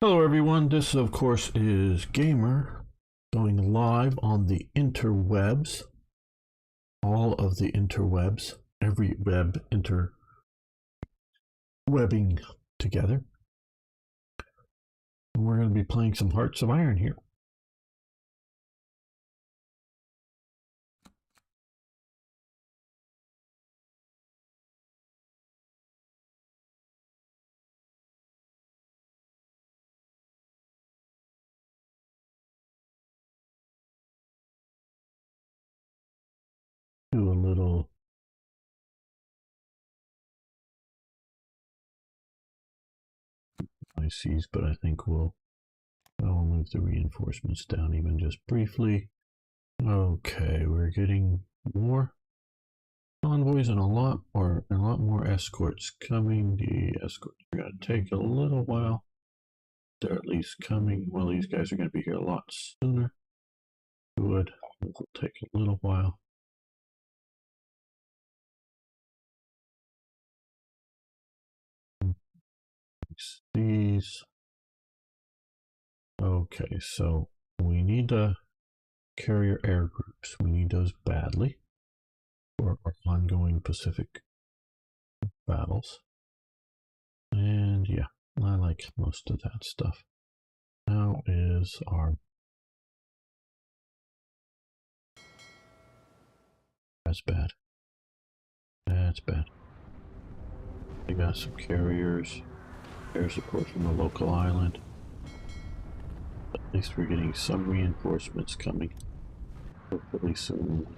Hello everyone, this of course is Gamer, going live on the interwebs, all of the interwebs, every web interwebbing together. And we're going to be playing some Hearts of Iron here. Do a little ICs, but I think I'll move the reinforcements down even just briefly. Okay, we're getting more convoys and a lot more escorts coming. The escorts are going to take a little while. They're at least coming. Well, these guys are going to be here a lot sooner. Good. It will take a little while. These. Okay, so we need carrier air groups. We need those badly for our ongoing Pacific battles. And yeah, I like most of that stuff. Now is our... That's bad. That's bad. They got some carriers. Air support from the local island. At least we're getting some reinforcements coming. Hopefully soon.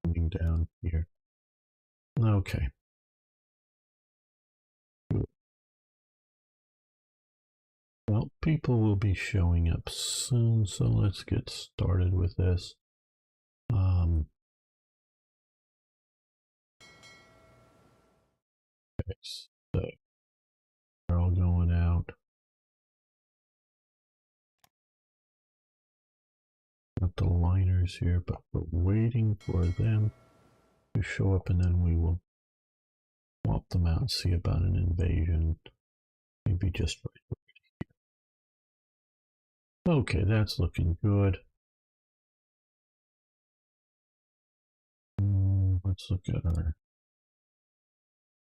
Coming down here. Okay. Well, people will be showing up soon, so let's get started with this. Okay, so they're all going out. Got the liners here, but we're waiting for them to show up, and then we will swap them out and see about an invasion. Maybe just right here. Okay, that's looking good. Let's look at our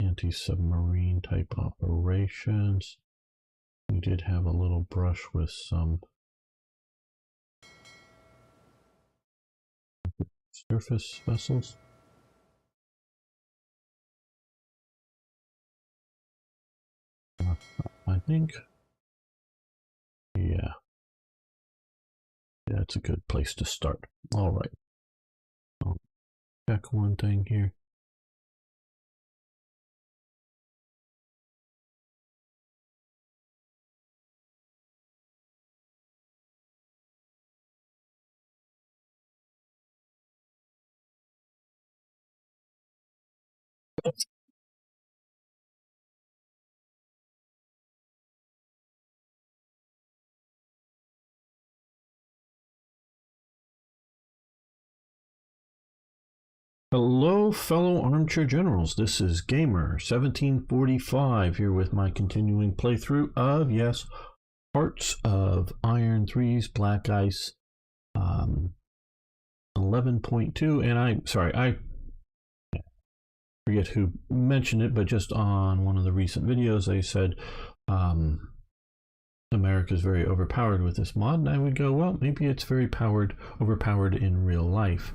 anti-submarine type operations. We did have a little brush with some surface vessels. I think, yeah, it's a good place to start. All right, I'll check one thing here. Hello, fellow armchair generals. This is Gamer 1745 here with my continuing playthrough of, yes, Hearts of Iron 3's Black Ice 11.2. And I forget who mentioned it, but just on one of the recent videos, they said America's very overpowered with this mod. And I would go, well, maybe it's very overpowered in real life.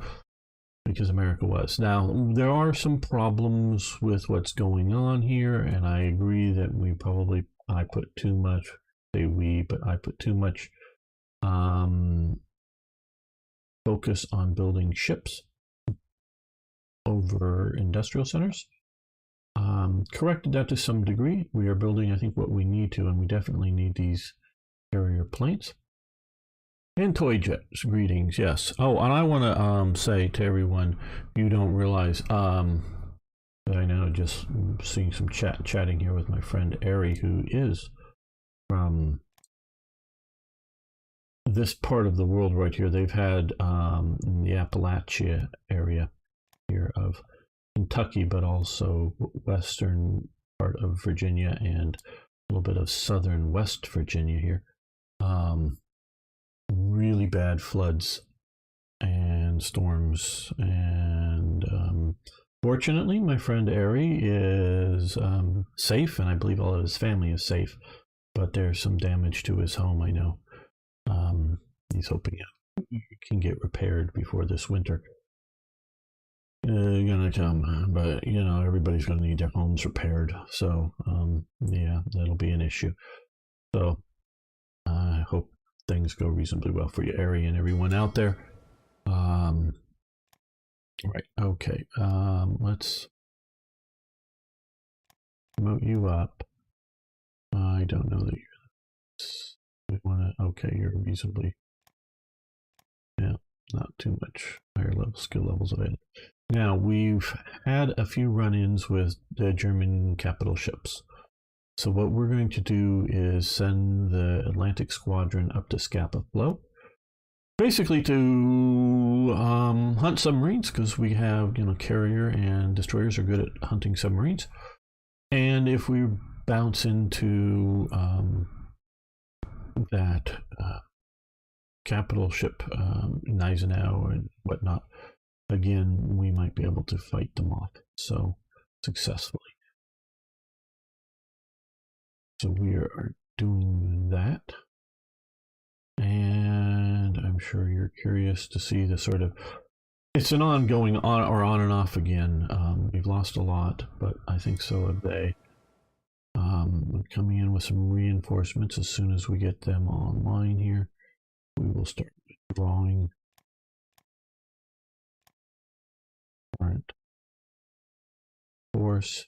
Because America was. Now, there are some problems with what's going on here, and I agree that I put too much, I put too much focus on building ships over industrial centers. Corrected that to some degree. We are building, I think, what we need to, and we definitely need these carrier planes. And toy jets, greetings, yes. Oh, and I want to say to everyone, you don't realize that I know, just seeing some chatting here with my friend Ari, who is from this part of the world right here. They've had in the Appalachia area here of Kentucky, but also western part of Virginia and a little bit of southern West Virginia here. Really bad floods and storms, and fortunately my friend Ari is safe, and I believe all of his family is safe, but there's some damage to his home, I know. He's hoping it can get repaired before this winter gonna come, but you know, everybody's gonna need their homes repaired, so yeah, that'll be an issue. So I hope things go reasonably well for you, Ari, and everyone out there. Right, okay, let's promote you up. I don't know that you want to. Okay, you're reasonably, yeah, not too much higher level skill levels available. Now, we've had a few run-ins with the German capital ships. So what we're going to do is send the Atlantic Squadron up to Scapa Flow, basically to hunt submarines, because we have, you know, carrier and destroyers are good at hunting submarines. And if we bounce into that capital ship, Gneisenau and whatnot, again, we might be able to fight them off so successfully. So we are doing that. And I'm sure you're curious to see the sort of, it's an ongoing on and off again. We've lost a lot, but I think so have they. Coming in with some reinforcements. As soon as we get them online here, we will start withdrawing. Current force.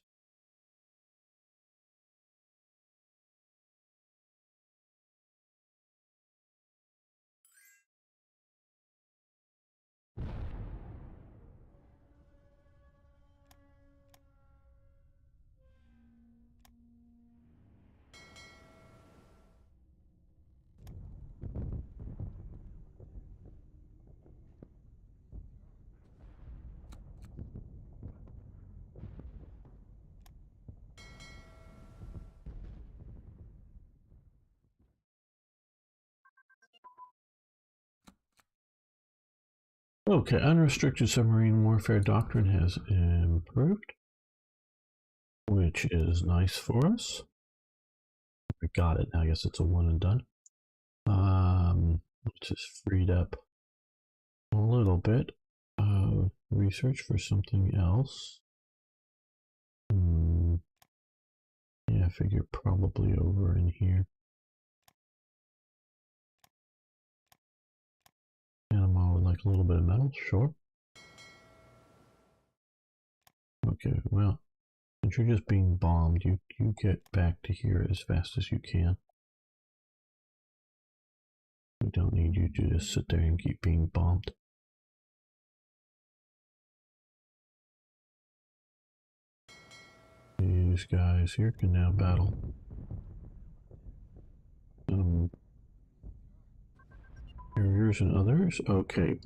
Okay, unrestricted submarine warfare doctrine has improved, which is nice for us. We got it. Now I guess it's a one and done. Which has freed up a little bit of research for something else. Yeah, I figure probably over in here. Animal would like a little bit of metal, sure. Okay, well, since you're just being bombed, you get back to here as fast as you can. We don't need you to just sit there and keep being bombed. These guys here can now battle. Carriers and others. Okay.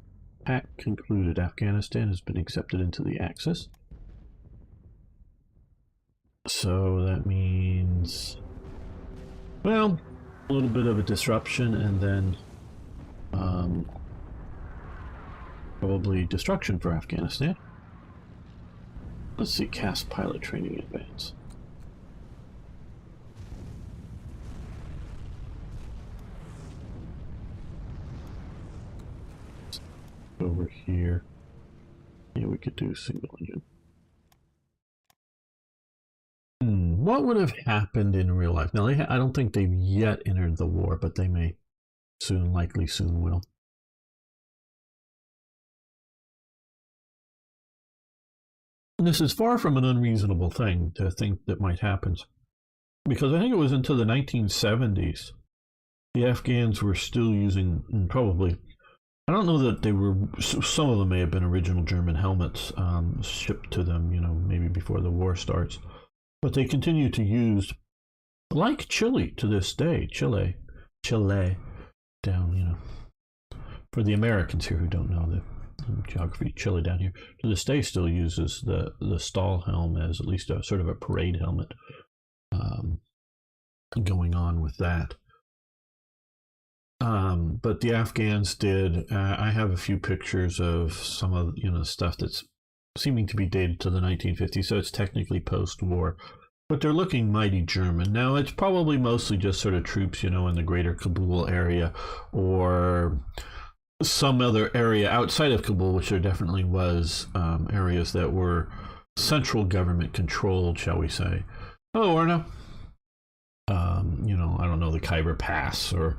Pact concluded. Afghanistan has been accepted into the Axis. So that means, well, a little bit of a disruption and then probably destruction for Afghanistan. Let's see, cast pilot training advance. Over here. Yeah, we could do single engine. What would have happened in real life? Now, I don't think they've yet entered the war, but they may soon, likely soon will. And this is far from an unreasonable thing to think that might happen, because I think it was until the 1970s the Afghans were still using, probably, I don't know that they were, some of them may have been original German helmets shipped to them, you know, maybe before the war starts, but they continue to use like Chile to this day. Chile, down, for the Americans here who don't know the geography, Chile down here to this day still uses the stall helm as at least a sort of a parade helmet going on with that. But the Afghans did. I have a few pictures of some of stuff that's seeming to be dated to the 1950s, so it's technically post-war. But they're looking mighty German. Now, it's probably mostly just sort of troops, in the greater Kabul area or some other area outside of Kabul, which there definitely was areas that were central government controlled, shall we say. Oh, or no. I don't know, the Khyber Pass or,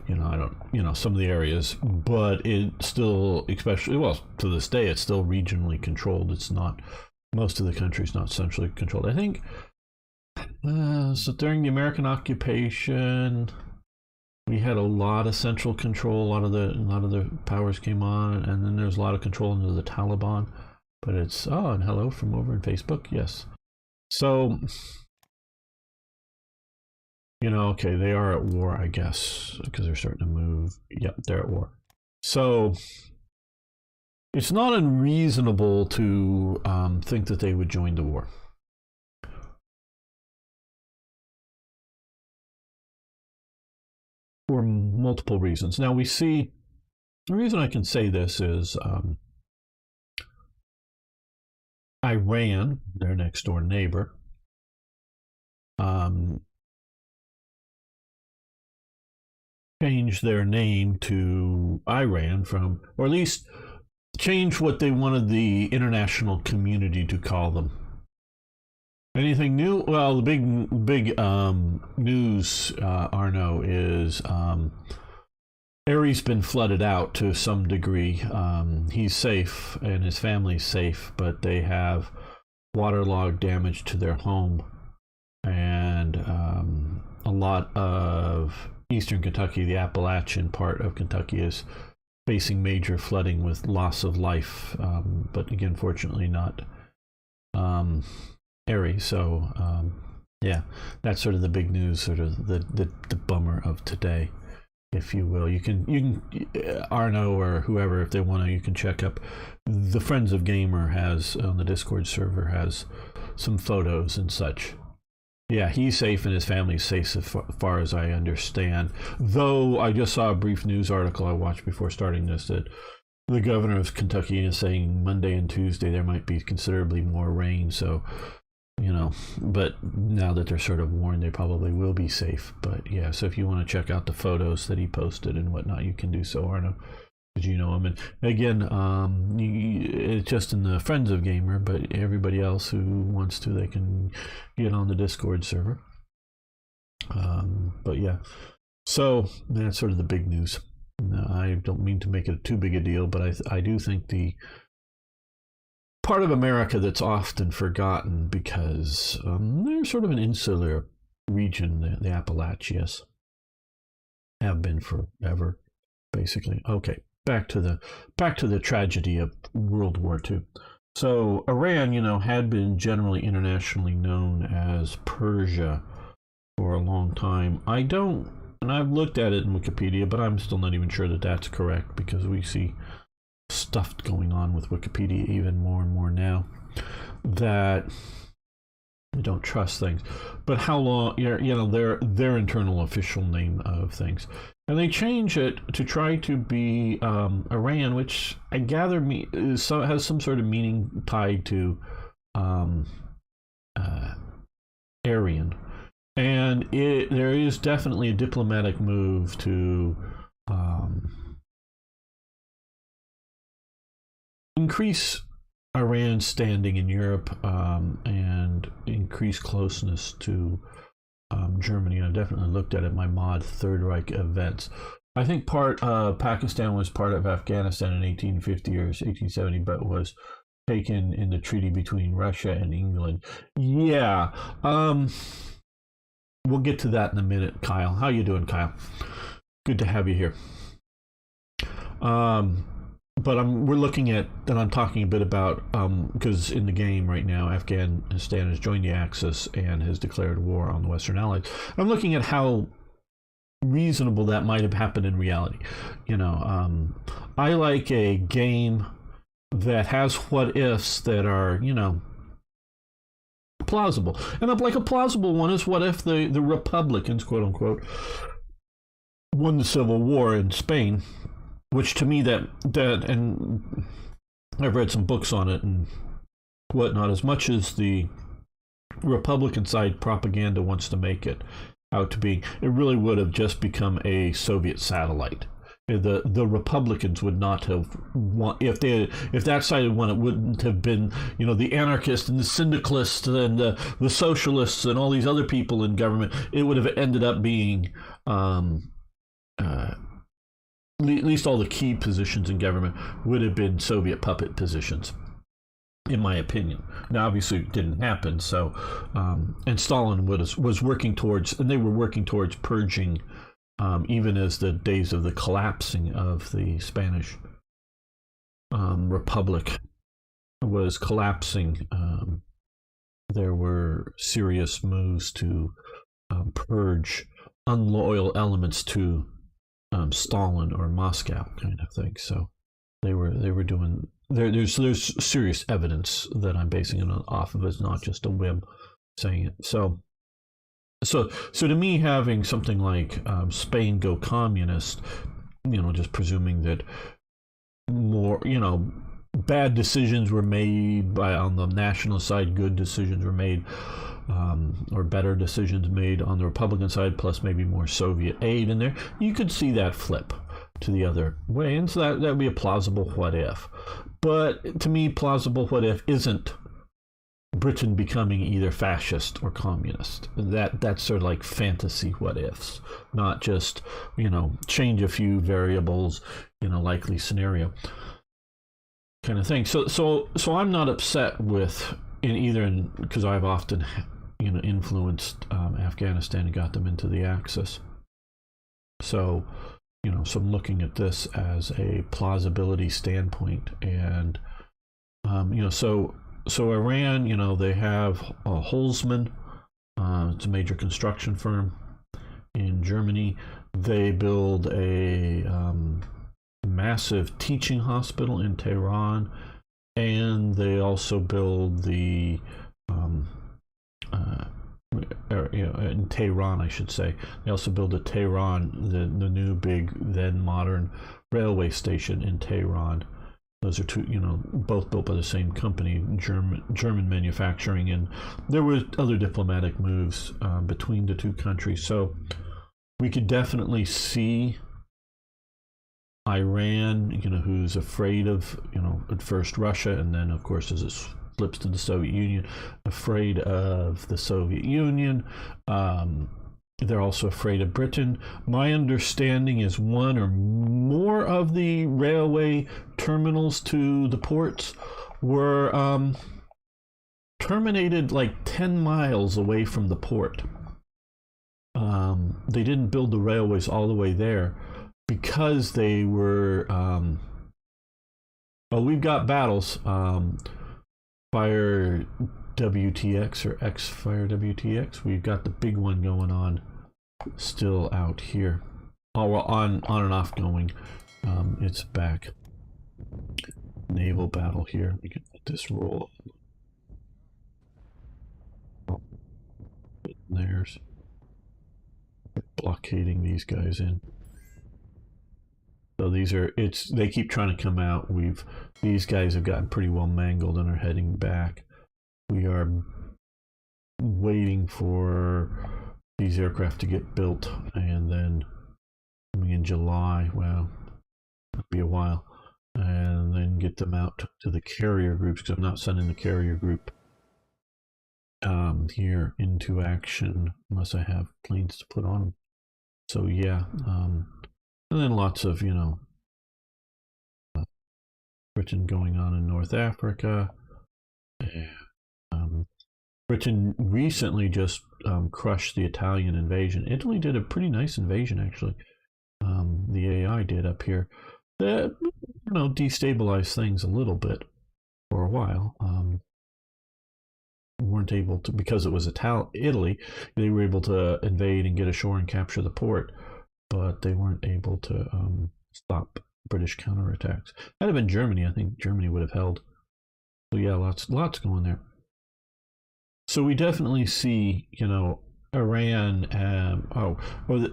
some of the areas, but it still, especially, well, to this day, it's still regionally controlled. It's not, most of the country's not centrally controlled. I think, so during the American occupation, we had a lot of central control. A lot of the powers came on, and then there's a lot of control under the Taliban. But it's, and hello from over in Facebook, yes. So, okay, they are at war, I guess, because they're starting to move. Yep, they're at war. So it's not unreasonable to think that they would join the war. For multiple reasons. Now we see, the reason I can say this is Iran, their next door neighbor, changed their name to Iran from, or at least change what they wanted the international community to call them. Anything new? Well, the big news, Arno, is Aries been flooded out to some degree. He's safe and his family's safe, but they have waterlogged damage to their home, and a lot of eastern Kentucky, the Appalachian part of Kentucky, is facing major flooding with loss of life, but again, fortunately not Aries. So yeah, that's sort of the big news, sort of the bummer of today, if you will. You can Arno or whoever, if they want to, you can check up. The Friends of Gamer has on the Discord server has some photos and such. Yeah, he's safe and his family's safe as far as I understand. Though I just saw a brief news article I watched before starting this that the governor of Kentucky is saying Monday and Tuesday there might be considerably more rain. So, but now that they're sort of warned, they probably will be safe. But yeah, so if you want to check out the photos that he posted and whatnot, you can do so, Arno, because you know him. And again, it's just in the Friends of Gamer, but everybody else who wants to, they can get on the Discord server. But yeah, so that's sort of the big news. Now, I don't mean to make it too big a deal, but I do think the part of America that's often forgotten, because they're sort of an insular region, the Appalachians have been forever, basically. Okay. Back to the tragedy of World War II. So Iran, had been generally internationally known as Persia for a long time. And I've looked at it in Wikipedia, but I'm still not even sure that that's correct, because we see stuff going on with Wikipedia even more and more now that I don't trust things. But how long, their internal official name of things. And they change it to try to be Iran, which I gather has some sort of meaning tied to Aryan. And there is definitely a diplomatic move to increase Iran's standing in Europe and increase closeness to Germany. I definitely looked at it, my mod Third Reich events. I think Pakistan was part of Afghanistan in 1850 or 1870, but was taken in the treaty between Russia and England. Yeah, we'll get to that in a minute. Kyle, how you doing, Kyle? Good to have you here. but we're looking at, and I'm talking a bit about, because in the game right now, Afghanistan has joined the Axis and has declared war on the Western Allies. I'm looking at how reasonable that might have happened in reality. I like a game that has what ifs that are, plausible. And like a plausible one is, what if the Republicans, quote unquote, won the Civil War in Spain, which to me that and I've read some books on it and whatnot, as much as the Republican side propaganda wants to make it out to be, it really would have just become a Soviet satellite. The Republicans would not have won. If that side had won, it wouldn't have been, the anarchists and the syndicalists and the socialists and all these other people in government. It would have ended up being at least all the key positions in government would have been Soviet puppet positions, in my opinion. Now, obviously, it didn't happen. So, and Stalin was working towards, and they were working towards purging, even as the days of the collapsing of the Spanish Republic was collapsing. There were serious moves to purge unloyal elements to Stalin or Moscow, kind of thing. So they were doing. There's serious evidence that I'm basing it off of. It's not just a whim saying it. So to me, having something like Spain go communist, just presuming that more, bad decisions were made on the national side, good decisions were made, or better decisions made on the Republican side, plus maybe more Soviet aid in there, you could see that flip to the other way. And so that would be a plausible what if. But to me, plausible what if isn't Britain becoming either fascist or communist. That's sort of like fantasy what ifs, not just, change a few variables in a likely scenario kind of thing. So I'm not upset with because I've often influenced Afghanistan and got them into the Axis. So so I'm looking at this as a plausibility standpoint, and so Iran, they have Holzman, it's a major construction firm in Germany. They build a massive teaching hospital in Tehran, and they also build the in Tehran, I should say. They also build the new big then modern railway station in Tehran. Those are two, both built by the same company, German manufacturing, and there were other diplomatic moves between the two countries. So we could definitely see Iran, who's afraid of, at first Russia, and then, of course, as it flips to the Soviet Union, afraid of the Soviet Union. They're also afraid of Britain. My understanding is one or more of the railway terminals to the ports were terminated like 10 miles away from the port. They didn't build the railways all the way there because they were, we've got battles, Fire WTX or X-Fire WTX. We've got the big one going on still out here. Oh, well, on and off going. It's back. Naval battle here. We can let this roll. There's blockading these guys in. So they keep trying to come out. These guys have gotten pretty well mangled and are heading back. We are waiting for these aircraft to get built, and then coming in July, well, it'll be a while, and then get them out to the carrier groups, because I'm not sending the carrier group here into action unless I have planes to put on them. So yeah, and then lots of Britain going on in North Africa. And, Britain recently just crushed the Italian invasion. Italy did a pretty nice invasion, actually. The AI did up here. destabilized things a little bit for a while. Weren't able to, because it was Italy, they were able to invade and get ashore and capture the port, but they weren't able to stop British counterattacks. Had it been Germany, I think Germany would have held. So yeah, lots going there. So we definitely see, Iran.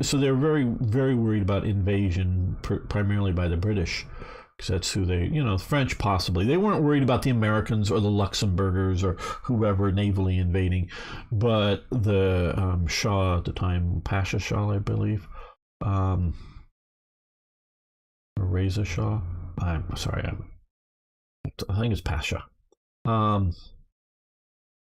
So they're very, very worried about invasion, primarily by the British, because that's who they, French possibly. They weren't worried about the Americans or the Luxembourgers or whoever navally invading, but the Shah at the time, Pasha Shah, I believe, or Reza Shah. I'm sorry, I think it's Pasha.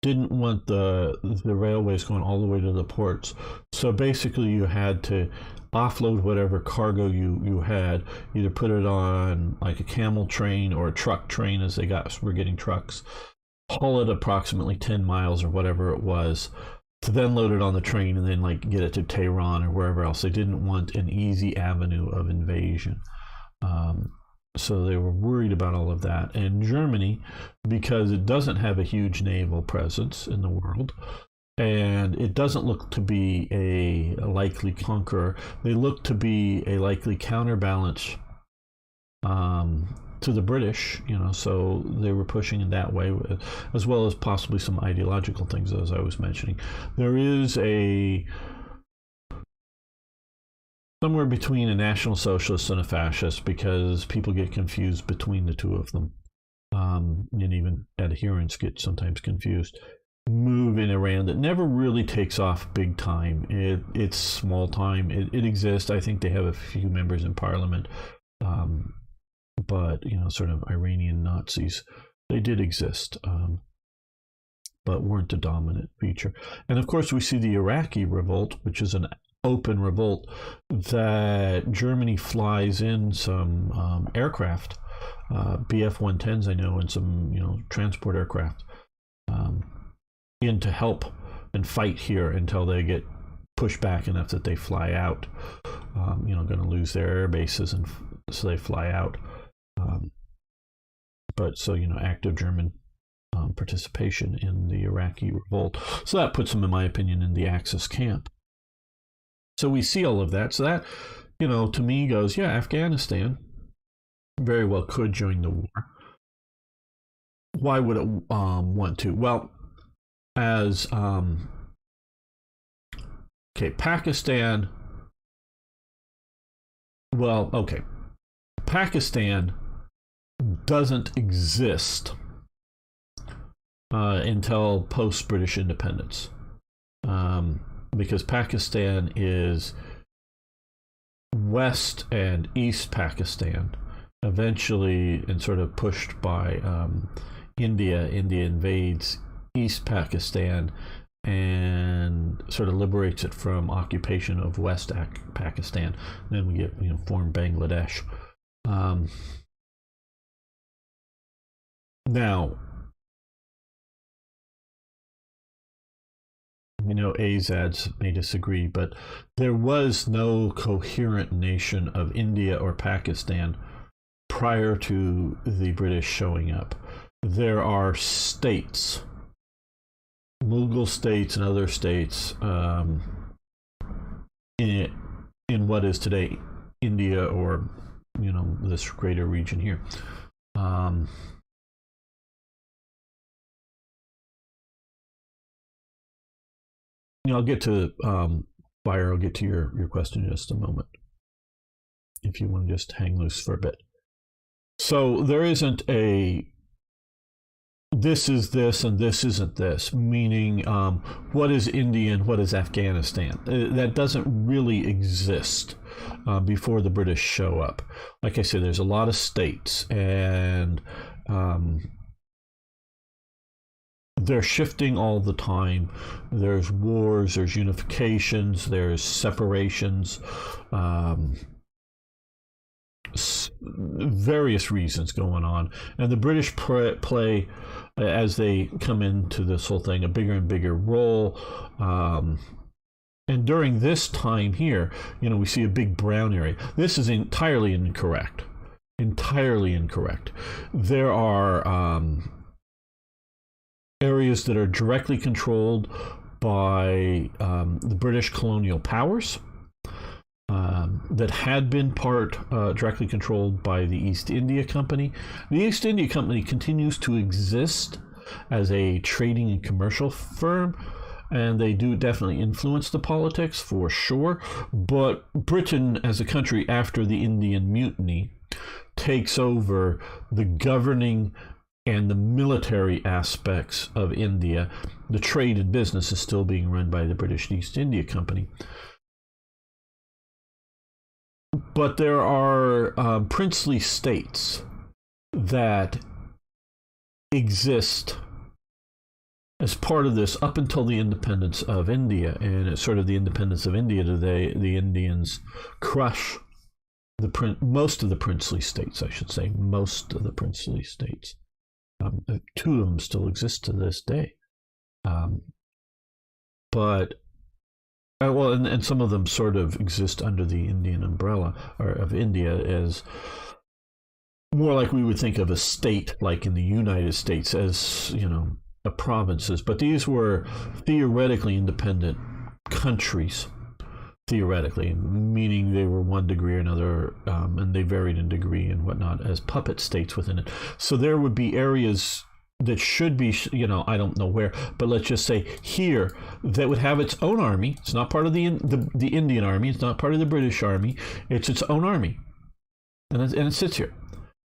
Didn't want the railways going all the way to the ports. So basically you had to offload whatever cargo you had, either put it on like a camel train or a truck train, as were getting trucks, haul it approximately 10 miles or whatever it was, to then load it on the train and then like get it to Tehran or wherever else. They didn't want an easy avenue of invasion. So they were worried about all of that. And Germany, because it doesn't have a huge naval presence in the world, and it doesn't look to be a likely conqueror, they look to be a likely counterbalance to the British, so they were pushing in that way, as well as possibly some ideological things, as I was mentioning. There is somewhere between a National Socialist and a fascist, because people get confused between the two of them, and even adherents get sometimes confused. Move in Iran that never really takes off big time. It's small time. It exists. I think they have a few members in parliament, but sort of Iranian Nazis. They did exist, but weren't the dominant feature. And of course, we see the Iraqi Revolt, which is an open revolt, that Germany flies in some aircraft, Bf-110s, I know, and some transport aircraft, in to help and fight here until they get pushed back enough that they fly out. Going to lose their air bases, and so they fly out. But so active German participation in the Iraqi Revolt. So that puts them, in my opinion, in the Axis camp. So we see all of that. So that, to me goes, yeah, Afghanistan very well could join the war. Why would it want to? Well, as Pakistan. Well, okay, Pakistan doesn't exist until post-British independence. Because Pakistan is West and East Pakistan, eventually, and sort of pushed by India. India invades East Pakistan and sort of liberates it from occupation of West Pakistan. Then we get form Bangladesh. Now, Azads may disagree, but there was no coherent nation of India or Pakistan prior to the British showing up. There are states, Mughal states and other states, in what is today India, or this greater region here. I'll get to Fire. I'll get to your question in just a moment, if you want to just hang loose for a bit. So there isn't a this is this and this isn't this, meaning what is India and what is Afghanistan? That doesn't really exist before the British show up. Like I said, there's a lot of states, and they're shifting all the time. There's wars, there's unifications, there's separations, various reasons going on. And the British play, as they come into this whole thing, a bigger and bigger role. And during this time here, we see a big brown area. This is entirely incorrect. entirely incorrect. There are areas that are directly controlled by the British colonial powers that had been directly controlled by the East India Company. The East India Company continues to exist as a trading and commercial firm, and they do definitely influence the politics for sure. But Britain as a country, after the Indian Mutiny, takes over the governing and the military aspects of India. The trade and business is still being run by the British East India Company. But there are princely states that exist as part of this up until the independence of India. And it's sort of the independence of India today, the Indians crush most of the princely states, I should say, most of the princely states. Two of them still exist to this day. But and some of them sort of exist under the Indian umbrella, or of India, as more like we would think of a state, like in the United States, as, provinces. But these were theoretically independent countries, theoretically, meaning they were one degree or another, and they varied in degree and whatnot, as puppet states within it. So there would be areas that should be, I don't know where, but let's just say here, that would have its own army. It's not part of the Indian army. It's not part of the British army. It's its own army, and it sits here.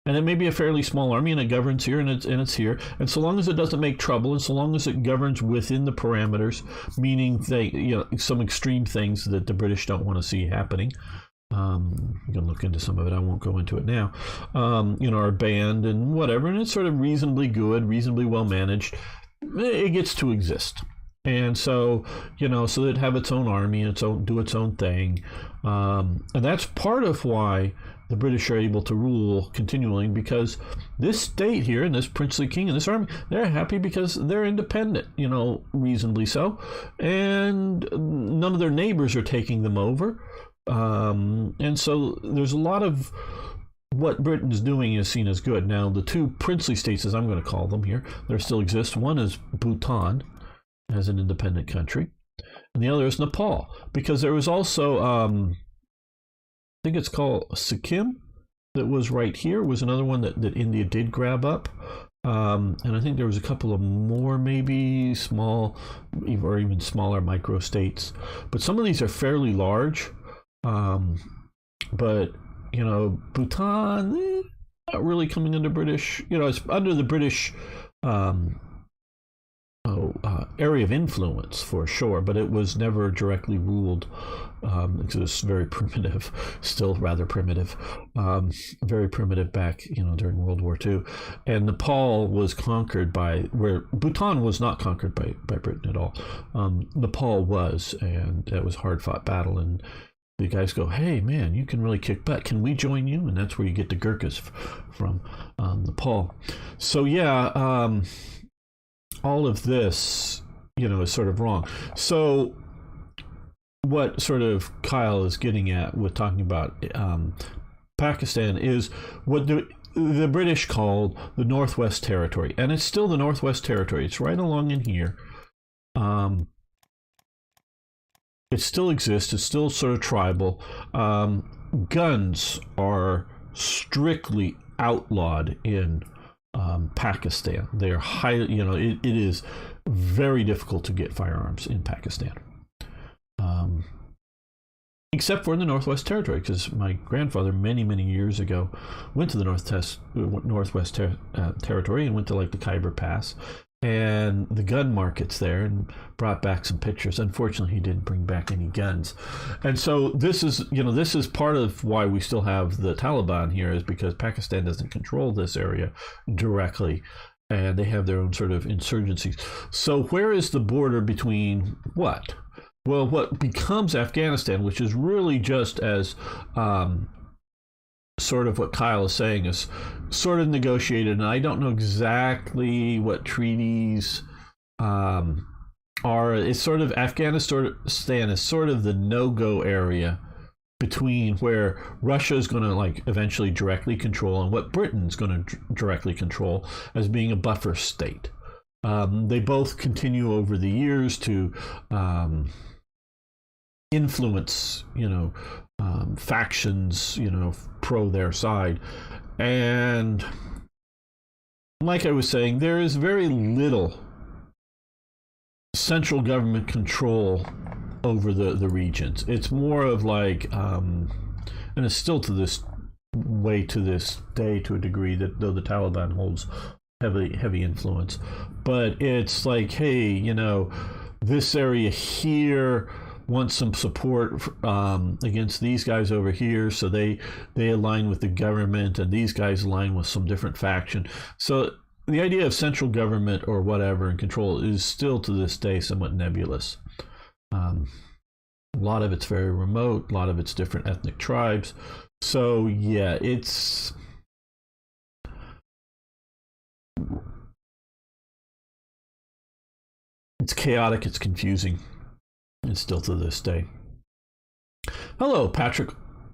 And it may be a fairly small army, and it governs here, and it's here. And so long as it doesn't make trouble, and so long as it governs within the parameters, meaning some extreme things that the British don't want to see happening. You can look into some of it. I won't go into it now. Are banned and whatever, and it's sort of reasonably good, reasonably well managed. It gets to exist. And so, so it'd have its own army and do its own thing. And that's part of why the British are able to rule continually, because this state here and this princely king and this army, they're happy because they're independent, reasonably so. And none of their neighbors are taking them over. And so there's a lot of what Britain's doing is seen as good. Now, the two princely states, as I'm going to call them here, there still exist. One is Bhutan as an independent country, and the other is Nepal, because there was also, I think it's called Sikkim, that was right here, was another one that India did grab up. And I think there was a couple of more, maybe small or even smaller micro states. But some of these are fairly large. But Bhutan, not really coming under British. It's under the British area of influence for sure, but it was never directly ruled. It was very primitive, still rather primitive, very primitive back, during World War II. And Nepal was conquered where Bhutan was not conquered by Britain at all. Nepal was, and that was a hard-fought battle. And the guys go, hey, man, you can really kick butt. Can we join you? And that's where you get the Gurkhas from, Nepal. So, yeah, all of this, is sort of wrong. So what sort of Kyle is getting at with talking about Pakistan is what the British called the Northwest Territory. And it's still the Northwest Territory. It's right along in here. It still exists. It's still sort of tribal. Guns are strictly outlawed in Pakistan. They are highly, it is very difficult to get firearms in Pakistan. Except for in the Northwest Territory, because my grandfather many, many years ago went to the Northwest Territory and went to like the Khyber Pass and the gun markets there, and brought back some pictures. Unfortunately, he didn't bring back any guns. And so this is part of why we still have the Taliban here, is because Pakistan doesn't control this area directly, and they have their own sort of insurgencies. So where is the border between what? Well, what becomes Afghanistan, which is really just as sort of what Kyle is saying, is sort of negotiated, and I don't know exactly what treaties are. It's sort of Afghanistan is sort of the no-go area between where Russia is going to like eventually directly control and what Britain's going to directly control as being a buffer state. They both continue over the years to influence, factions, pro their side. And like I was saying, there is very little central government control over the regions. It's more of like, and it's still to this day to a degree, that though the Taliban holds heavy influence, but it's like, hey, this area here wants some support against these guys over here, so they align with the government, and these guys align with some different faction. So the idea of central government or whatever and control is still to this day somewhat nebulous. A lot of it's very remote, a lot of it's different ethnic tribes. So yeah, it's chaotic, it's confusing, and still to this day. Hello, Patrick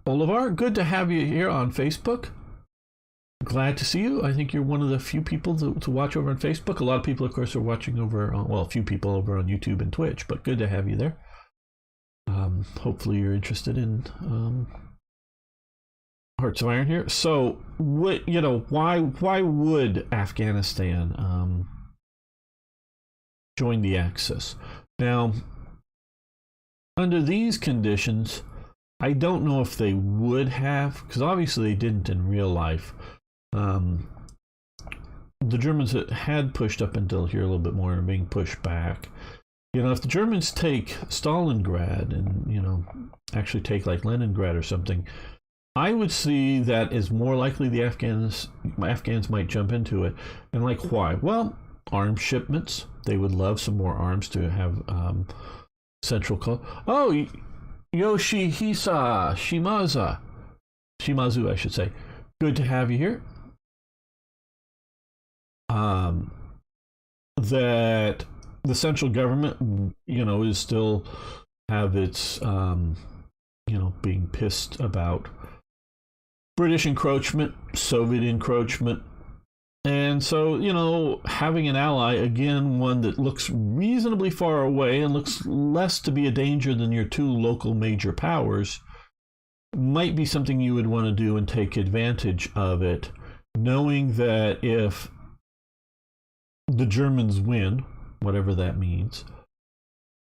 Olivar. Good to have you here on Facebook. Glad to see you. I think you're one of the few people to watch over on Facebook. A lot of people, of course, are watching over on, a few people over on YouTube and Twitch, but good to have you there. Hopefully you're interested in Hearts of Iron here. So, why would Afghanistan join the Axis? Now, under these conditions, I don't know if they would have, because obviously they didn't in real life. The Germans had pushed up until here a little bit more and are being pushed back. If the Germans take Stalingrad and, actually take like Leningrad or something, I would see that as more likely the Afghans might jump into it. And like, why? Well, arms shipments. They would love some more arms to have central Oh, Yoshihisa Shimazu, I should say. Good to have you here. That the central government, is still have its, being pissed about British encroachment, Soviet encroachment. And so, having an ally, again, one that looks reasonably far away and looks less to be a danger than your two local major powers, might be something you would want to do and take advantage of it, knowing that if the Germans win, whatever that means,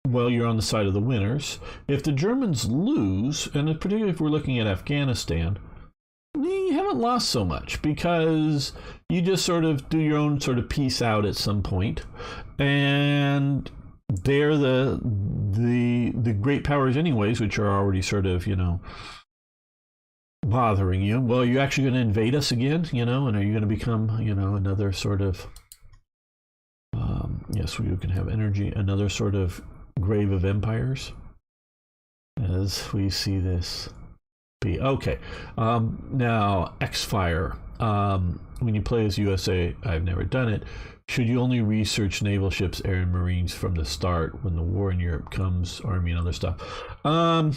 well, you're on the side of the winners. If the Germans lose, and particularly if we're looking at Afghanistan, you haven't lost so much, because you just sort of do your own sort of peace out at some point, and they're the great powers anyways, which are already sort of, bothering you. Well, are you actually going to invade us again, and are you going to become, another sort of, yes, we can have energy, another sort of grave of empires, as we see this be. Okay, now X-Fire. When you play as U.S.A, I've never done it. Should you only research naval ships, air, and marines from the start when the war in Europe comes, army and other stuff? Well,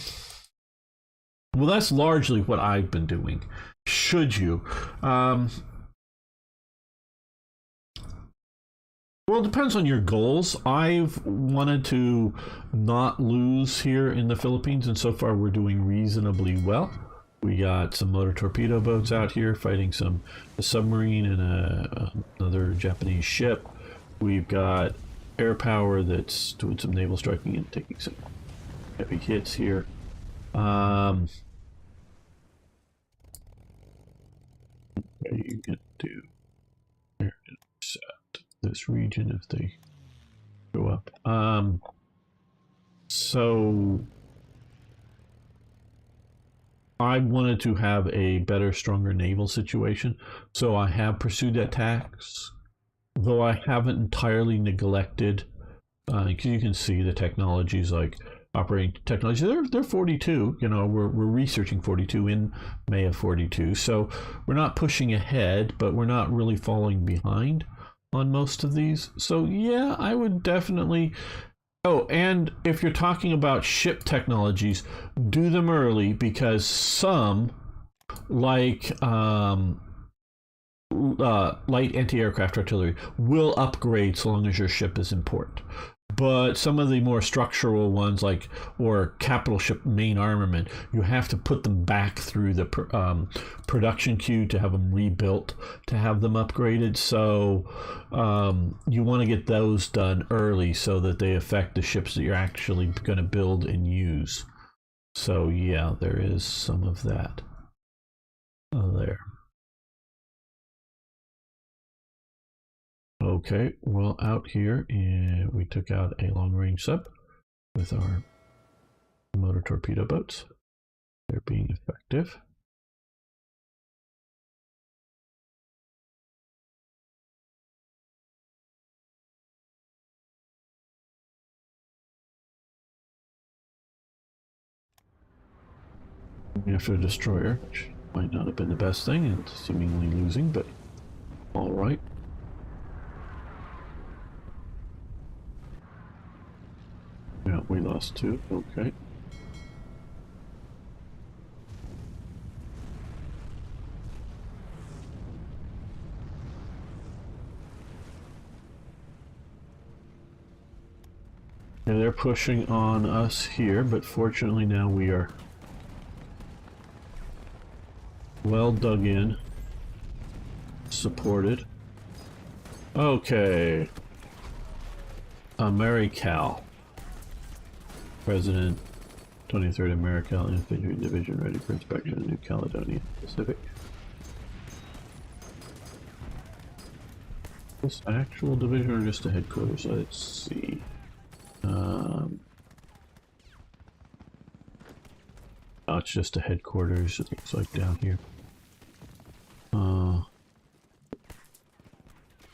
that's largely what I've been doing. Should you? Well, it depends on your goals. I've wanted to not lose here in the Philippines, and so far we're doing reasonably well. We got some motor torpedo boats out here fighting a submarine and another Japanese ship. We've got air power that's doing some naval striking and taking some heavy hits here. You can do set this region if they go up. So I wanted to have a better, stronger naval situation, so I have pursued attacks, though I haven't entirely neglected, because you can see the technologies like operating technology. They're 42. We're researching 42 in May of 42, so we're not pushing ahead, but we're not really falling behind on most of these. So yeah, I would definitely Oh, and if you're talking about ship technologies, do them early because some, like light anti-aircraft artillery, will upgrade so long as your ship is important. But some of the more structural ones, like or capital ship main armament, you have to put them back through the production queue to have them rebuilt, to have them upgraded. So you want to get those done early so that they affect the ships that you're actually going to build and use. So yeah, there is some of that there. Okay, well, out here, we took out a long-range sub with our motor torpedo boats. They're being effective. After a destroyer, which might not have been the best thing, and seemingly losing, but all right. Yeah, we lost two. Okay. Yeah, they're pushing on us here, but fortunately now we are well dug in, supported. Okay. Americal. President, 23rd American Infantry Division, ready for inspection in New Caledonia, Pacific. This actual division or just a headquarters? Let's see. Oh, it's just a headquarters, it looks like down here. I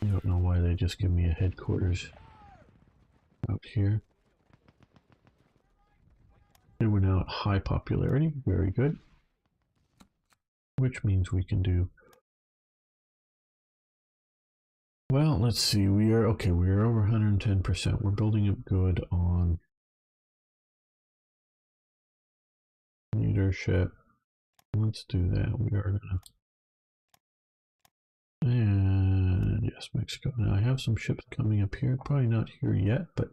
don't know why they just give me a headquarters out here. And we're now at high popularity, very good. Which means we can do... Well, let's see, we are, okay, we are over 110%. We're building up good on leadership. Let's do that. We are gonna... And yes, Mexico. Now I have some ships coming up here. Probably not here yet, but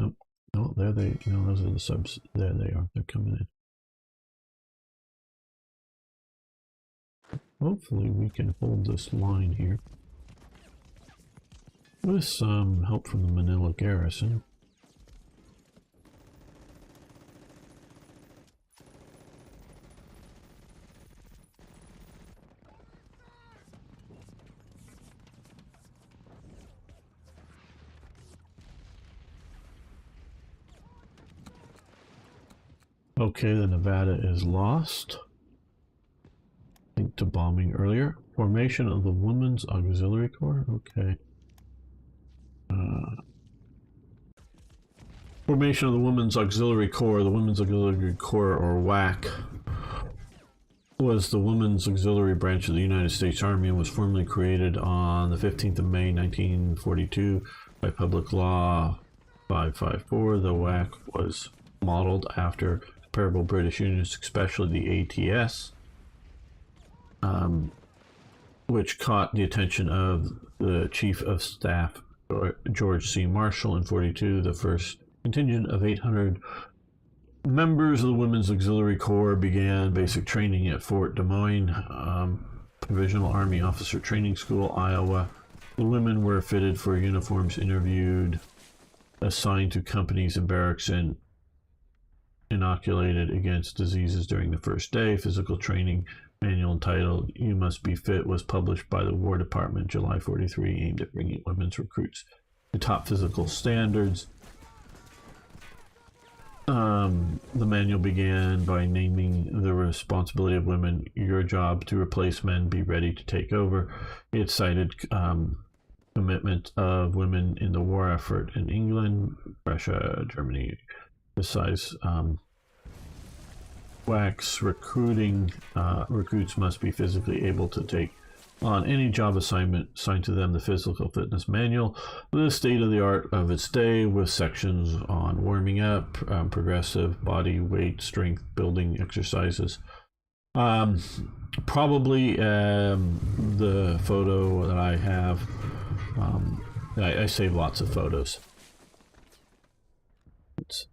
nope. No, there they. No, those are the subs. There they are. They're coming in. Hopefully, we can hold this line here with some help from the Manila garrison. Okay, the Nevada is lost. I think to bombing earlier. Formation of the Women's Auxiliary Corps. Okay. Formation of the Women's Auxiliary Corps. The Women's Auxiliary Corps, or WAC, was the Women's Auxiliary Branch of the United States Army and was formally created on the 15th of May 1942 by Public Law 554. The WAC was modeled after comparable British units, especially the ATS, which caught the attention of the Chief of Staff, George C. Marshall, in 42. The first contingent of 800 members of the Women's Auxiliary Corps began basic training at Fort Des Moines, Provisional Army Officer Training School, Iowa. The women were fitted for uniforms, interviewed, assigned to companies and barracks, and inoculated against diseases during the first day. Physical training manual entitled "You Must Be Fit" was published by the War Department July 43, aimed at bringing women's recruits to top physical standards. The manual began by naming the responsibility of women: your job to replace men, be ready to take over. It cited commitment of women in the war effort in England, Russia, Germany. Besides WAC's recruits must be physically able to take on any job assignment assigned to them the physical fitness manual, the state of the art of its day, with sections on warming up, progressive body weight strength building exercises. Probably the photo that I have, I save lots of photos. Let's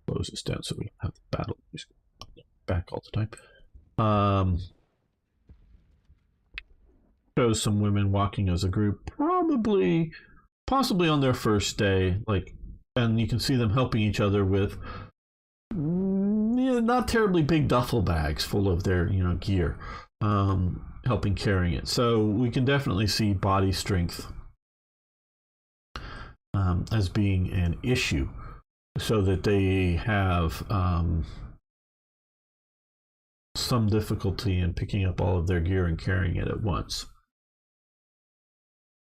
close this down so we don't have the battle back all the time. Shows some women walking as a group, possibly on their first day, and you can see them helping each other with not terribly big duffel bags full of their gear, helping carrying it. So we can definitely see body strength as being an issue, so that they have some difficulty in picking up all of their gear and carrying it at once.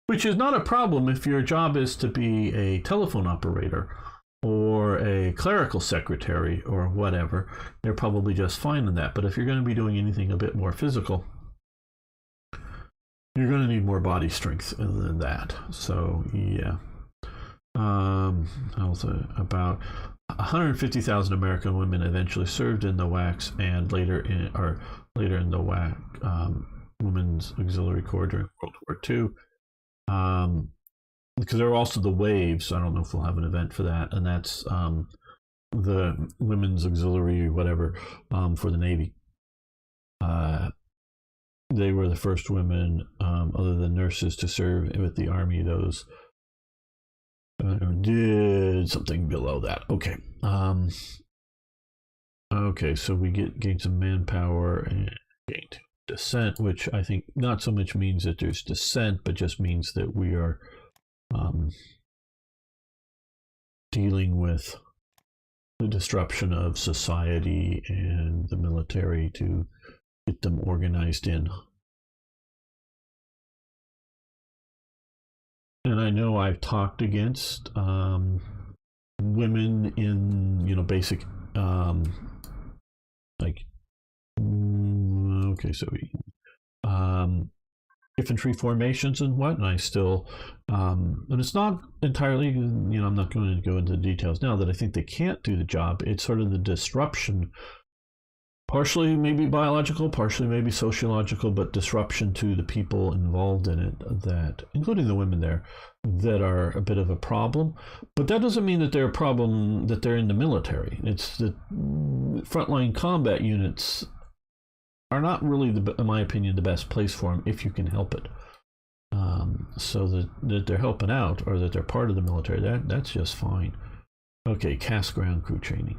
Which is not a problem if your job is to be a telephone operator or a clerical secretary or whatever. They're probably just fine in that. But if you're going to be doing anything a bit more physical, you're going to need more body strength than that. So yeah. Also about 150,000 American women eventually served in the WACs and later in the WAC Women's Auxiliary Corps during World War II. Because there are also the waves. I don't know if we'll have an event for that, and that's the Women's Auxiliary whatever for the Navy. They were the first women, other than nurses, to serve with the Army. Those did something below that. Okay. Okay, so we gain some manpower and gained descent, which I think not so much means that there's descent, but just means that we are dealing with the disruption of society and the military to get them organized in. And I know I've talked against women in basic infantry formations and what, and I still and it's not entirely, I'm not going to go into the details now that I think they can't do the job. It's sort of the disruption, partially maybe biological, partially maybe sociological, but disruption to the people involved in it, that, including the women there, that are a bit of a problem. But that doesn't mean that they're a problem that they're in the military. It's that frontline combat units are not really, in my opinion, the best place for them if you can help it. So that they're helping out, or that they're part of the military, that's just fine. Okay, CAS ground crew training.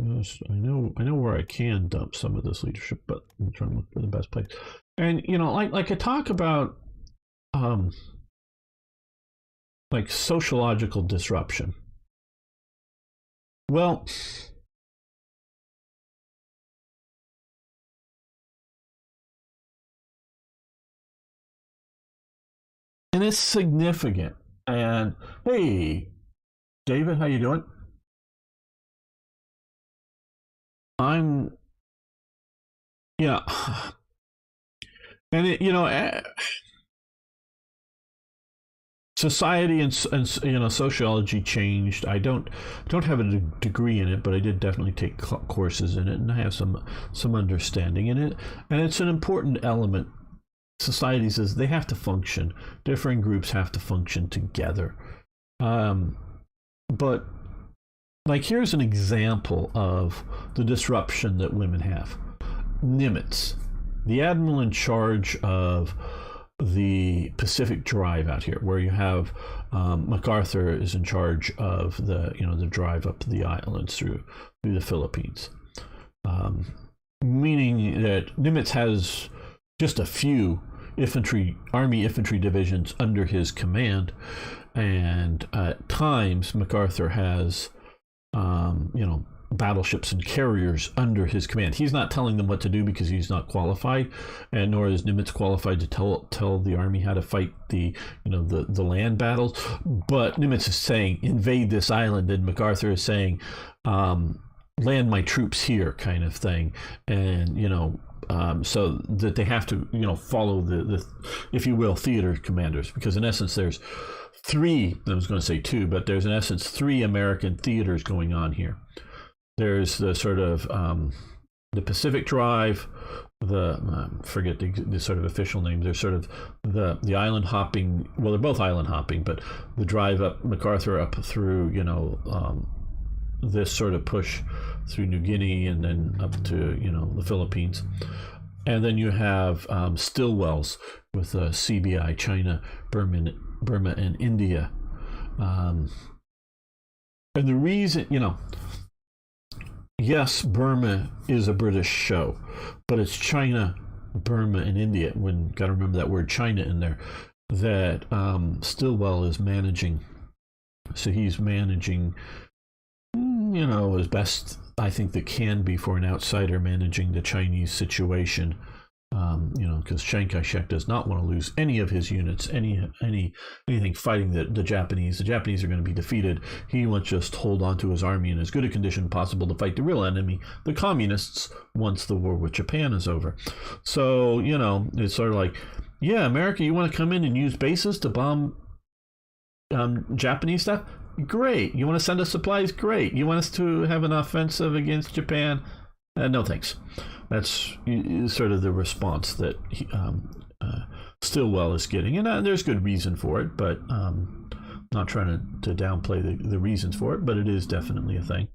Yes, I know where I can dump some of this leadership, but I'm trying to look for the best place. And like I talk about like sociological disruption. Well, and it's significant. And hey, David, how you doing? Yeah, and society and sociology changed. I don't have a degree in it, but I did definitely take courses in it, and I have some understanding in it. And it's an important element. Society says they have to function. Different groups have to function together. But like, here's an example of the disruption that women have. Nimitz, the admiral in charge of the Pacific Drive out here, where you have MacArthur is in charge of the the drive up the islands through the Philippines, meaning that Nimitz has just a few Army infantry divisions under his command, and at times MacArthur has battleships and carriers under his command. He's not telling them what to do because he's not qualified, and nor is Nimitz qualified to tell the army how to fight the land battles. But Nimitz is saying, invade this island, and MacArthur is saying, land my troops here, kind of thing. And so that they have to follow the if you will, theater commanders, because in essence there's three, I was going to say two, but there's in essence three American theaters going on here. There's the sort of the Pacific Drive, the forget the sort of official name. There's sort of the island hopping. Well, they're both island hopping, but the drive up MacArthur up through this sort of push through New Guinea and then up to the Philippines, and then you have Stilwell's with CBI, China, Burma, and India, and the reason yes, Burma is a British show, but it's China, Burma, and India. Got to remember that word China in there. That Stilwell is managing. So he's managing, as best I think that can be for an outsider, managing the Chinese situation. Because Chiang Kai-shek does not want to lose any of his units, anything fighting the Japanese. The Japanese are going to be defeated. He wants just hold on to his army in as good a condition possible to fight the real enemy, the communists, once the war with Japan is over. So, it's sort of like, yeah, America, you want to come in and use bases to bomb Japanese stuff? Great. You want to send us supplies? Great. You want us to have an offensive against Japan? No thanks. That's sort of the response that Stilwell is getting, and there's good reason for it, but not trying to downplay the reasons for it, but it is definitely a thing.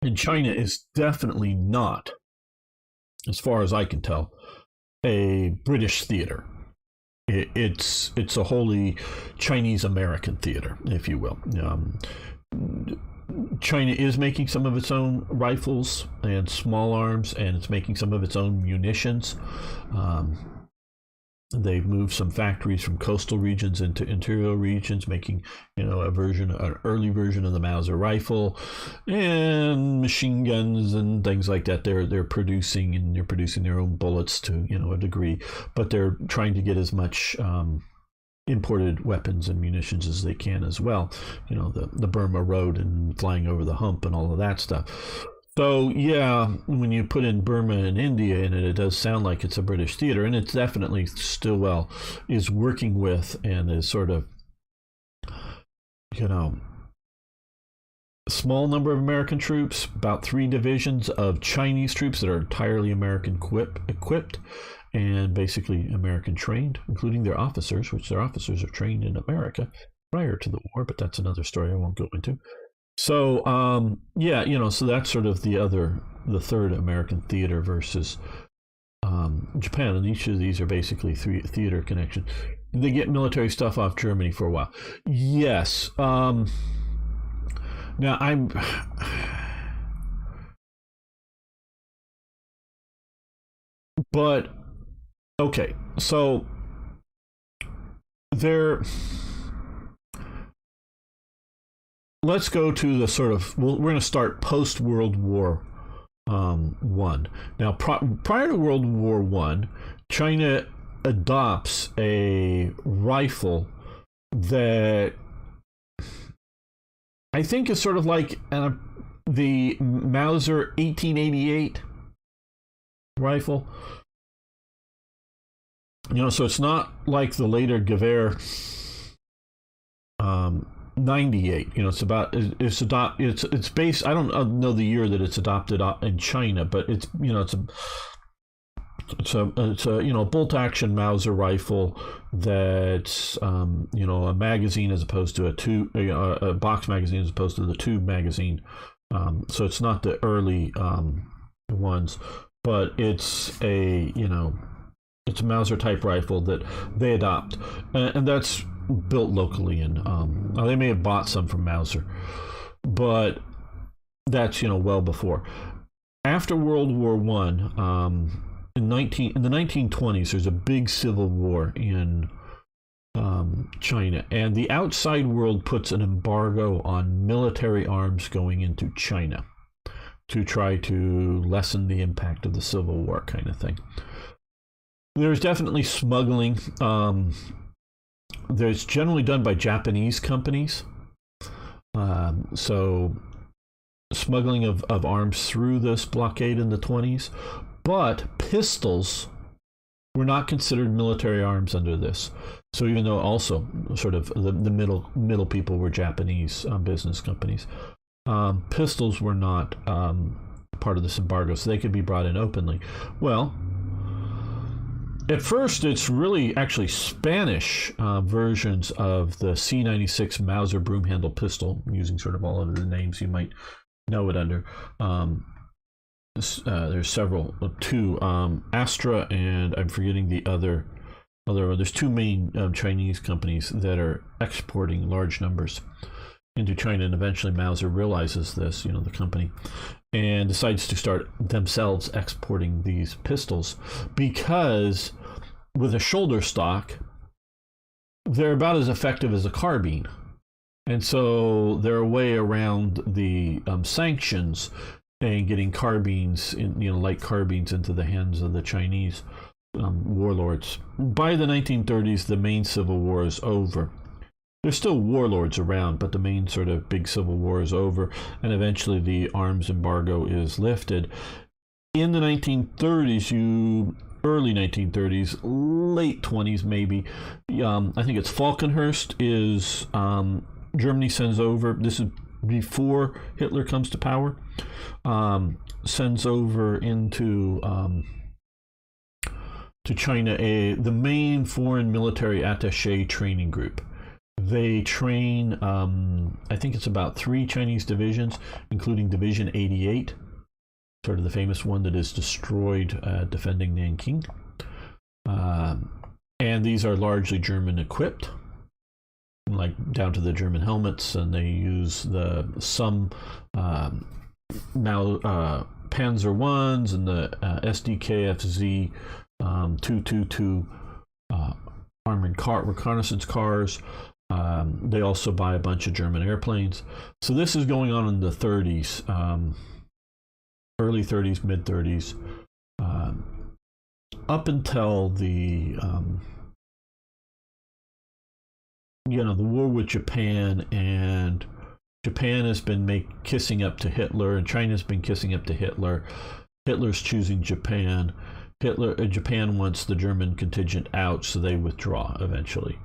And China is definitely not, as far as I can tell, a British theater. It's a wholly Chinese-American theater, if you will. China is making some of its own rifles and small arms, and it's making some of its own munitions. They've moved some factories from coastal regions into interior regions, making an early version of the Mauser rifle and machine guns and things like that. They're producing their own bullets to a degree, but they're trying to get as much imported weapons and munitions as they can as well. The Burma Road and flying over the hump and all of that stuff. So yeah, when you put in Burma and India in it, it does sound like it's a British theater, and it's definitely Stilwell is working with and is sort of small number of American troops, about 3 divisions of Chinese troops that are entirely American equipped and basically American trained, including their officers, which their officers are trained in America prior to the war, but that's another story I won't go into. So so that's sort of the third American theater versus Japan, and each of these are basically 3 theater connections. They get military stuff off Germany for a while. Yes. Now but okay, so let's go to the sort of, we're going to start post World War One. Now, prior to World War One, China adopts a rifle that I think is sort of like the Mauser 1888 rifle. So it's not like the later Gewehr 98. It's based. I don't know the year that it's adopted in China, but it's a bolt action Mauser rifle that's a magazine as opposed to a box magazine as opposed to the tube magazine. So it's not the early ones, but it's a Mauser type rifle that they adopt, and that's built locally. And they may have bought some from Mauser, but that's well before. After World War One, in the 1920s, there's a big civil war in China, and the outside world puts an embargo on military arms going into China to try to lessen the impact of the Civil War, kind of thing. There's definitely smuggling. There's generally done by Japanese companies. So smuggling of arms through this blockade in the 20s. But pistols were not considered military arms under this. So even though also sort of the middle people were Japanese business companies, pistols were not part of this embargo, so they could be brought in openly. Well, at first, it's really actually Spanish versions of the C96 Mauser broom handle pistol, using sort of all of the names you might know it under. There's several, two, Astra, and I'm forgetting the other. There's two main Chinese companies that are exporting large numbers into China, and eventually Mauser realizes this, the company, and decides to start themselves exporting these pistols, because with a shoulder stock, they're about as effective as a carbine. And so they're a way around the sanctions and getting carbines, light carbines into the hands of the Chinese warlords. By the 1930s, the main civil war is over. There's still warlords around, but the main sort of big civil war is over, and eventually the arms embargo is lifted. In the 1930s, early 1930s, late 20s maybe, I think it's Falkenhurst is Germany sends over. This is before Hitler comes to power. Sends over into to China the main foreign military attaché training group. They train, I think it's about 3 Chinese divisions, including Division 88, sort of the famous one that is destroyed defending Nanking. And these are largely German equipped, like down to the German helmets, and they use some Panzer Is and the SDKFZ 222 armored reconnaissance cars. They also buy a bunch of German airplanes. So this is going on in the 30s, early 30s, mid 30s, up until the the war with Japan, and Japan has been kissing up to Hitler, and China's been kissing up to Hitler. Hitler's choosing Japan. Japan wants the German contingent out, so they withdraw eventually.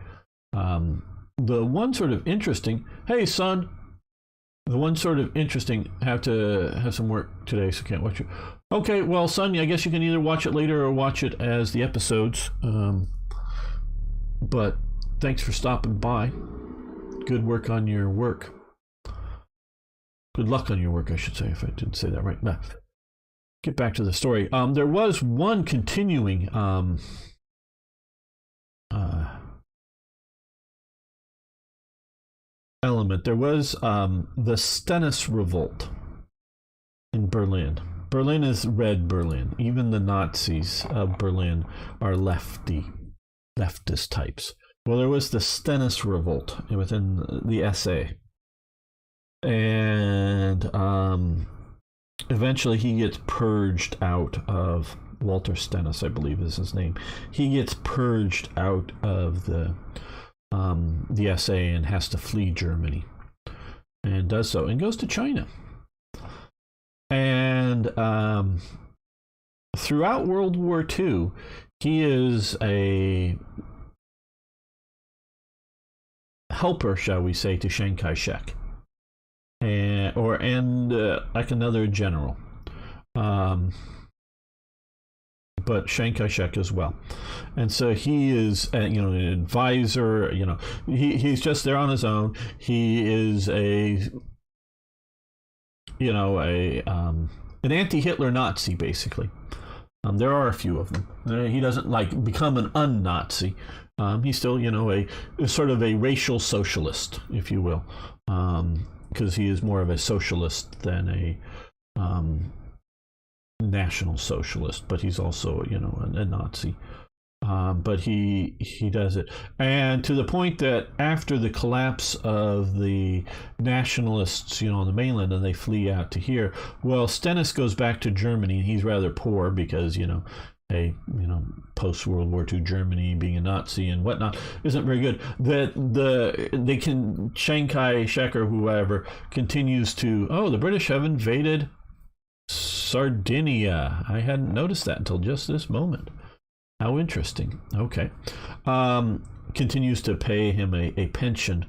The one sort of interesting, hey son, have to have some work today, so can't watch it. Okay, well son, I guess you can either watch it later or watch it as the episodes. But thanks for stopping by. Good work on your work. Good luck on your work, I should say, if I didn't say that right. Now, get back to the story. There was one continuing element. There was the Stennis Revolt in Berlin. Berlin is Red Berlin. Even the Nazis of Berlin are leftist types. Well, there was the Stennis Revolt within the U.S.A. And eventually he gets purged out of, Walter Stennis, I believe is his name. He gets purged out of the U.S.A. and has to flee Germany, and does so, and goes to China. And throughout World War II, he is a helper, shall we say, to Chiang Kai-shek, and like another general, but Chiang Kai-shek as well. And so he is, an advisor. He's just there on his own. He is an anti-Hitler Nazi, basically. There are a few of them. He doesn't become an un-Nazi. He's still, a sort of a racial socialist, if you will, because he is more of a socialist than a National Socialist, but he's also, a Nazi. But he does it, and to the point that after the collapse of the nationalists, on the mainland, and they flee out to here. Well, Stennis goes back to Germany, and he's rather poor because post World War II Germany, being a Nazi and whatnot, isn't very good. Chiang Kai-shek or whoever continues to. Oh, the British have invaded Sardinia. I hadn't noticed that until just this moment. How interesting. Okay. Continues to pay him a pension,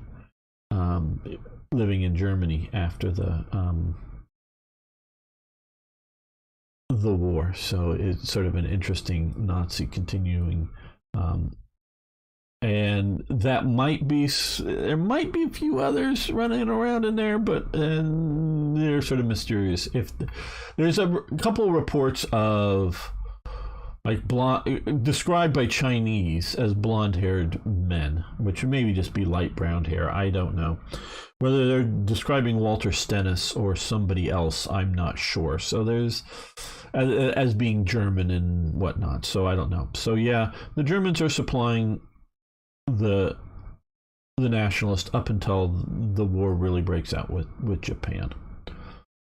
living in Germany after the war. So it's sort of an interesting Nazi continuing. And that there might be a few others running around in there, but they're sort of mysterious. If there's a couple of reports of described by Chinese as blonde-haired men, which maybe just be light brown hair. I don't know. Whether they're describing Walter Stennis or somebody else, I'm not sure. So there's as being German and whatnot. So I don't know. So yeah, the Germans are supplying the nationalists up until the war really breaks out with Japan.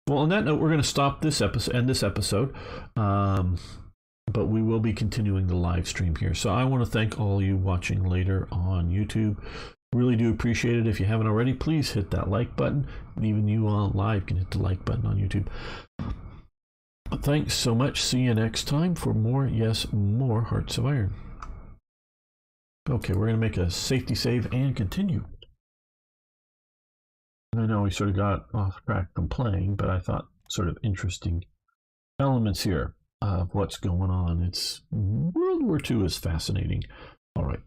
Well, on that note, we're going to stop this episode. But we will be continuing the live stream here. So I want to thank all you watching later on YouTube. Really do appreciate it. If you haven't already, please hit that like button. And even you on live can hit the like button on YouTube. Thanks so much. See you next time for more Hearts of Iron. Okay, we're going to make a safety save and continue. I know we sort of got off track from playing, but I thought sort of interesting elements here of what's going on. It's World War II is fascinating. All right.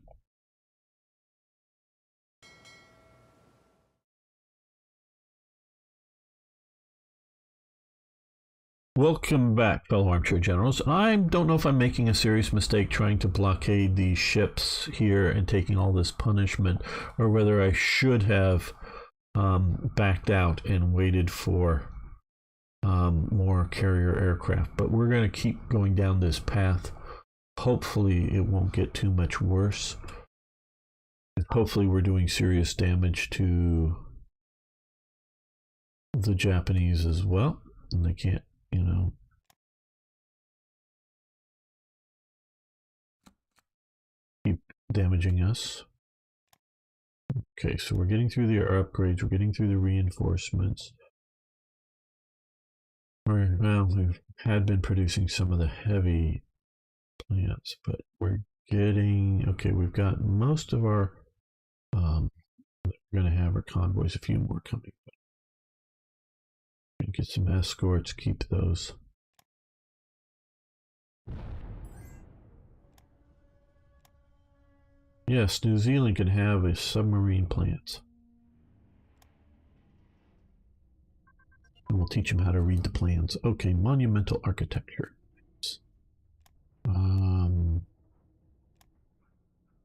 Welcome back, fellow armchair generals. I don't know if I'm making a serious mistake trying to blockade these ships here and taking all this punishment, or whether I should have backed out and waited for more carrier aircraft. But we're going to keep going down this path. Hopefully it won't get too much worse. Hopefully we're doing serious damage to the Japanese as well, and they can't, keep damaging us. Okay, so we're getting through the upgrades, we're getting through the reinforcements. We had been producing some of the heavy plants, but we're getting, okay, we've got most of our, we're going to have our convoys, a few more coming. Get some escorts, keep those. Yes, New Zealand can have a submarine plant. And we'll teach them how to read the plans. Okay, monumental architecture.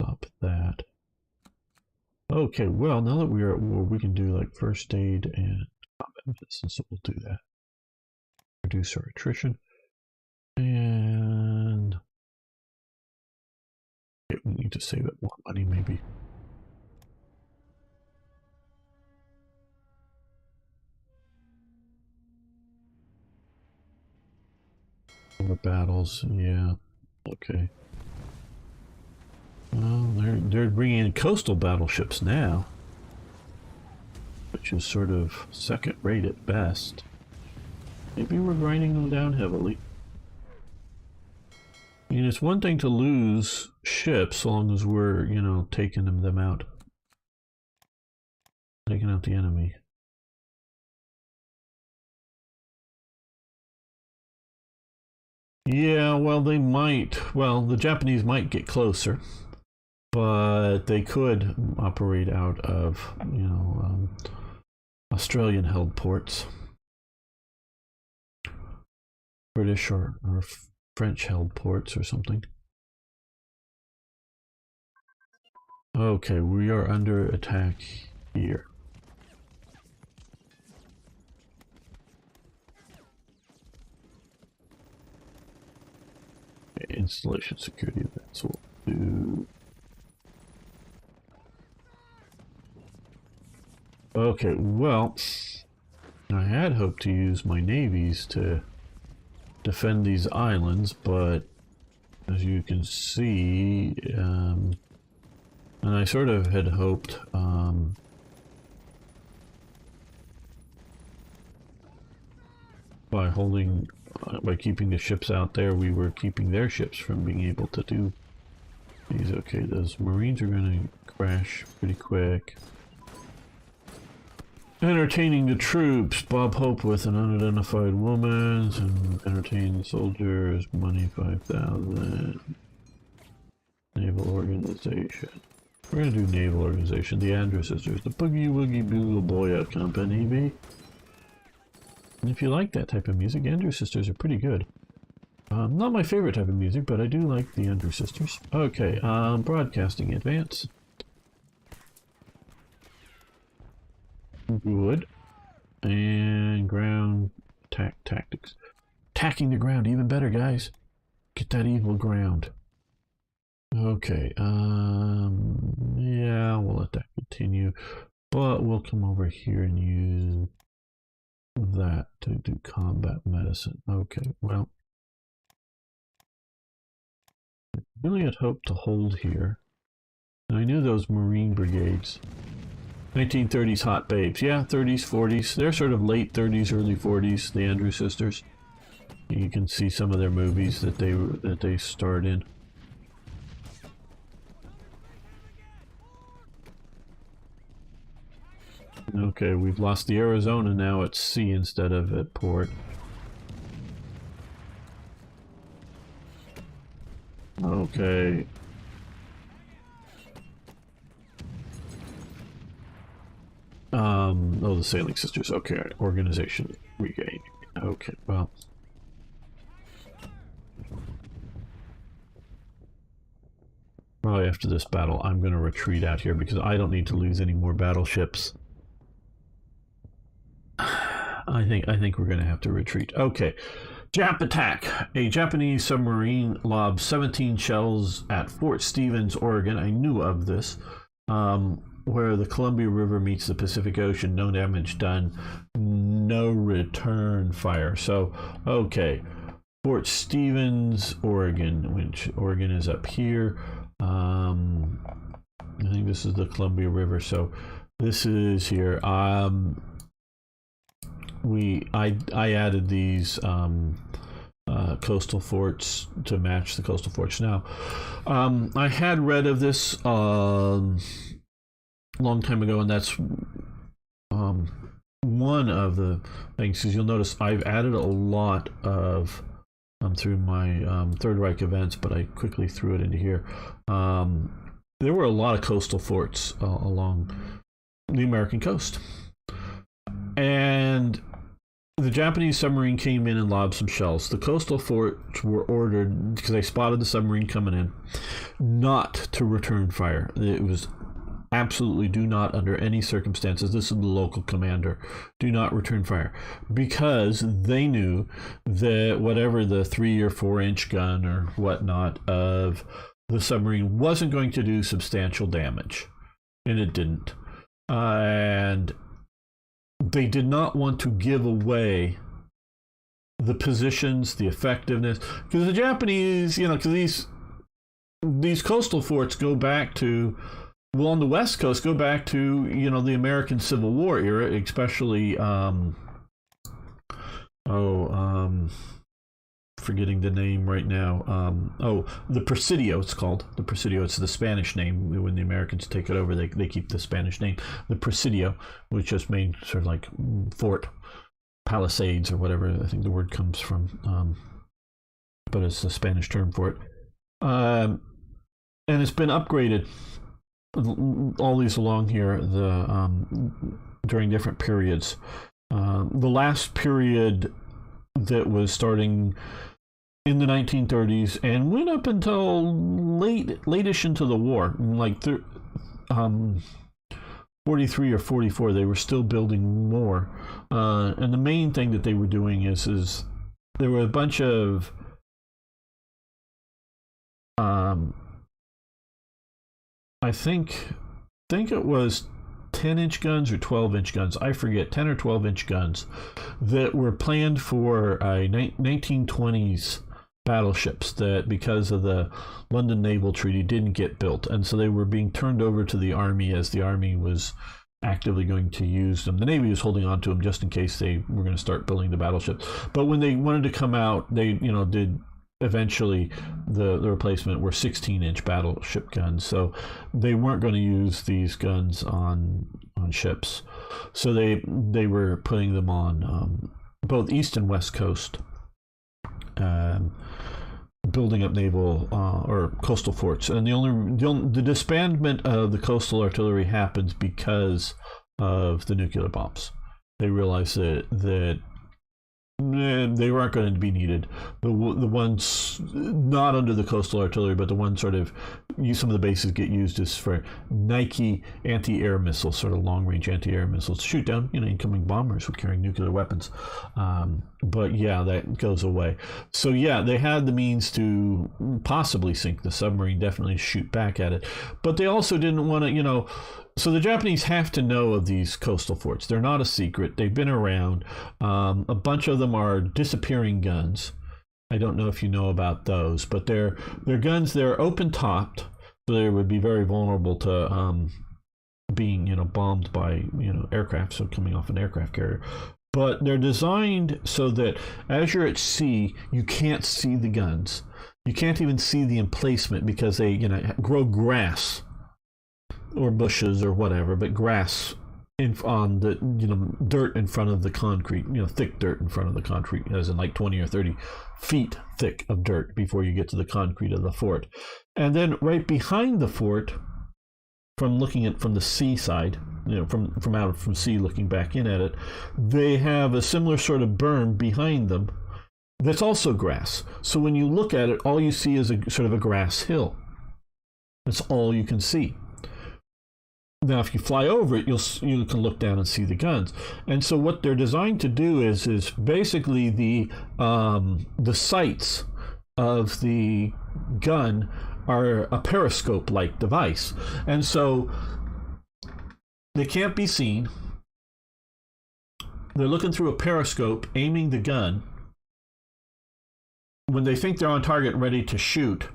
Stop that. Okay, well, now that we're at war, we can do like first aid and combat medicine, so we'll do that. Reduce our attrition. And okay, we need to save up more money, maybe. More battles, yeah. Okay. Well, they're bringing in coastal battleships now, which is sort of second rate at best. Maybe we're grinding them down heavily. I mean, it's one thing to lose ships, so long as we're, taking them out. Taking out the enemy. Yeah, well, they might. Well, the Japanese might get closer, but they could operate out of, Australian-held ports. British or French-held ports or something. Okay, we are under attack here. Okay, installation security events. We'll Okay, well, I had hoped to use my navies to defend these islands, but as you can see, and I sort of had hoped by keeping the ships out there, we were keeping their ships from being able to do these. Okay, those Marines are going to crash pretty quick. Entertaining the troops. Bob Hope with an unidentified woman. And entertain the soldiers. Money 5,000. Naval organization. We're going to do naval organization. The Andrews Sisters. The Boogie Woogie Bugle Boy Company, B. And if you like that type of music, Andrews Sisters are pretty good. Not my favorite type of music, but I do like the Andrews Sisters. Okay, broadcasting advance. Good. And ground attack tactics. Attacking the ground, even better, guys. Get that evil ground. Okay, yeah, we'll let that continue. But we'll come over here and use that to do combat medicine. Okay, well. I really had hoped to hold here. And I knew those Marine brigades. 1930s hot babes. Yeah, 30s, 40s. They're sort of late 30s, early 40s, the Andrews Sisters. You can see some of their movies that they starred in. Okay, we've lost the Arizona now at sea instead of at port. Okay. Oh, the Sailing Sisters. Okay, organization regained. Okay, well. Probably after this battle, I'm going to retreat out here because I don't need to lose any more battleships. I think we're going to have to retreat. Okay. Jap attack. A Japanese submarine lobs 17 shells at Fort Stevens, Oregon. I knew of this. Where the Columbia River meets the Pacific Ocean. No damage done. No return fire. So, okay. Fort Stevens, Oregon, which Oregon is up here. I think this is the Columbia River. So, this is here. I added these coastal forts to match the coastal forts. Now, I had read of this long time ago, and that's one of the things, because you'll notice I've added a lot of through my Third Reich events, but I quickly threw it into here. There were a lot of coastal forts along the American coast, and the Japanese submarine came in and lobbed some shells. The coastal forts were ordered, because they spotted the submarine coming in, not to return fire. It was absolutely do not, under any circumstances, this is the local commander, do not return fire, because they knew that whatever the 3 or 4 inch gun or whatnot of the submarine wasn't going to do substantial damage, and it didn't. And they did not want to give away the positions, the effectiveness, because the Japanese, because these coastal forts go back to, well, on the West Coast, go back to, the American Civil War era, especially, forgetting the name right now. The Presidio, it's called. The Presidio, it's the Spanish name. When the Americans take it over, they keep the Spanish name. The Presidio, which just made sort of like Fort Palisades or whatever, I think the word comes from. But it's the Spanish term for it. And it's been upgraded all these along here, during different periods. The last period that was starting in the 1930s and went up until late-ish into the war, like 43 or 44, they were still building more. And the main thing that they were doing is there were a bunch of I think it was 10-inch guns or 12-inch guns. I forget, 10 or 12-inch guns that were planned for 1920s battleships that, because of the London Naval Treaty, didn't get built, and so they were being turned over to the Army as the Army was actively going to use them. The Navy was holding on to them just in case they were going to start building the battleships. But when they wanted to come out, they did eventually the replacement were 16-inch battleship guns. So they weren't going to use these guns on ships. So they were putting them on both east and west coast, building up naval or coastal forts. And the disbandment of the coastal artillery happens because of the nuclear bombs. They realized that they weren't going to be needed. The ones not under the coastal artillery, but the ones sort of some of the bases get used as for Nike anti-air missiles, sort of long-range anti-air missiles, to shoot down incoming bombers who carrying nuclear weapons. But yeah, that goes away. So yeah, they had the means to possibly sink the submarine, definitely shoot back at it, but they also didn't want to, So the Japanese have to know of these coastal forts. They're not a secret. They've been around. A bunch of them are disappearing guns. I don't know if you know about those, but they're guns. They're open-topped, so they would be very vulnerable to being bombed by aircraft. So coming off an aircraft carrier, but they're designed so that as you're at sea, you can't see the guns. You can't even see the emplacement because they grow grass or bushes or whatever, but grass on the dirt in front of the concrete, thick dirt in front of the concrete, as in like 20 or 30 feet thick of dirt before you get to the concrete of the fort. And then right behind the fort, from looking at from the sea side, from sea looking back in at it, they have a similar sort of berm behind them that's also grass. So when you look at it, all you see is a sort of a grass hill. That's all you can see. Now, if you fly over it, you can look down and see the guns. And so what they're designed to do is basically the sights of the gun are a periscope-like device. And so they can't be seen. They're looking through a periscope, aiming the gun. When they think they're on target and ready to shoot,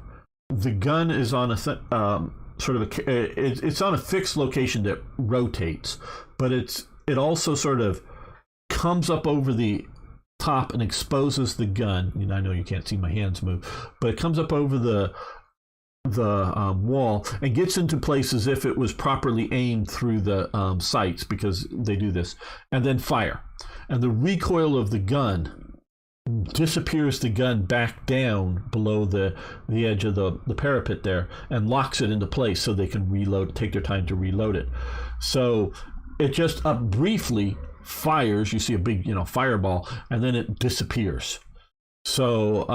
the gun is on a it's on a fixed location that rotates, but it also sort of comes up over the top and exposes the gun. I know you can't see my hands move, but it comes up over the wall and gets into place as if it was properly aimed through the sights, because they do this, and then fire. And the recoil of the gun disappears the gun back down below the edge of the parapet there and locks it into place so they can take their time to reload it. So it just briefly fires. You see a big fireball, and then it disappears. So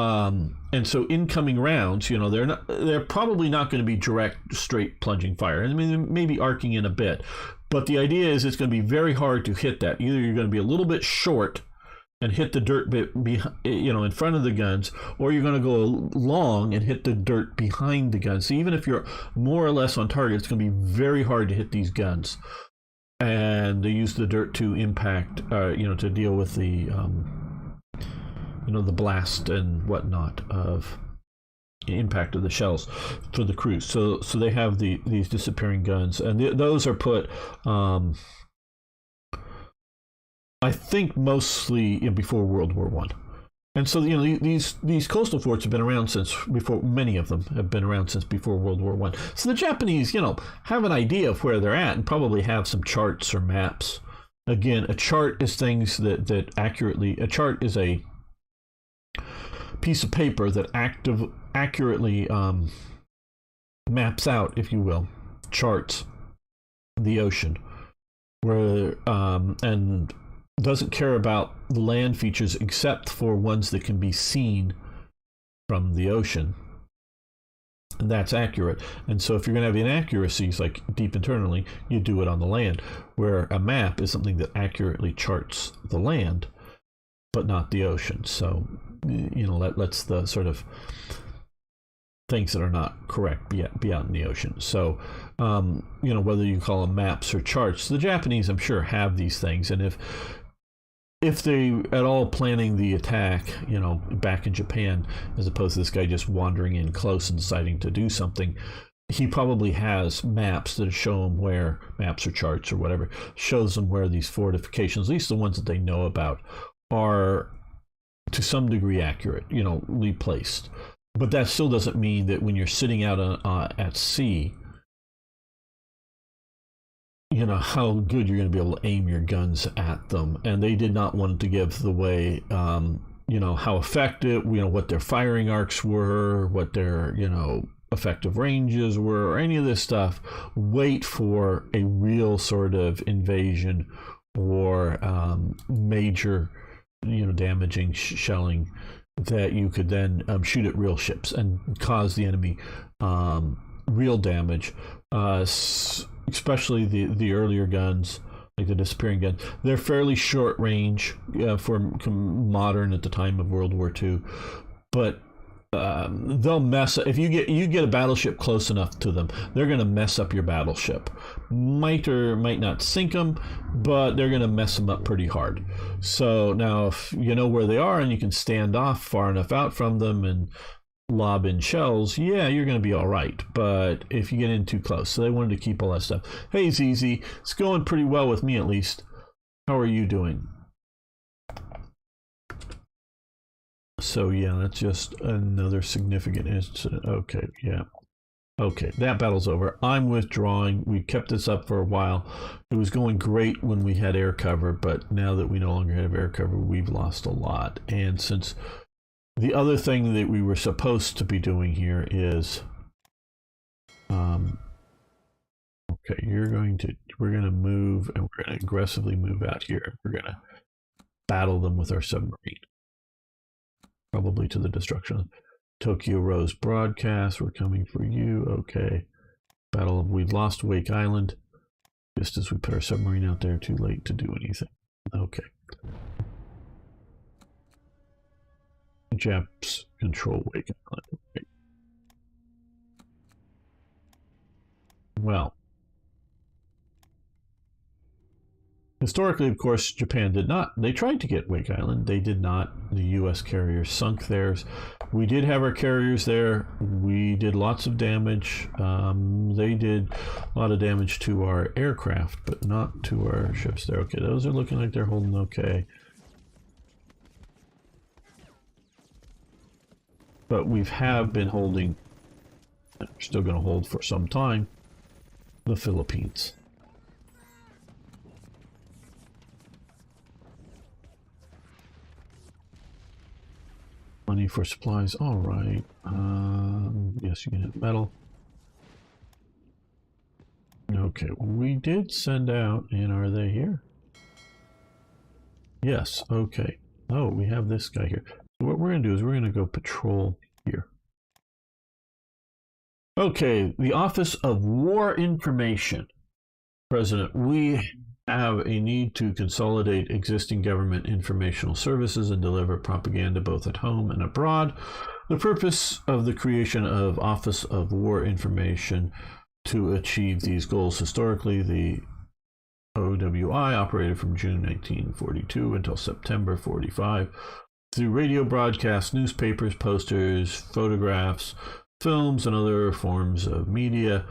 and so incoming rounds, they're probably not going to be direct, straight plunging fire. I mean, maybe arcing in a bit, but the idea is it's going to be very hard to hit that. Either you're going to be a little bit short and hit the dirt bit in front of the guns, or you're going to go long and hit the dirt behind the guns. So even if you're more or less on target, it's going to be very hard to hit these guns. And they use the dirt to impact, to deal with the the blast and whatnot of the impact of the shells for the crews. So they have these disappearing guns, and those are put I think mostly before World War I. And so these coastal forts have been around since before. Many of them have been around since before World War I. So the Japanese have an idea of where they're at and probably have some charts or maps. Again, a chart is things that accurately. A chart is a piece of paper that accurately maps out, if you will, charts the ocean, where and doesn't care about the land features except for ones that can be seen from the ocean. And that's accurate. And so if you're going to have inaccuracies, like deep internally, you do it on the land, where a map is something that accurately charts the land, but not the ocean. So, that's the sort of things that are not correct be out in the ocean. So, whether you call them maps or charts, the Japanese, I'm sure, have these things. And if they at all planning the attack, back in Japan, as opposed to this guy just wandering in close and deciding to do something, he probably has maps that show him where, maps or charts or whatever, shows them where these fortifications, at least the ones that they know about, are to some degree accurate, placed. But that still doesn't mean that when you're sitting out at sea, how good you're going to be able to aim your guns at them. And they did not want to give the way, how effective, what their firing arcs were, what their, effective ranges were, or any of this stuff. Wait for a real sort of invasion or major, damaging shelling that you could then shoot at real ships and cause the enemy real damage. Especially the earlier guns, like the disappearing guns. They're fairly short range for modern at the time of World War II, but they'll mess up. If you get a battleship close enough to them, they're going to mess up your battleship. Might or might not sink them, but they're going to mess them up pretty hard. So now, if you know where they are and you can stand off far enough out from them and lob in shells, yeah, you're going to be all right. But if you get in too close, so they wanted to keep all that stuff. Hey, ZZ, it's going pretty well with me at least. How are you doing? So yeah, that's just another significant incident. Okay, yeah. Okay, that battle's over. I'm withdrawing. We kept this up for a while. It was going great when we had air cover, but now that we no longer have air cover, we've lost a lot. And since the other thing that we were supposed to be doing here is, okay, we're going to move, and we're going to aggressively move out here. We're going to battle them with our submarine. Probably to the destruction. Tokyo Rose broadcast, we're coming for you. Okay. We've lost Wake Island. Just as we put our submarine out there, too late to do anything. Okay. Japs control Wake Island. Okay. Well, historically, of course, Japan did not. They tried to get Wake Island. They did not. The U.S. carriers sunk theirs. We did have our carriers there. We did lots of damage. They did a lot of damage to our aircraft, but not to our ships there. Okay, those are looking like they're holding okay. But we have been holding, we're still going to hold for some time, the Philippines. Money for supplies, all right. Yes, you can hit metal. Okay, we did send out, and are they here? Yes, okay. Oh, we have this guy here. So what we're going to do is we're going to go patrol here. Okay, the Office of War Information. President, we have a need to consolidate existing government informational services and deliver propaganda both at home and abroad. The purpose of the creation of Office of War Information to achieve these goals. Historically, the OWI operated from June 1942 until September 45 through radio broadcasts, newspapers, posters, photographs, films, and other forms of media.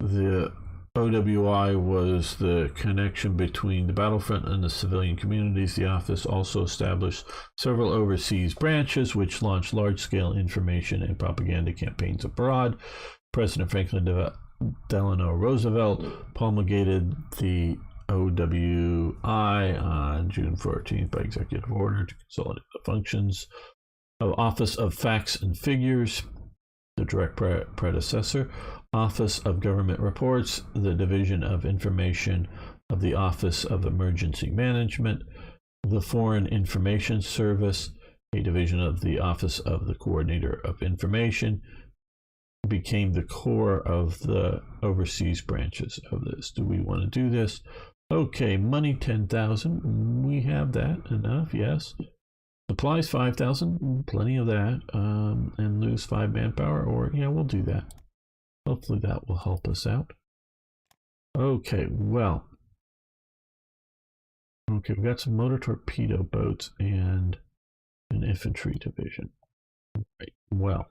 The OWI was the connection between the battlefront and the civilian communities. The office also established several overseas branches which launched large-scale information and propaganda campaigns abroad. President Franklin Delano Roosevelt promulgated the OWI on June 14th by executive order to consolidate the functions of Office of Facts and Figures, the direct predecessor, Office of Government Reports, the Division of Information of the Office of Emergency Management, the Foreign Information Service, a division of the Office of the Coordinator of Information, became the core of the overseas branches of this. Do we want to do this? Okay, money 10,000. We have that enough, yes. supplies 5,000, plenty of that, and lose 5 manpower, or yeah, we'll do that. Hopefully that will help us out. Okay, well. Okay, we've got some motor torpedo boats and an infantry division. Right, well.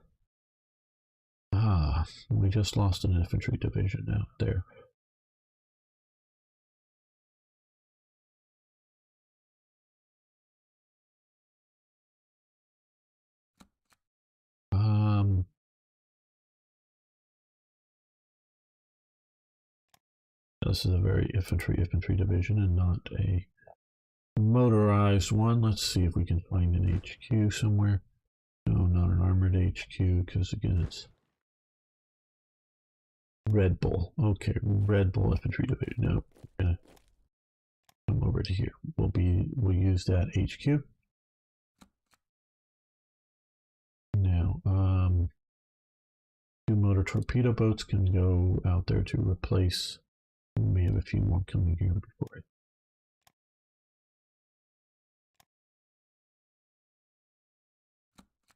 We just lost an infantry division out there. This is a very infantry division and not a motorized one. Let's see if we can find an HQ somewhere. No, not an armored HQ, because again it's Red Bull. Okay, Red Bull infantry division. No, we're gonna come over to here. We'll use that HQ. Now, 2 motor torpedo boats can go out there to replace. We may have a few more coming here before it.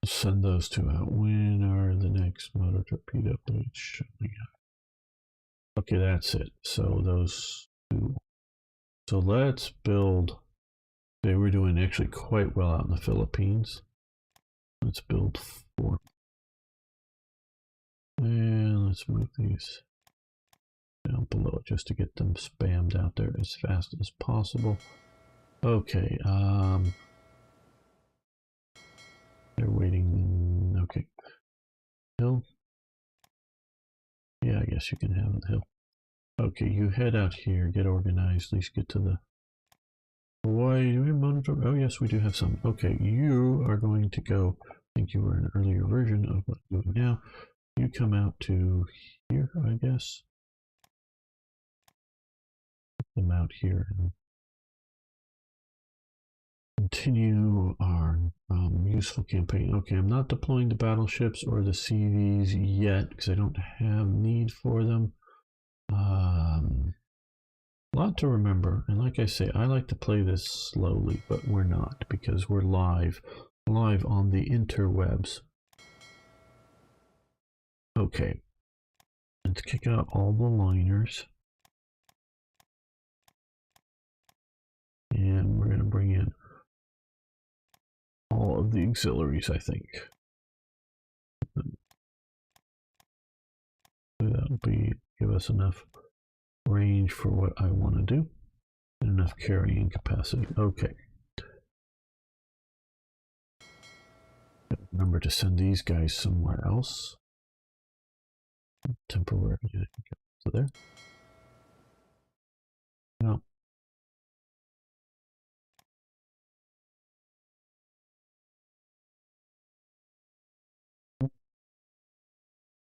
Send those 2 out. When are the next motor torpedo boats showing up? Okay, that's it. So those 2. So let's build. They were doing actually quite well out in the Philippines. Let's build 4. And let's move these down below just to get them spammed out there as fast as possible. Okay, they're waiting. Okay, hill. Yeah, I guess you can have the hill. Okay, you head out here, get organized, at least get to the. Why do we have monitor? Oh yes, we do have some. Okay, you are going to go. I think you were an earlier version of what I'm doing now. You come out to here, I guess. Put them out here and continue our useful campaign. Okay, I'm not deploying the battleships or the CVs yet because I don't have need for them. A lot to remember, and like I say, I like to play this slowly, but we're not because we're live on the interwebs. Okay, let's kick out all the liners. And we're going to bring in all of the auxiliaries, I think. That'll give us enough range for what I want to do and enough carrying capacity. Okay. Remember to send these guys somewhere else. Temporarily. So there. No.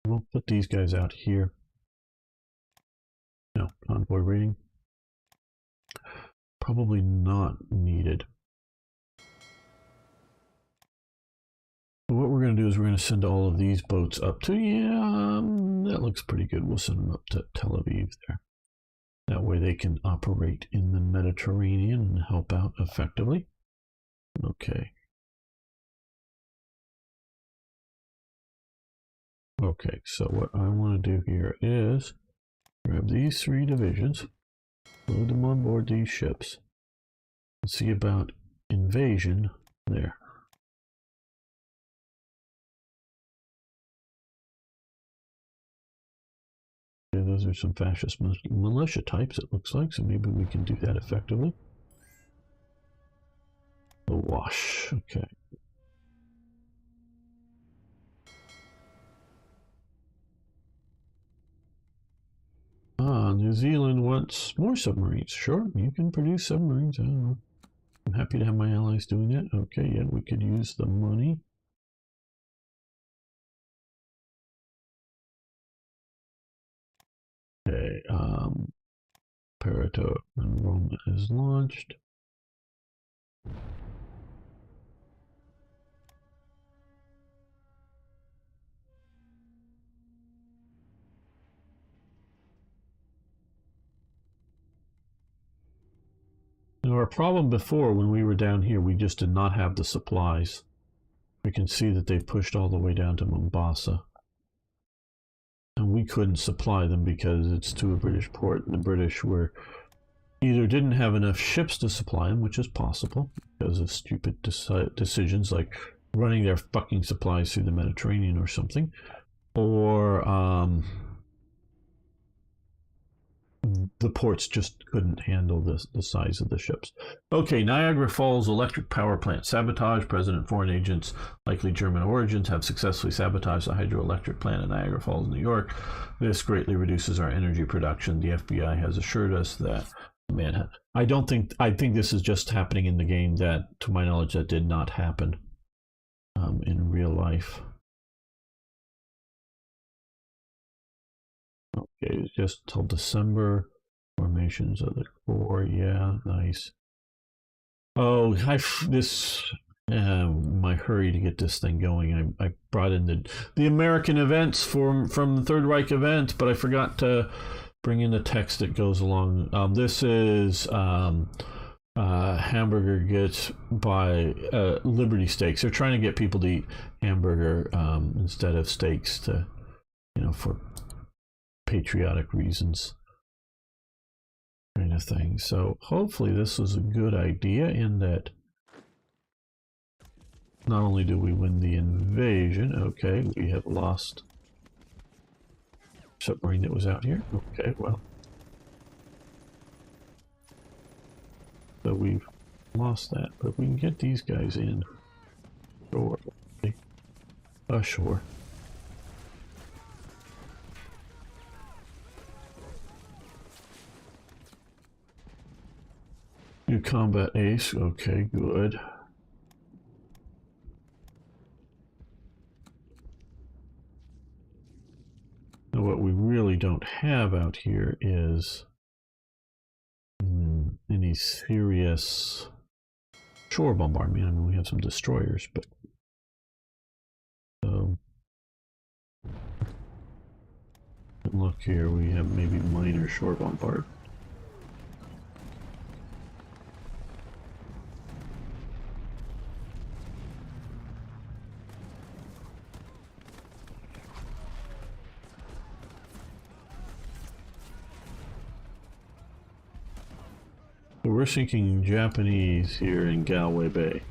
We'll put these guys out here. No, convoy rating. Probably not needed. But what we're going to do is we're going to send all of these boats up to, that looks pretty good. We'll send them up to Tel Aviv there. That way they can operate in the Mediterranean and help out effectively. Okay. Okay, so what I want to do here is grab these 3 divisions, load them on board these ships, and see about invasion there. Okay, those are some fascist militia types, it looks like, so maybe we can do that effectively. The wash, okay. New Zealand wants more submarines. Sure, you can produce submarines. I don't know. I'm happy to have my allies doing that. Okay, yeah, we could use the money. Okay, Parito enrollment is launched. our problem before when we were down here, we just did not have the supplies. We can see that they've pushed all the way down to Mombasa. And we couldn't supply them because it's to a British port, and the British were either didn't have enough ships to supply them, which is possible because of stupid decisions like running their fucking supplies through the Mediterranean or something, or the ports just couldn't handle the size of the ships. Okay, Niagara Falls electric power plant. Sabotage. President foreign agents, likely German origins, have successfully sabotaged the hydroelectric plant in Niagara Falls, New York. This greatly reduces our energy production. The FBI has assured us that I think this is just happening in the game. That, to my knowledge, that did not happen in real life. Okay, it's just till December. Formations of the core, yeah, nice. Oh, my hurry to get this thing going. I brought in the American events from the Third Reich event, but I forgot to bring in the text that goes along. This is hamburger gets by Liberty Steaks. They're trying to get people to eat hamburger instead of steaks to, for patriotic reasons, kind of thing. So hopefully this was a good idea in that not only do we win the invasion, okay, we have lost submarine that was out here. Okay, well, so we've lost that, but we can get these guys in. Sure. Sure. New combat ace. Okay, good. Now what we really don't have out here is any serious shore bombardment. I mean, we have some destroyers, but look here, we have maybe minor shore bombard. We're sinking Japanese here in Galway Bay.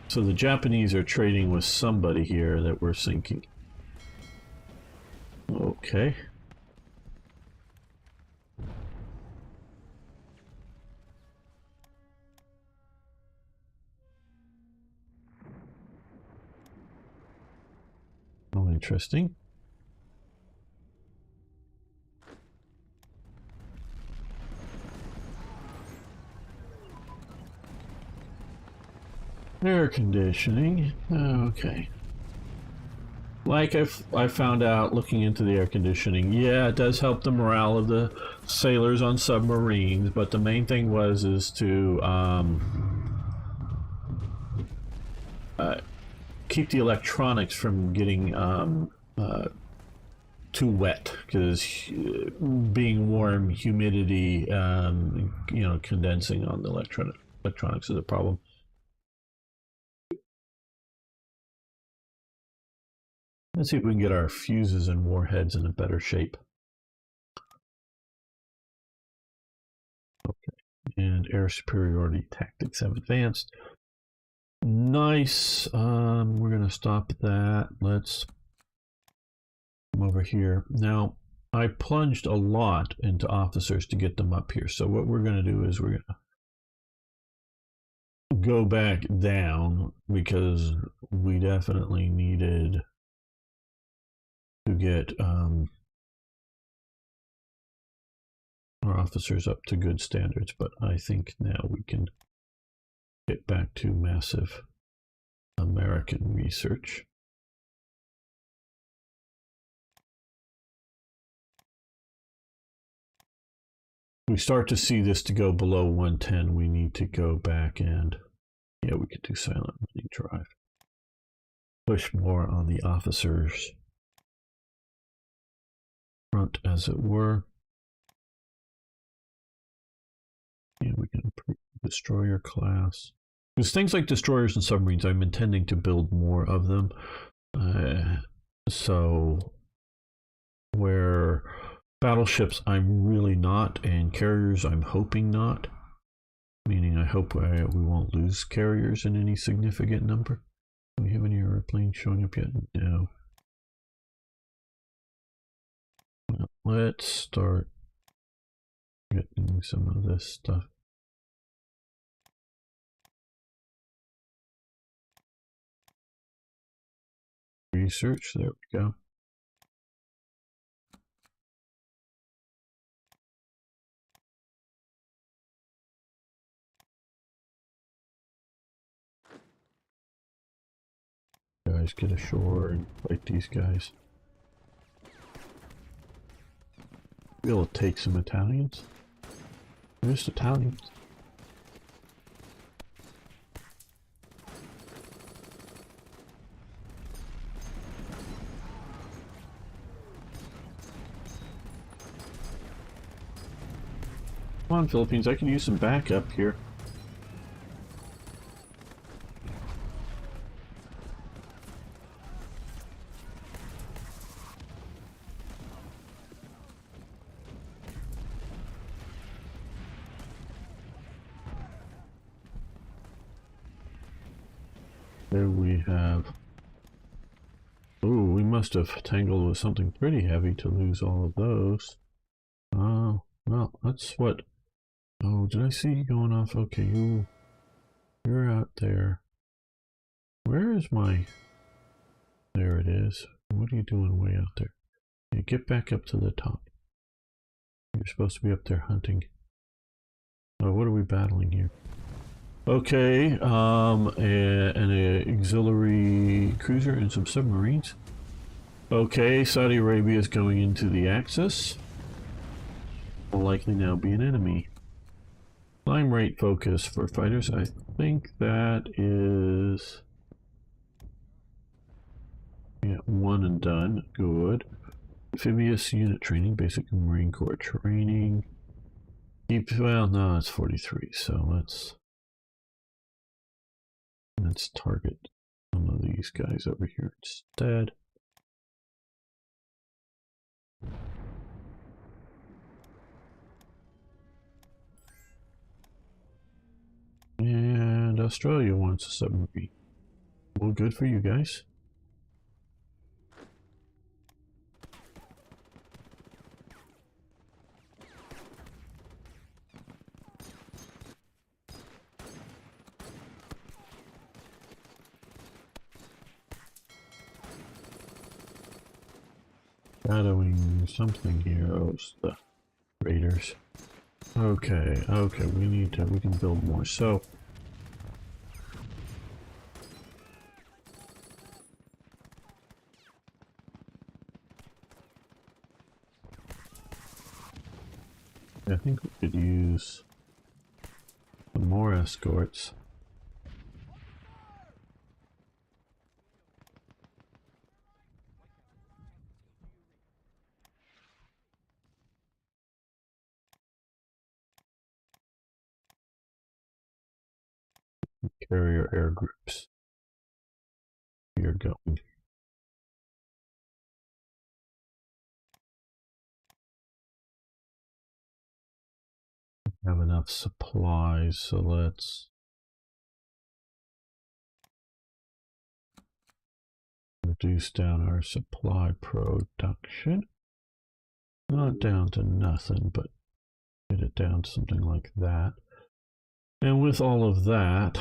So the Japanese are trading with somebody here that we're sinking. Okay. Oh, interesting. Air conditioning. Okay. Like I found out looking into the air conditioning, yeah, it does help the morale of the sailors on submarines, but the main thing is to keep the electronics from getting too wet, because being warm, humidity, condensing on the electronics is a problem. Let's see if we can get our fuses and warheads in a better shape. Okay, and air superiority tactics have advanced. Nice. We're going to stop that. Let's come over here. Now, I plunged a lot into officers to get them up here. So what we're going to do is we're going to go back down, because we definitely needed to get our officers up to good standards, but I think now we can get back to massive American research. We start to see this to go below 110, we need to go back and, yeah, we could do silent running drive. Push more on the officers front, as it were. And we can Destroyer class. Because things like destroyers and submarines, I'm intending to build more of them. So where battleships I'm really not, and carriers I'm hoping not. Meaning I hope we won't lose carriers in any significant number. Do we have any airplanes showing up yet? No. Well, let's start getting some of this stuff. Research, there we go. Guys, get ashore and fight these guys. Be able to take some Italians. Just Italians. Come on, Philippines, I can use some backup here. There we have... Ooh, we must have tangled with something pretty heavy to lose all of those. Oh, well, that's what... Oh, did I see you going off? Okay, you're out there. Where is my... There it is. What are you doing way out there? Yeah, get back up to the top. You're supposed to be up there hunting. Oh, what are we battling here? Okay, an auxiliary cruiser and some submarines. Okay, Saudi Arabia is going into the Axis. Will likely now be an enemy. Climb rate focus for fighters. I think that is... Yeah, one and done. Good. Amphibious unit training, basic Marine Corps training. Well, no, it's 43, so let's target some of these guys over here instead. And Australia wants a submarine. Well, good for you guys. Shadowing something here. Oh, it's the raiders. Okay, okay, we can build more. So I think we could use some more escorts. Carrier air groups. You're going. Have enough supplies, so let's reduce down our supply production. Not down to nothing, but get it down to something like that. And with all of that,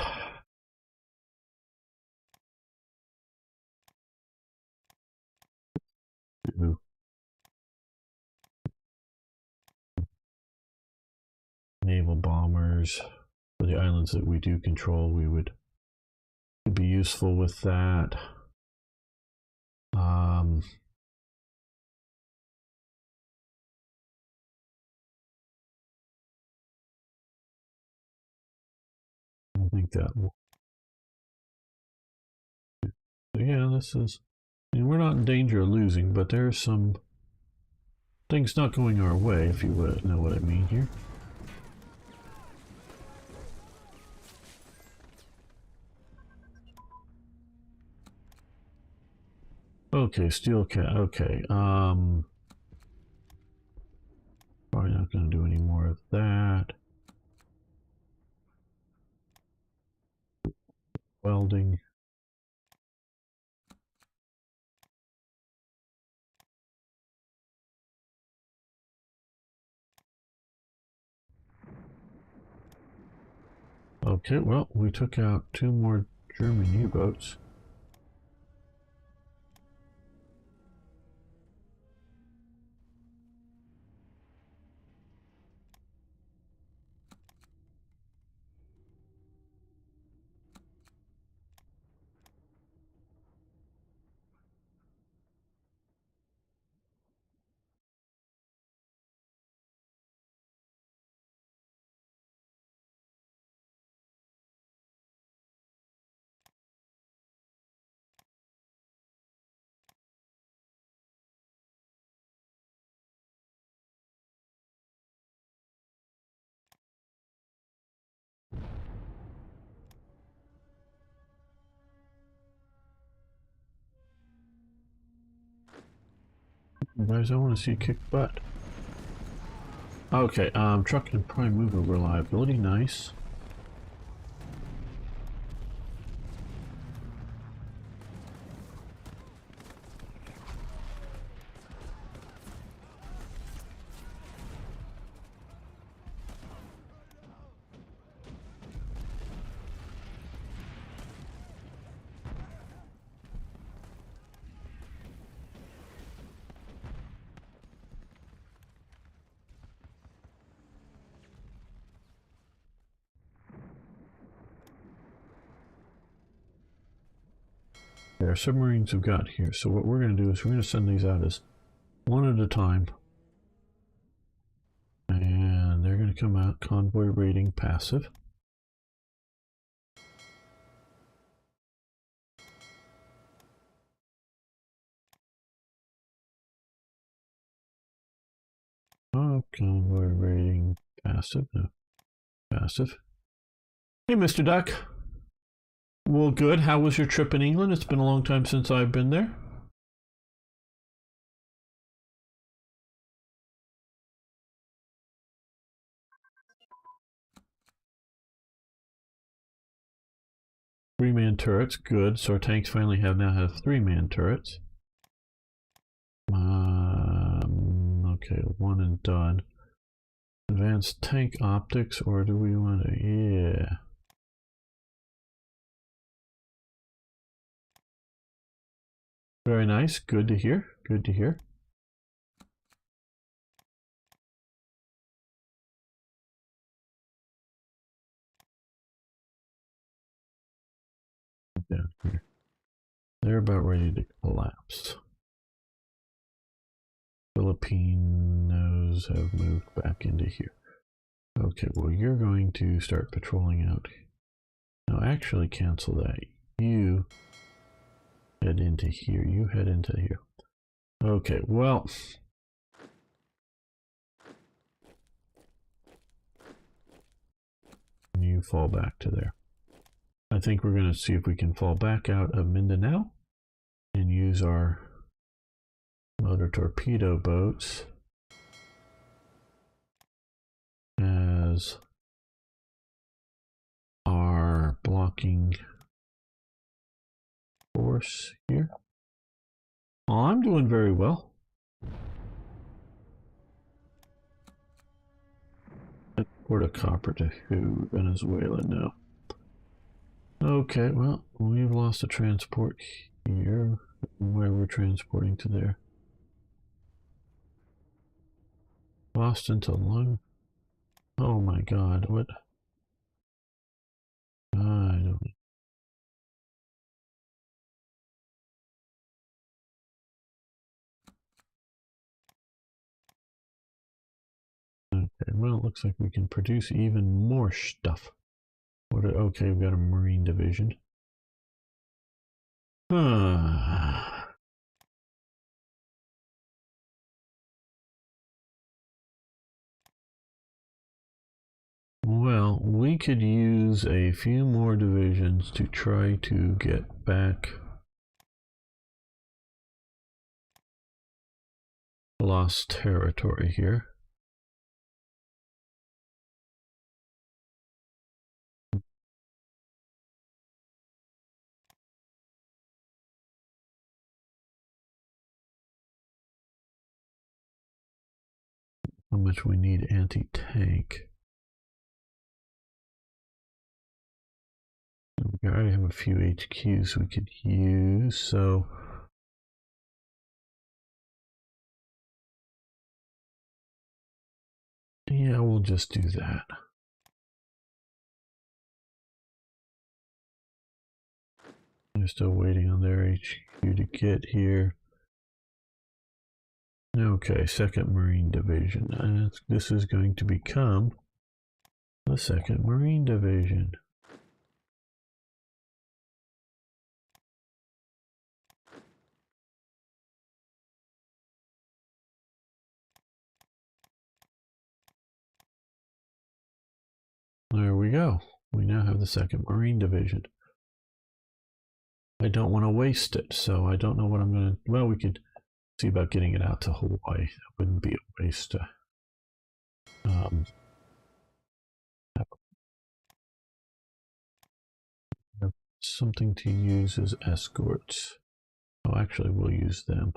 naval bombers for the islands that we do control, we would be useful with that. I think that will. Yeah, this is. I mean, we're not in danger of losing, but there's some things not going our way, if you know what I mean here. Okay, steel cat. Okay, probably not going to do any more of that. Welding. Okay, well, we took out 2 more German U-boats. Guys, I want to see you kick butt. Okay, truck and prime mover reliability, nice. Our submarines have got here, so what we're going to do is we're going to send these out as one at a time. And they're going to come out convoy rating passive. Oh, convoy rating passive. No, passive. Hey, Mr. Duck. Well, good. How was your trip in England? It's been a long time since I've been there. Three-man turrets, good. So our tanks finally now have three-man turrets. Okay, one and done. Advanced tank optics, or do we want to? Yeah. Very nice. Good to hear. Good to hear. Down here. They're about ready to collapse. Filipinos have moved back into here. Okay, well, you're going to start patrolling out. No, actually cancel that. You head into here. You head into here. Okay, well. You fall back to there. I think we're going to see if we can fall back out of Mindanao and use our motor torpedo boats as our blocking force here. Well, I'm doing very well. Export of copper to who? Venezuela? No. Okay, well, we've lost a transport here. Where we're transporting to there. Boston to London. Oh my god, what? I don't know. Okay, well, it looks like we can produce even more stuff. Okay, we've got a Marine division. Well, we could use a few more divisions to try to get back lost territory here. How much we need anti-tank. We already have a few HQs we could use, so yeah, we'll just do that. They're still waiting on their HQ to get here. Okay, 2nd Marine Division. And this is going to become the 2nd Marine Division. There we go. We now have the 2nd Marine Division. I don't want to waste it, so I don't know what I'm going to... Well, we could see about getting it out to Hawaii. That wouldn't be a waste. Have something to use as escorts. Oh, actually, we'll use them.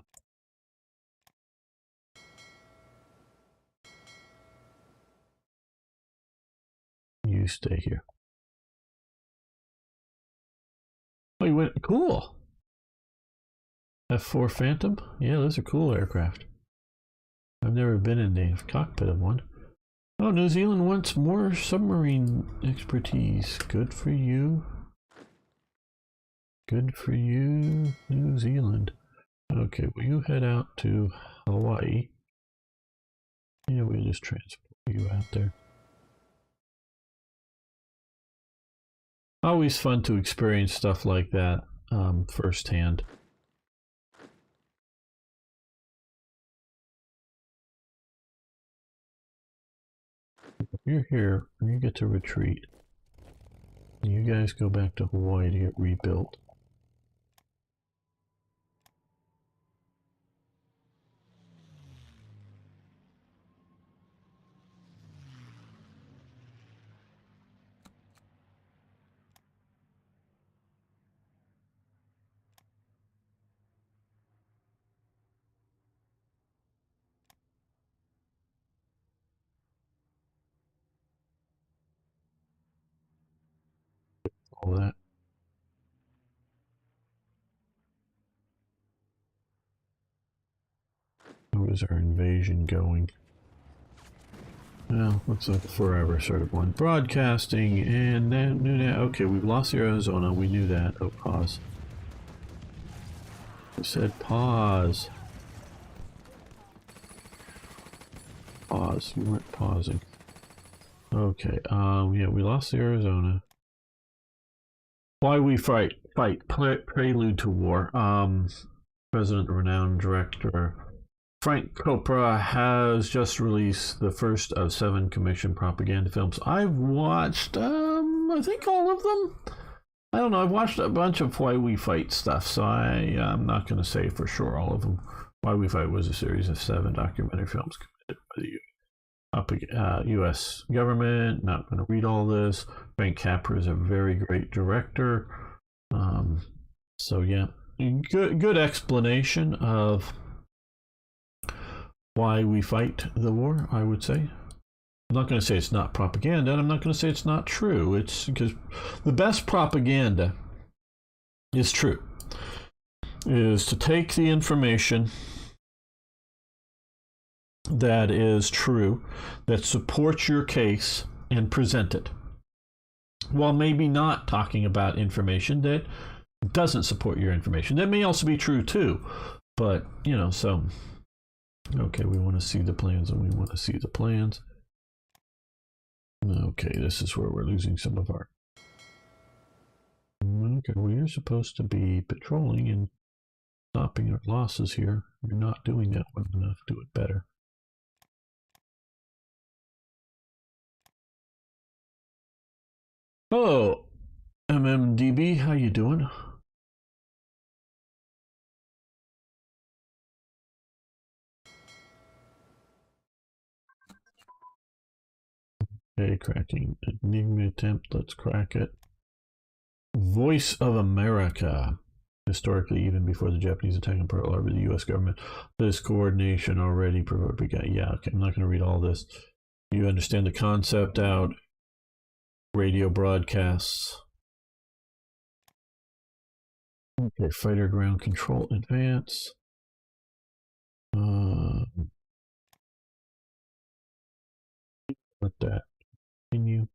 You stay here. Oh, you went... Cool! F4 Phantom? Yeah, those are cool aircraft. I've never been in the cockpit of one. Oh, New Zealand wants more submarine expertise. Good for you. Good for you, New Zealand. Okay, will you head out to Hawaii? Yeah, we'll just transport you out there. Always fun to experience stuff like that firsthand. If you're here, you get to retreat. You guys go back to Hawaii to get rebuilt. All that. How is our invasion going? Well, looks like a forever sort of one. Broadcasting, and then, okay, we've lost Arizona. We knew that. Oh, pause. It said pause. Pause. You weren't pausing. Okay, yeah, we lost Arizona. Why we fight? Prelude to war. President, renowned director Frank Copra has just released the first of 7 commissioned propaganda films. I've watched, I think all of them. I don't know. I've watched a bunch of Why We Fight stuff, so I'm not going to say for sure all of them. Why We Fight was a series of 7 documentary films committed by the U.S. government. Not going to read all this. Frank Capra is a very great director. So yeah, good explanation of why we fight the war, I would say. I'm not going to say it's not propaganda, and I'm not going to say it's not true. It's because the best propaganda is true. Is to take the information that is true, that supports your case, and present it. While maybe not talking about information that doesn't support your information. That may also be true too. But, you know, so... Okay, we want to see the plans, and we want to see the plans. Okay, this is where we're losing some of our... Okay, we're supposed to be patrolling and stopping our losses here. You're not doing that well enough. Do it better. Hello, MMDB. How you doing? Okay, cracking Enigma attempt. Let's crack it. Voice of America. Historically, even before the Japanese attack on Pearl Harbor, the U.S. government, this coordination already provided. Yeah, okay, I'm not going to read all this. You understand the concept out. Radio broadcasts. Okay, fighter ground control advance. Let that continue.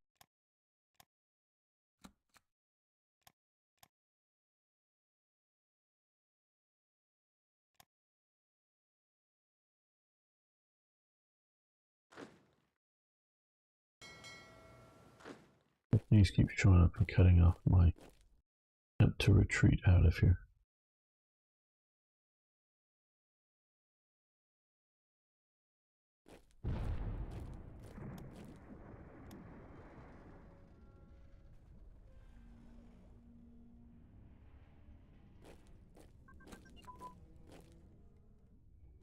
These keep showing up and cutting off my attempt to retreat out of here.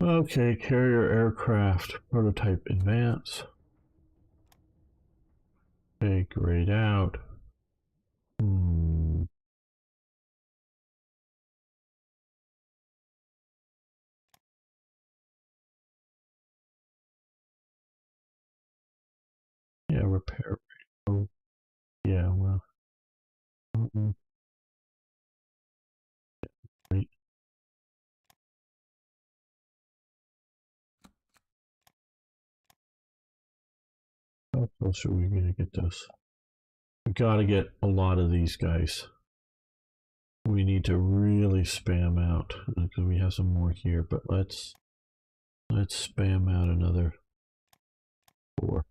Okay, carrier aircraft prototype advance. Okay, grayed out. Yeah, repair. Oh, yeah, well. Wait. How close are we going to get this? We got to get a lot of these guys. We need to really spam out because we have some more here, but let's spam out another 4.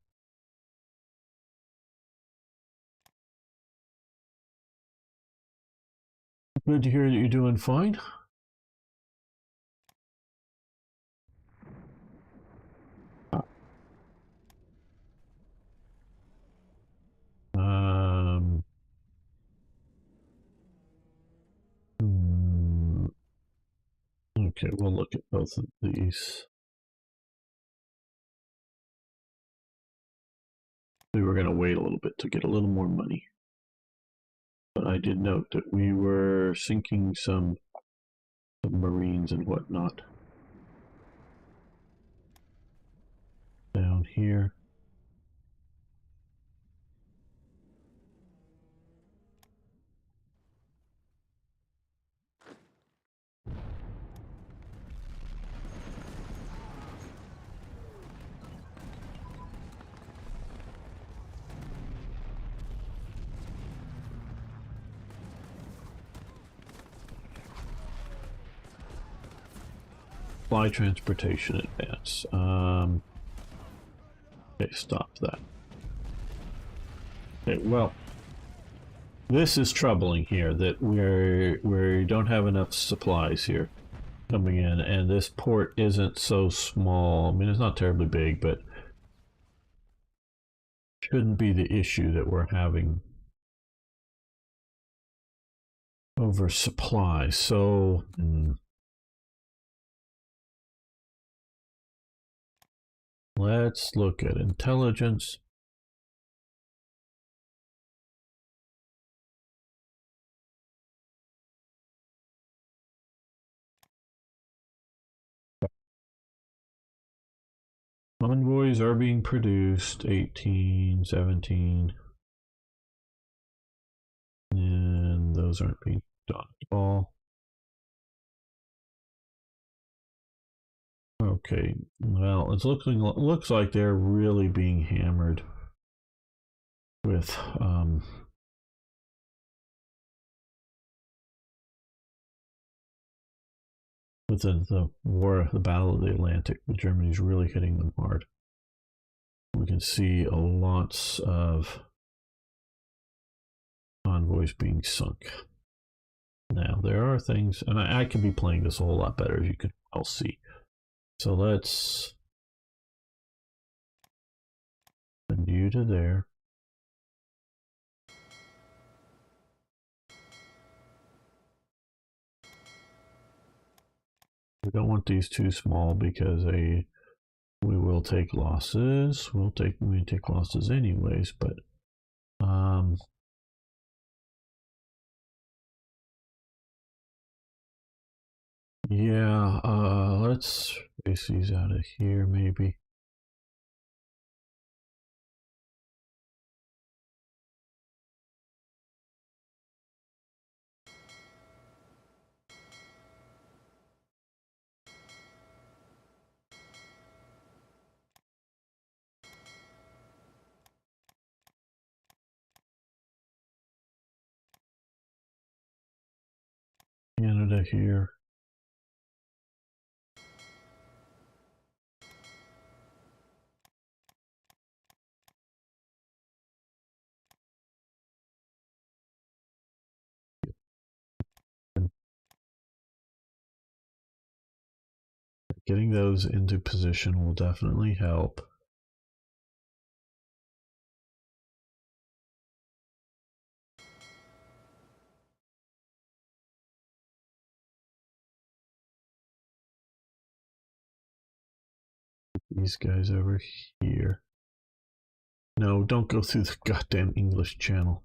Good to hear that you're doing fine. Okay, we'll look at both of these. We were going to wait a little bit to get a little more money. But I did note that we were sinking some submarines and whatnot down here. Fly transportation advance. Okay, stop that. Okay, well, this is troubling here that we don't have enough supplies here coming in, and this port isn't so small. I mean, it's not terribly big, but shouldn't be the issue that we're having over supply. So let's look at intelligence. Convoys are being produced, 18, 17. And those aren't being done at all. Okay, well, it looks like they're really being hammered with the war, the Battle of the Atlantic. Germany's really hitting them hard. We can see lots of convoys being sunk. Now, there are things, and I could be playing this a whole lot better, as you can all see. So let's send you to there. We don't want these too small because we will take losses. We take losses anyways, but yeah, let's race these out of here maybe. Canada here. Getting those into position will definitely help. These guys over here. No, don't go through the goddamn English channel.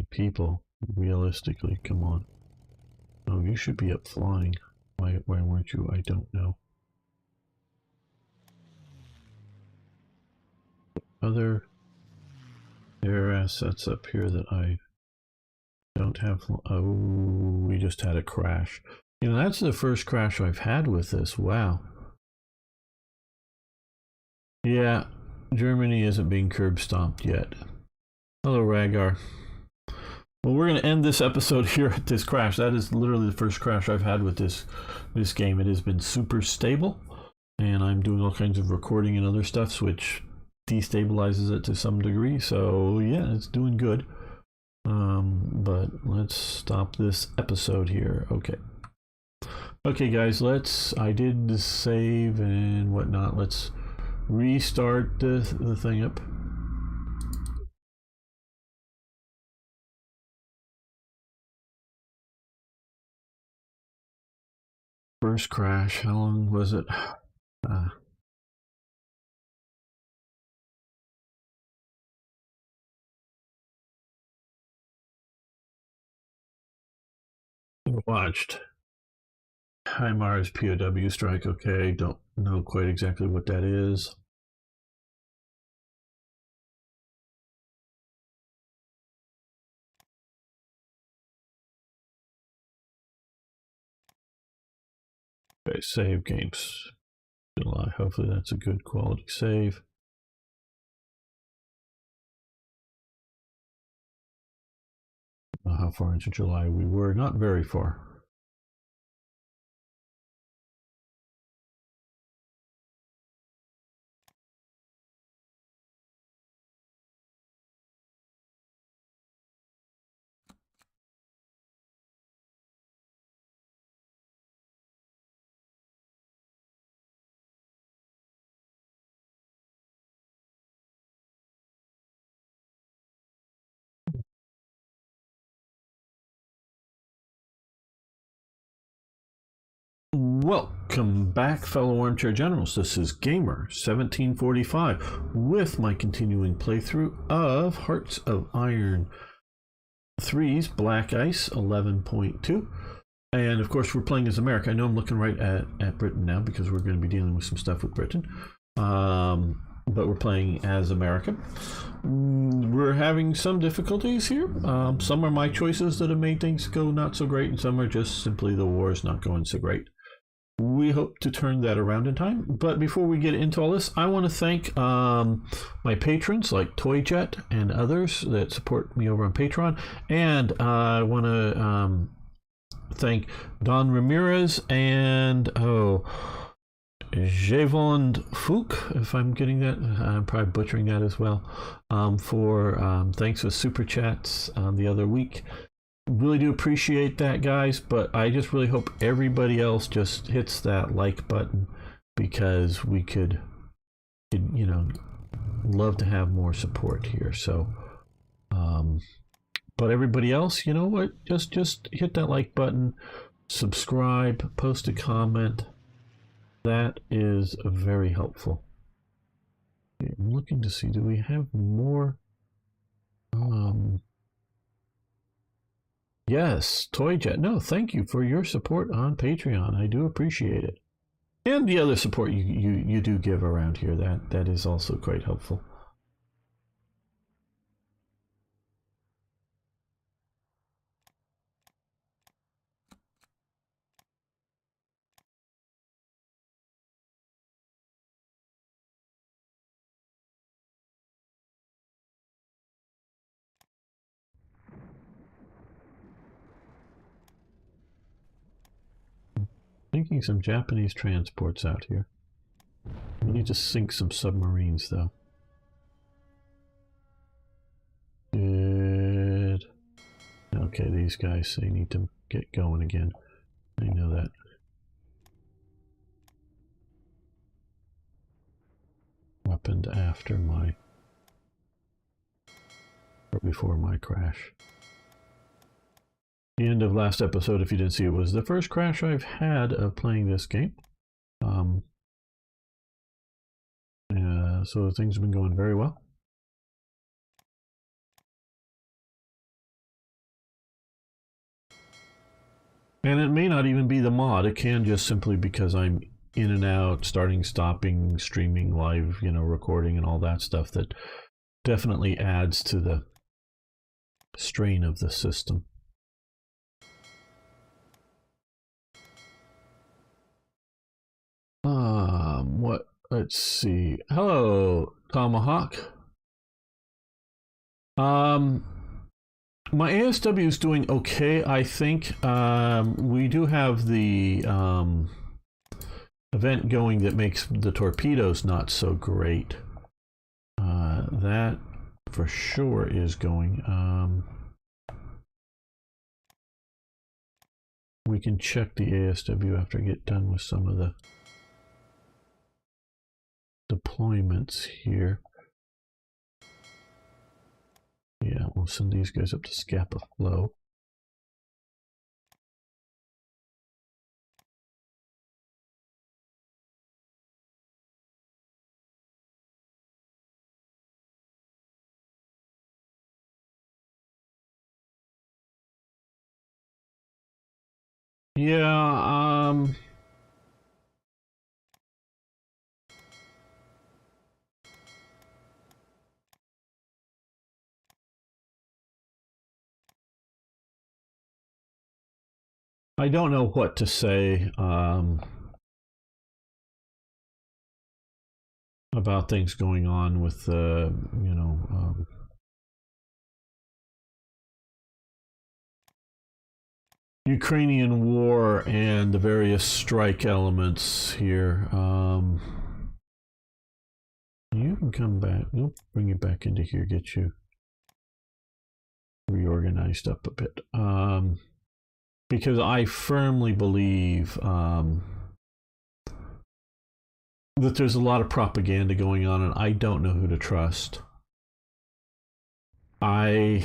People, realistically, come on. Oh, you should be up flying. Why weren't you? I don't know. There are assets up here that I don't have. Oh, we just had a crash. You know, that's the first crash I've had with this. Wow. Yeah, Germany isn't being curb stomped yet. Hello, Ragar. Well, we're going to end this episode here at this crash. That is literally the first crash I've had with this game. It has been super stable, and I'm doing all kinds of recording and other stuff, which destabilizes it to some degree. So yeah, it's doing good. But let's stop this episode here. Okay, guys. I did save and whatnot. Let's restart the thing up. First crash, how long was it? Watched. Hi Mars POW strike. Okay, don't know quite exactly what that is. Okay, save games. July. Hopefully that's a good quality save. How far into July we were? Not very far. Welcome back, fellow armchair generals. This is Gamer 1745 with my continuing playthrough of Hearts of Iron 3's Black Ice 11.2. And of course, we're playing as America. I know I'm looking right at Britain now because we're going to be dealing with some stuff with Britain. But we're playing as America. We're having some difficulties here. Some are my choices that have made things go not so great, and some are just simply the war is not going so great. We hope to turn that around in time. But before we get into all this, I want to thank my patrons like ToyJet and others that support me over on Patreon. And I want to thank Don Ramirez and Javon Fouk, if I'm getting that. I'm probably butchering that as well. For thanks for super chats the other week. Really do appreciate that, guys, but I just really hope everybody else just hits that like button because we could you know, love to have more support here. So but everybody else, you know what, just hit that like button, subscribe, post a comment, That is very helpful. Okay, I'm looking to see, do we have more? Yes, Toy Jet. No, thank you for your support on Patreon. I do appreciate it. And the other support you do give around here, that is also quite helpful. Thinking some Japanese transports out here. We need to sink some submarines, though. Good. Okay, these guys, they need to get going again. I know that. Happened after my... or before my crash. The end of last episode, if you didn't see it, was the first crash I've had of playing this game. So things have been going very well. And it may not even be the mod. It can just simply because I'm in and out, starting, stopping, streaming, live, recording and all that stuff that definitely adds to the strain of the system. Let's see. Hello, Tomahawk. My ASW is doing okay, I think. We do have the event going that makes the torpedoes not so great. That for sure is going. We can check the ASW after I get done with some of the deployments here. Yeah, we'll send these guys up to Scapa Flow. Yeah, I don't know what to say about things going on with Ukrainian war and the various strike elements here. You can come back. Nope, bring you back into here, get you reorganized up a bit. Because I firmly believe that there's a lot of propaganda going on, and I don't know who to trust. I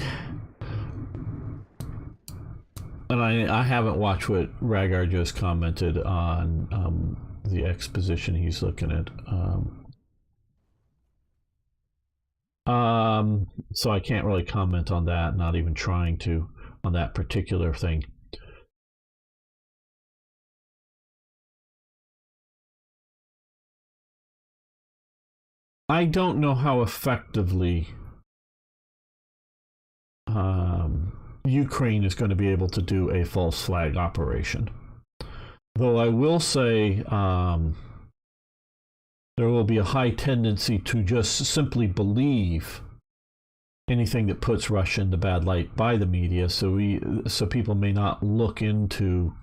haven't watched what Ragar just commented on the exposition he's looking at. So I can't really comment on that, not even trying to, on that particular thing. I don't know how effectively Ukraine is going to be able to do a false flag operation. Though I will say there will be a high tendency to just simply believe anything that puts Russia in the bad light by the media, so people may not look into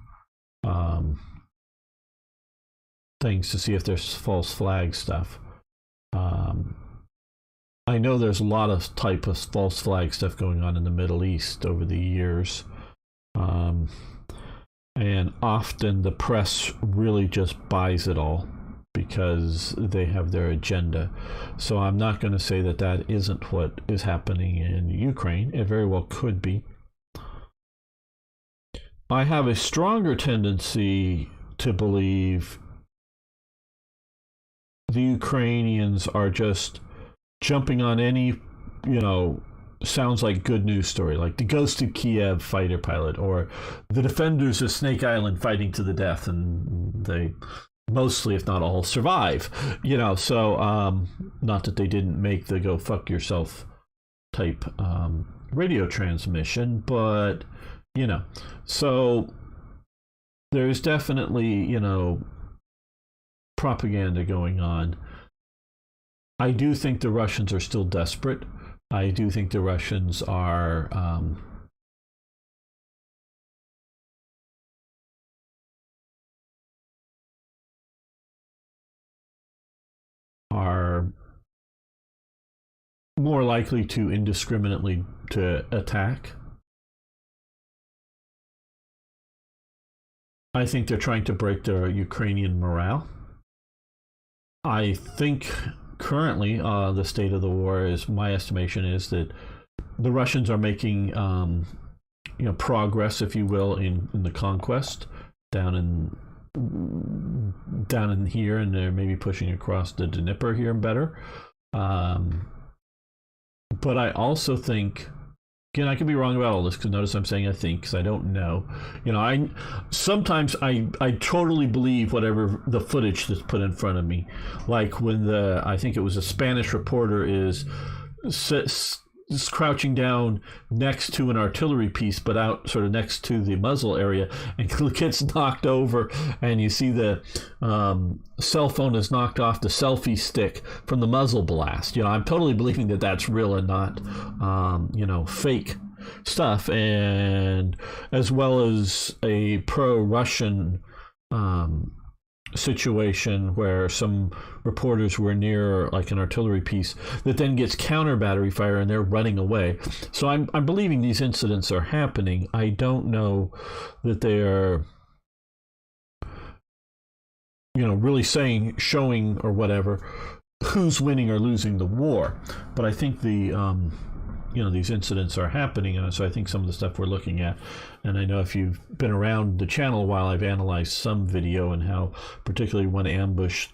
things to see if there's false flag stuff. I know there's a lot of type of false flag stuff going on in the Middle East over the years. And often the press really just buys it all because they have their agenda. So I'm not going to say that that isn't what is happening in Ukraine. It very well could be. I have a stronger tendency to believe the Ukrainians are just jumping on any, sounds like good news story, like the ghosted Kiev fighter pilot, or the defenders of Snake Island fighting to the death, and they mostly, if not all, survive. So not that they didn't make the go fuck yourself type radio transmission, but so there's definitely propaganda going on. I do think the Russians are still desperate. I do think the Russians are more likely to indiscriminately to attack. I think they're trying to break the Ukrainian morale. I think currently the state of the war is, my estimation is that the Russians are making progress, if you will, in the conquest down in here, and they're maybe pushing across the Dnieper here better. But I also think, again, I could be wrong about all this, because notice I'm saying I think, because I don't know. I sometimes I totally believe whatever the footage that's put in front of me. Like when I think it was a Spanish reporter is crouching down next to an artillery piece, but out sort of next to the muzzle area, and gets knocked over, and you see the cell phone is knocked off the selfie stick from the muzzle blast. I'm totally believing that that's real and not fake stuff, and as well as a pro-Russian situation where some reporters were near like an artillery piece that then gets counter battery fire and they're running away. So I'm believing these incidents are happening. I don't know that they are really showing or whatever who's winning or losing the war, but I think the these incidents are happening, and so I think some of the stuff we're looking at, and I know if you've been around the channel a while, I've analyzed some video and how particularly one ambush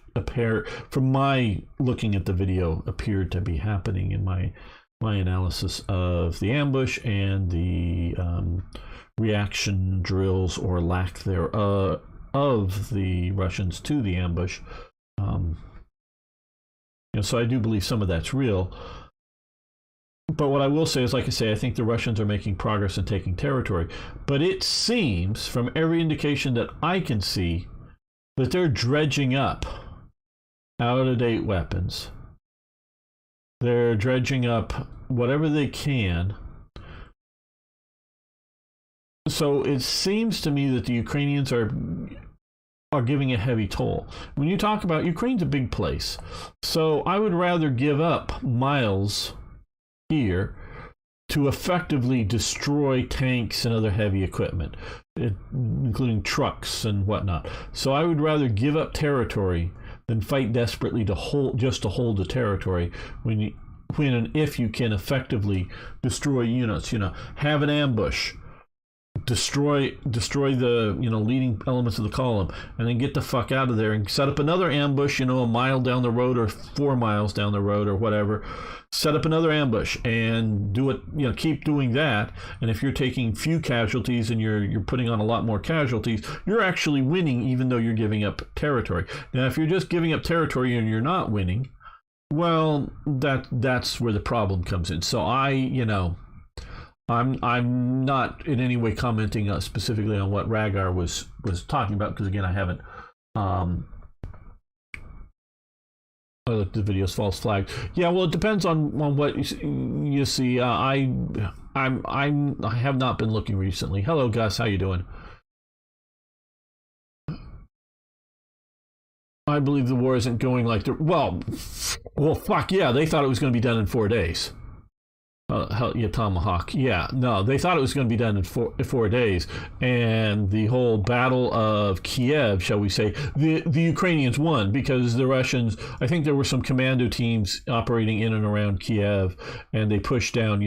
from my looking at the video appeared to be happening in my analysis of the ambush and the reaction drills or lack thereof of the Russians to the ambush. So I do believe some of that's real. But what I will say is, like I say, I think the Russians are making progress in taking territory. But it seems, from every indication that I can see, that they're dredging up out-of-date weapons. They're dredging up whatever they can. So it seems to me that the Ukrainians are giving a heavy toll. When you talk about Ukraine's a big place, so I would rather give up miles here to effectively destroy tanks and other heavy equipment, including trucks and whatnot. So I would rather give up territory than fight desperately to hold the territory when and if you can effectively destroy units. Have an ambush, destroy the leading elements of the column, and then get the fuck out of there and set up another ambush a mile down the road or 4 miles down the road or whatever. Set up another ambush and do it, keep doing that. And if you're taking few casualties and you're putting on a lot more casualties, you're actually winning, even though you're giving up territory. Now if you're just giving up territory and you're not winning, well, that's where the problem comes in. So I'm not in any way commenting specifically on what Ragar was talking about, because again, I haven't I looked at the videos false flagged. Yeah, well, it depends on what you see. I have not been looking recently. Hello, Gus. How you doing? I believe the war isn't going like the well, fuck yeah. They thought it was going to be done in 4 days. Tomahawk. Yeah, no, they thought it was going to be done in four days, and the whole battle of Kiev, shall we say, the Ukrainians won because the Russians, I think there were some commando teams operating in and around Kiev, and they pushed down,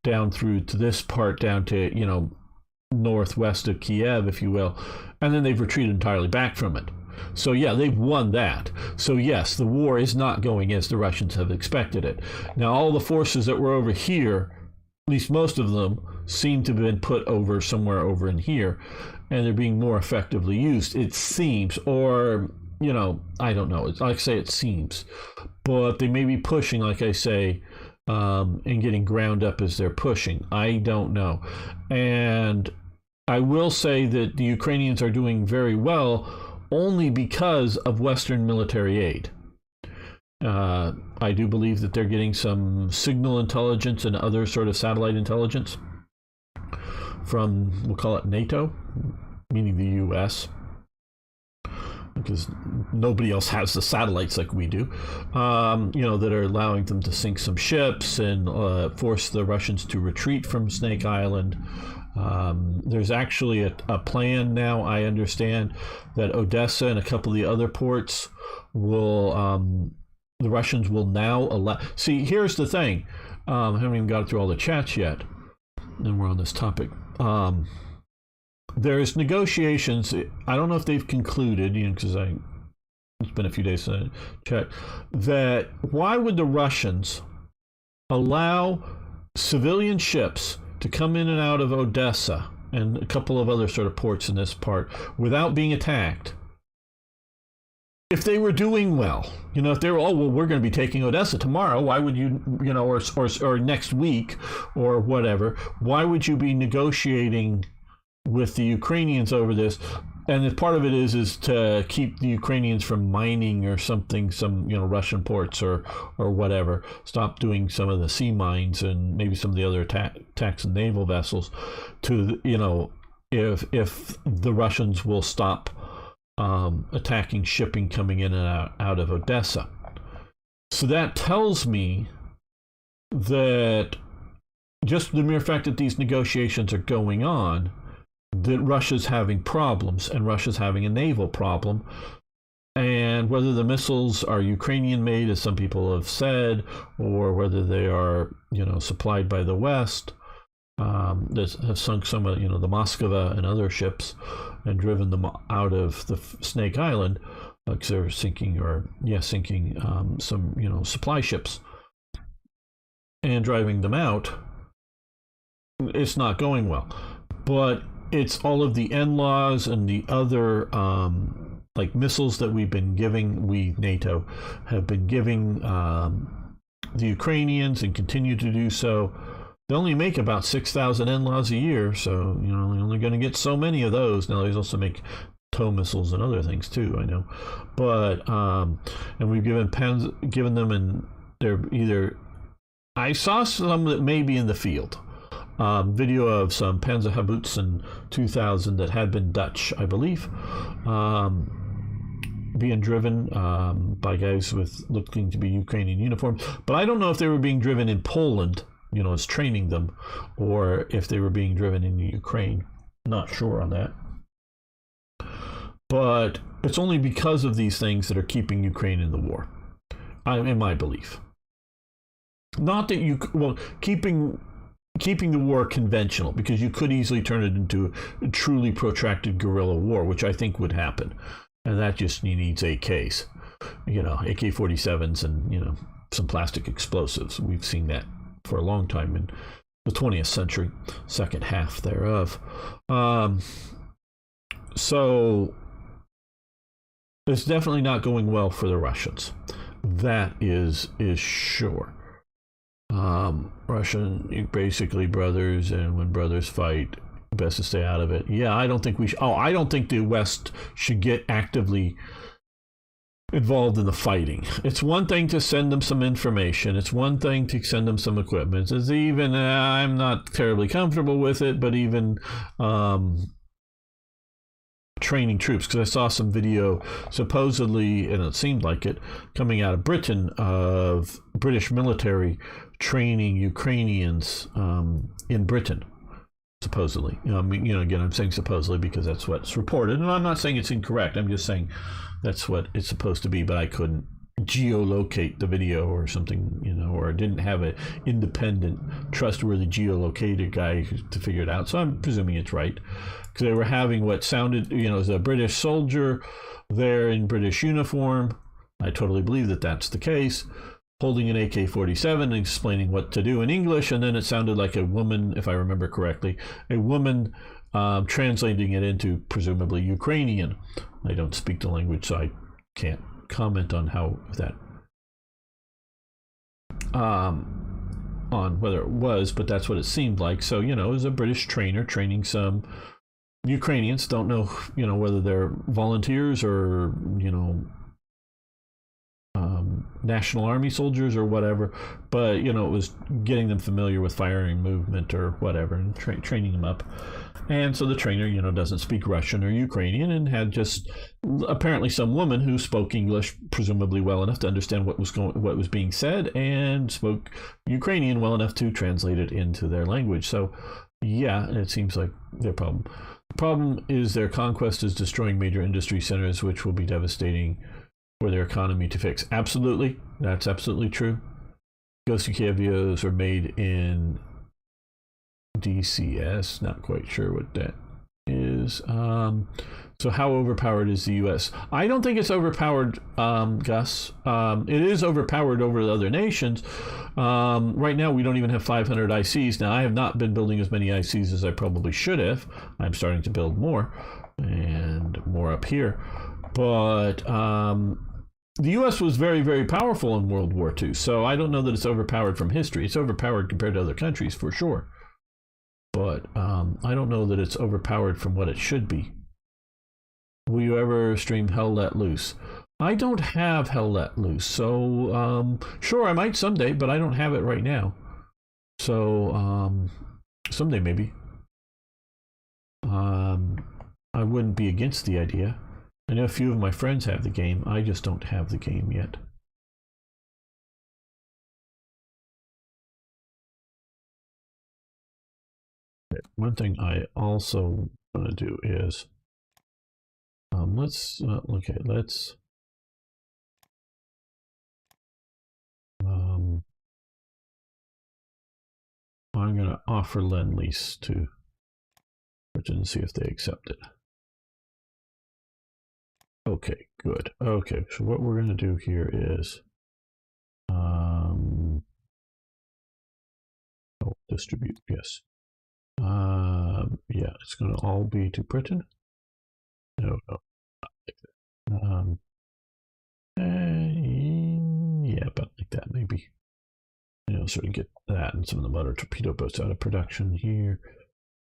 down through to this part, down to, northwest of Kiev, if you will, and then they've retreated entirely back from it. So yeah, they've won that. So yes, the war is not going as the Russians have expected it. Now all the forces that were over here, at least most of them, seem to have been put over somewhere over in here, and they're being more effectively used, it seems. Or, you know, I don't know. It's, like I say, it seems. But they may be pushing, like I say, and getting ground up as they're pushing. I don't know. And I will say that the Ukrainians are doing very well only because of Western military aid. I do believe that they're getting some signal intelligence and other sort of satellite intelligence from, we'll call it NATO, meaning the U.S., because nobody else has the satellites like we do, you know, that are allowing them to sink some ships and force the Russians to retreat from Snake Island. There's actually a plan now, I understand, that Odessa and a couple of the other ports will, the Russians will now allow. See, here's the thing. I haven't even got through all the chats yet, and we're on this topic. There's negotiations. I don't know if they've concluded, you know, because it's been a few days since I checked, that why would the Russians allow civilian ships to come in and out of Odessa and a couple of other sort of ports in this part without being attacked if they were doing well? You know, if they were, oh, well, we're going to be taking Odessa tomorrow, why would you, you know, or next week or whatever, why would you be negotiating with the Ukrainians over this? And part of it is to keep the Ukrainians from mining or something, some, you know, Russian ports or whatever. Stop doing some of the sea mines and maybe some of the other attacks on naval vessels. To, you know, if the Russians will stop attacking shipping coming in and out of Odessa. So that tells me that just the mere fact that these negotiations are going on, that Russia's having problems, and Russia's having a naval problem. And whether the missiles are Ukrainian made, as some people have said, or whether they are, you know, supplied by the West, that have sunk some of, you know, the Moskva and other ships and driven them out of the Snake Island, because they're sinking some, you know, supply ships and driving them out. It's not going well. But it's all of the NLAWs and the other like missiles that we've been giving, we, NATO, have been giving the Ukrainians and continue to do so. They only make about 6,000 NLAWs a year, so, you know, they're only going to get so many of those. Now, they also make tow missiles and other things too, I know. But, and we've given them, and they're either, I saw some that may be in the field. Video of some Panzerhaubitze 2000 that had been Dutch, I believe, being driven by guys with looking to be Ukrainian uniforms. But I don't know if they were being driven in Poland, you know, as training them, or if they were being driven in Ukraine. Not sure on that. But it's only because of these things that are keeping Ukraine in the war, in my belief. Not that keeping the war conventional, because you could easily turn it into a truly protracted guerrilla war, which I think would happen. And that just needs AKs, you know, AK-47s and, you know, some plastic explosives. We've seen that for a long time in the 20th century, second half thereof. So it's definitely not going well for the Russians. That is sure. Russian, basically brothers, and when brothers fight, best to stay out of it. Yeah, I don't think we should. I don't think the West should get actively involved in the fighting. It's one thing to send them some information. It's one thing to send them some equipment. It's even, I'm not terribly comfortable with it, but even training troops, because I saw some video supposedly, and it seemed like it, coming out of Britain, of British military training Ukrainians in Britain, supposedly. You know, again, I'm saying supposedly because that's what's reported, and I'm not saying it's incorrect. I'm just saying that's what it's supposed to be, but I couldn't geolocate the video or something, you know, or didn't have an independent, trustworthy geolocator guy to figure it out. So I'm presuming it's right, because they were having what sounded, you know, as a British soldier there in British uniform. I totally believe that that's the case, holding an AK-47 and explaining what to do in English, and then it sounded like a woman, if I remember correctly, a woman translating it into presumably Ukrainian. I don't speak the language, so I can't comment on how that on whether it was, but that's what it seemed like. So, you know, it was a British trainer training some Ukrainians. Don't know, you know, whether they're volunteers or, you know, National Army soldiers or whatever, but, you know, it was getting them familiar with firing movement or whatever, and training them up. And so the trainer, you know, doesn't speak Russian or Ukrainian, and had just apparently some woman who spoke English presumably well enough to understand what was being said, and spoke Ukrainian well enough to translate it into their language. So yeah, it seems like their problem. The problem is their conquest is destroying major industry centers, which will be devastating for their economy to fix. Absolutely, that's absolutely true. Ghosty cavios are made in DCS, not quite sure what that is. So how overpowered is the U.S.? I don't think it's overpowered, Gus. It is overpowered over the other nations. Right now, we don't even have 500 ICs. Now, I have not been building as many ICs as I probably should have. I'm starting to build more, and more up here. But the U.S. was very, very powerful in World War II, so I don't know that it's overpowered from history. It's overpowered compared to other countries, for sure. But I don't know that it's overpowered from what it should be. Will you ever stream Hell Let Loose? I don't have Hell Let Loose, so sure, I might someday, but I don't have it right now. So someday maybe. I wouldn't be against the idea. I know a few of my friends have the game. I just don't have the game yet. One thing I also want to do is let's I'm going to offer Lend-Lease to Britain and see if they accept it. Okay, good. Okay, so what we're going to do here is distribute, yes. Yeah, it's going to all be to Britain. No, not like that. Yeah, about like that, maybe. You know, sort of get that and some of the motor torpedo boats out of production here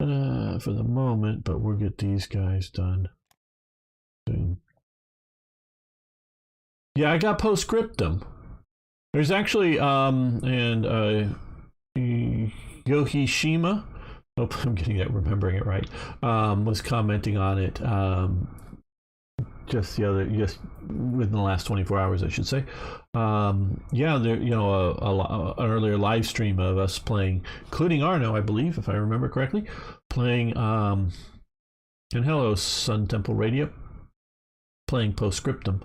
for the moment, but we'll get these guys done soon. Yeah, I got Postscriptum. There's actually Yohishima, hope I'm remembering it right, was commenting on it just within the last 24 hours, I should say. Yeah, there, you know, an earlier live stream of us playing, including Arno, I believe, if I remember correctly, playing, and hello, Sun Temple Radio, playing Postscriptum.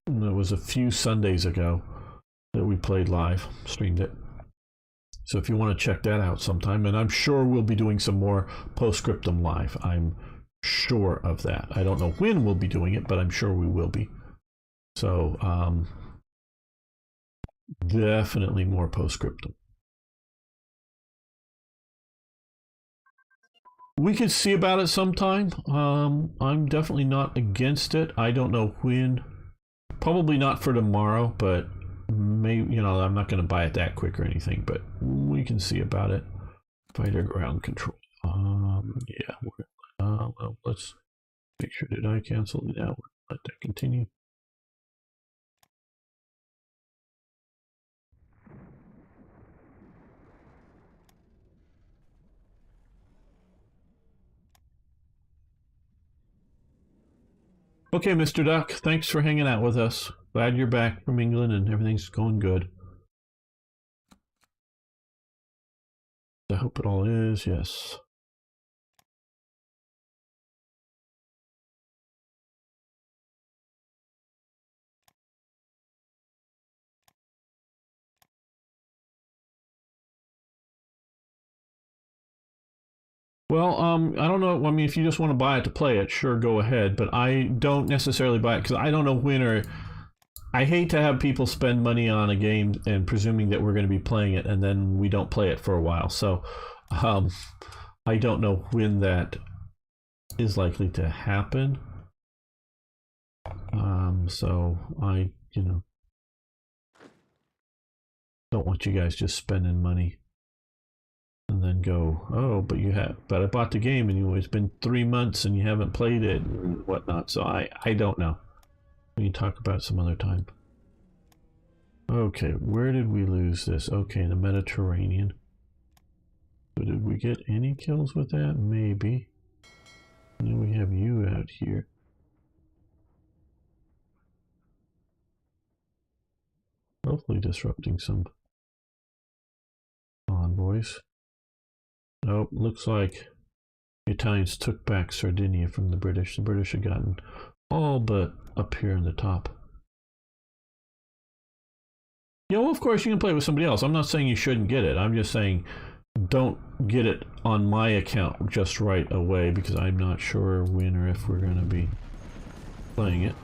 It was a few Sundays ago that we played live, streamed it. So if you want to check that out sometime, and I'm sure we'll be doing some more Postscriptum live. I'm sure of that. I don't know when we'll be doing it, but I'm sure we will be. So definitely more Postscriptum. We could see about it sometime. I'm definitely not against it. I don't know when. Probably not for tomorrow, but maybe, you know, I'm not going to buy it that quick or anything, but we can see about it. Fighter ground control. Yeah. Well, let's make sure. Did I cancel it out? Let that continue. Okay, Mr. Duck, thanks for hanging out with us. Glad you're back from England and everything's going good. I hope it all is, yes. Well, I don't know. I mean, if you just want to buy it to play it, sure, go ahead. But I don't necessarily buy it because I don't know when or I hate to have people spend money on a game and presuming that we're going to be playing it and then we don't play it for a while. So um, I don't know when that is likely to happen. So I, don't want you guys just spending money and then go, oh, but I bought the game and it's been 3 months and you haven't played it and whatnot. So I don't know. We can talk about it some other time. Okay, where did we lose this? Okay, the Mediterranean. So did we get any kills with that? Maybe. And then we have you out here. Hopefully disrupting some convoys. Nope, looks like the Italians took back Sardinia from the British. The British had gotten all but up here in the top. Yeah, well, of course you can play with somebody else. I'm not saying you shouldn't get it. I'm just saying don't get it on my account just right away because I'm not sure when or if we're going to be playing it.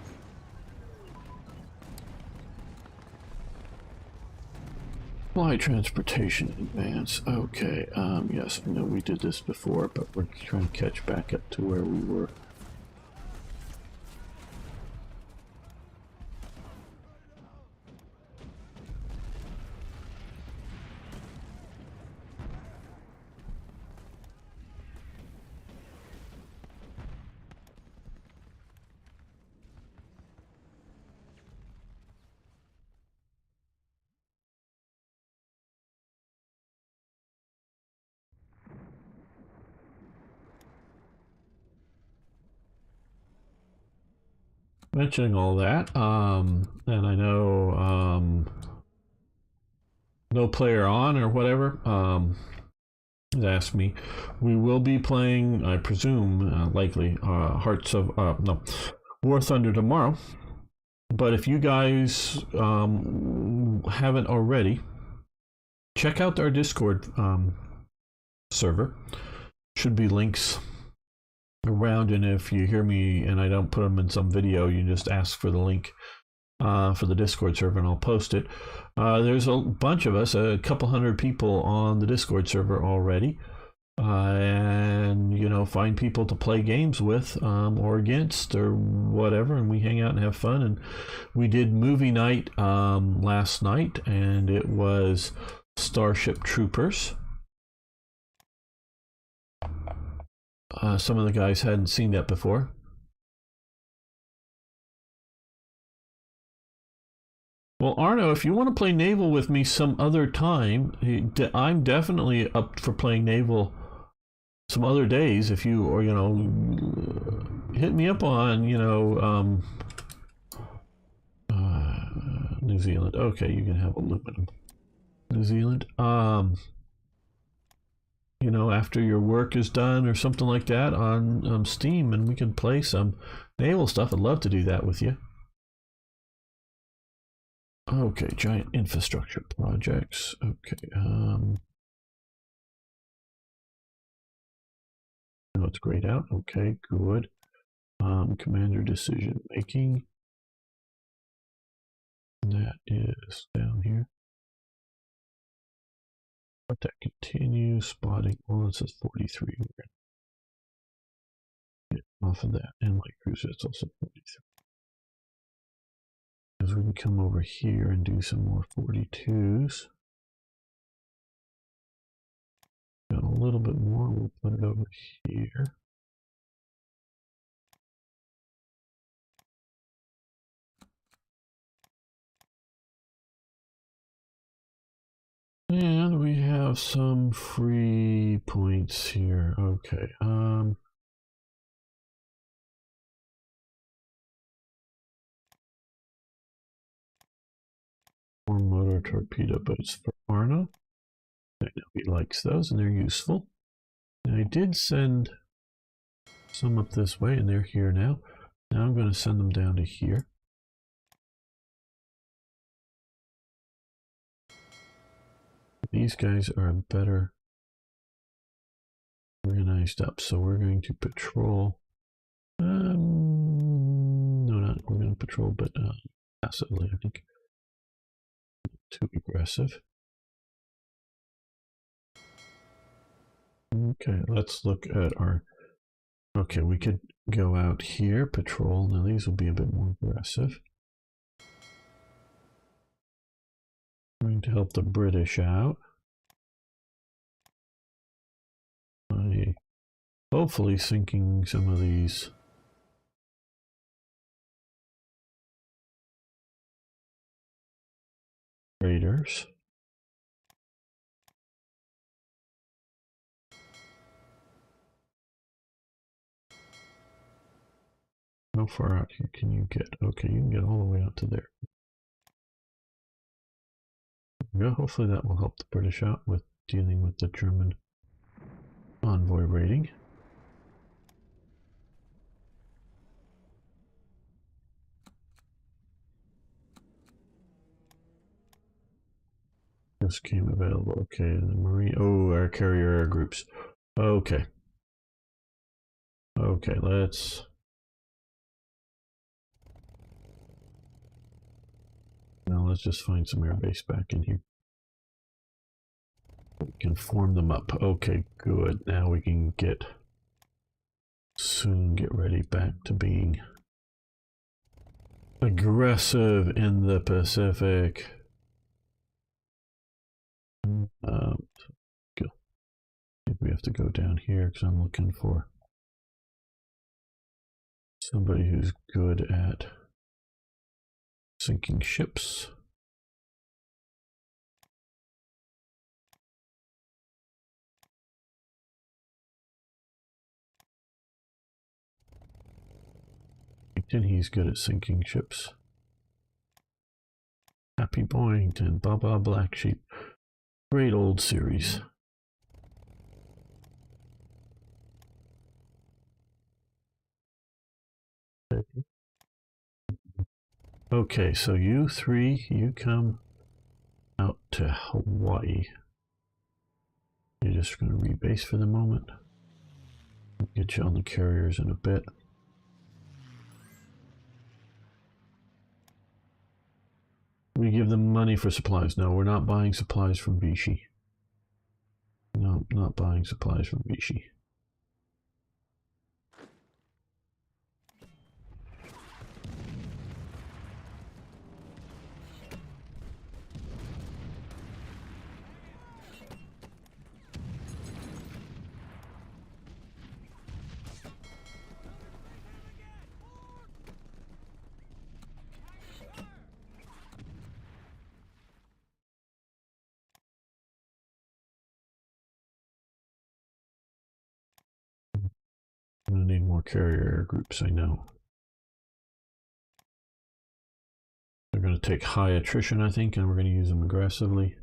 Fly transportation advance. Okay, yes, I know we did this before, but we're trying to catch back up to where we were. Mentioning all that, and I know no player on or whatever asked me. We will be playing, I presume, likely Hearts of no War Thunder tomorrow. But if you guys haven't already, check out our Discord server. Should be links around, and if you hear me and I don't put them in some video, you just ask for the link for the Discord server and I'll post it. There's a bunch of us, a couple hundred people on the Discord server already. And find people to play games with or against or whatever, and we hang out and have fun. And we did movie night last night, and it was Starship Troopers. Some of the guys hadn't seen that before. Well, Arno, if you want to play naval with me some other time, I'm definitely up for playing naval some other days. If you, or hit me up on New Zealand. Okay, you can have aluminum. New Zealand. After your work is done or something like that on Steam, and we can play some naval stuff. I'd love to do that with you. Okay, giant infrastructure projects. Okay. No, it's grayed out. Okay, good. Commander decision making. That is down here. Let that continue. Spotting. Well, it says 43. We're going to get off of that. And light cruiser, it's also 43. Because we can come over here and do some more 42s. Got a little bit more. We'll put it over here. And we have some free points here. Okay. More motor torpedo boats for Arno. I know he likes those and they're useful. And I did send some up this way and they're here now. Now I'm going to send them down to here. These guys are a better organized up. So we're going to patrol. No, not we're going to patrol, but passively, I think. Too aggressive. Okay, let's look at our. Okay, we could go out here, patrol. Now these will be a bit more aggressive. Going to help the British out. By hopefully sinking some of these raiders. How far out here can you get? Okay, you can get all the way out to there. Yeah, hopefully that will help the British out with dealing with the German envoy raiding. Just came available. Okay, the Marine. Oh, our carrier air groups. Okay. Okay, let's. Now let's just find some airbase back in here. We can form them up. Okay, good. Now we can soon get ready back to being aggressive in the Pacific. We have to go down here because I'm looking for somebody who's good at sinking ships. And he's good at sinking ships. Happy Boyington, Baba Black Sheep. Great old series. Okay, so you three, you come out to Hawaii. You're just going to rebase for the moment. Get you on the carriers in a bit. We give them money for supplies. No, we're not buying supplies from Vichy. No, not buying supplies from Vichy. I'm going to need more carrier air groups, I know. They're going to take high attrition, I think, and we're going to use them aggressively.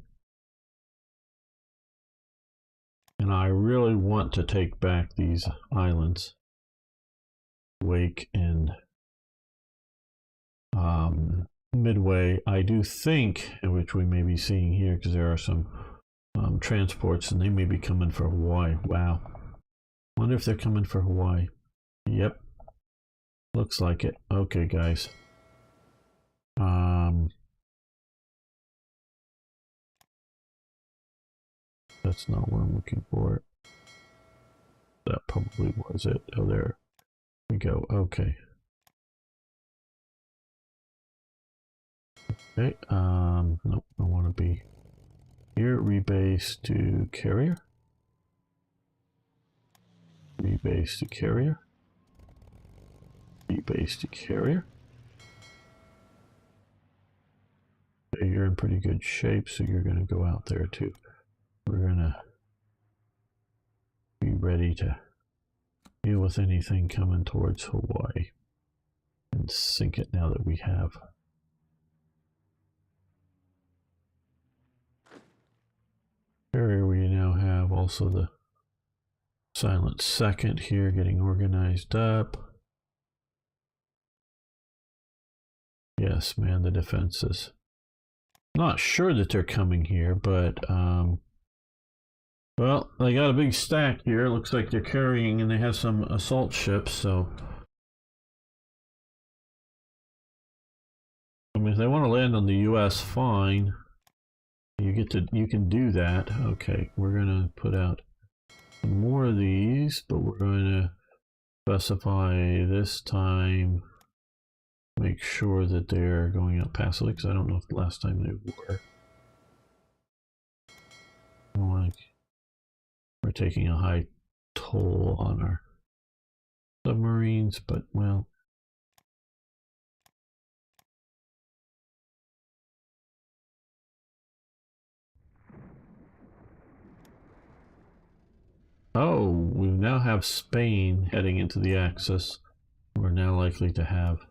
And I really want to take back these islands. Wake and Midway. I do think, which we may be seeing here, because there are some transports, and they may be coming for Hawaii. Wow. Wonder if they're coming for Hawaii. Yep. Looks like it. Okay, guys. That's not what I'm looking for. That probably was it. Oh, there we go. Okay. Okay. Nope. I want to be here. Rebase to carrier. Rebase to carrier. Rebase to carrier. Okay, you're in pretty good shape, so you're going to go out there too. We're going to be ready to deal with anything coming towards Hawaii and sink it now that we have. Carrier, we now have also the Silent Second here getting organized up. Yes, man, the defenses. Not sure that they're coming here, but Well, they got a big stack here. Looks like they're carrying, and they have some assault ships, so... I mean, if they want to land on the U.S., fine. You can do that. Okay, we're gonna put out more of these, but we're going to specify this time, make sure that they're going out passively, because I don't know if the last time they were. Like, we're taking a high toll on our submarines, but well. Oh, we now have Spain heading into the Axis. We're now likely to have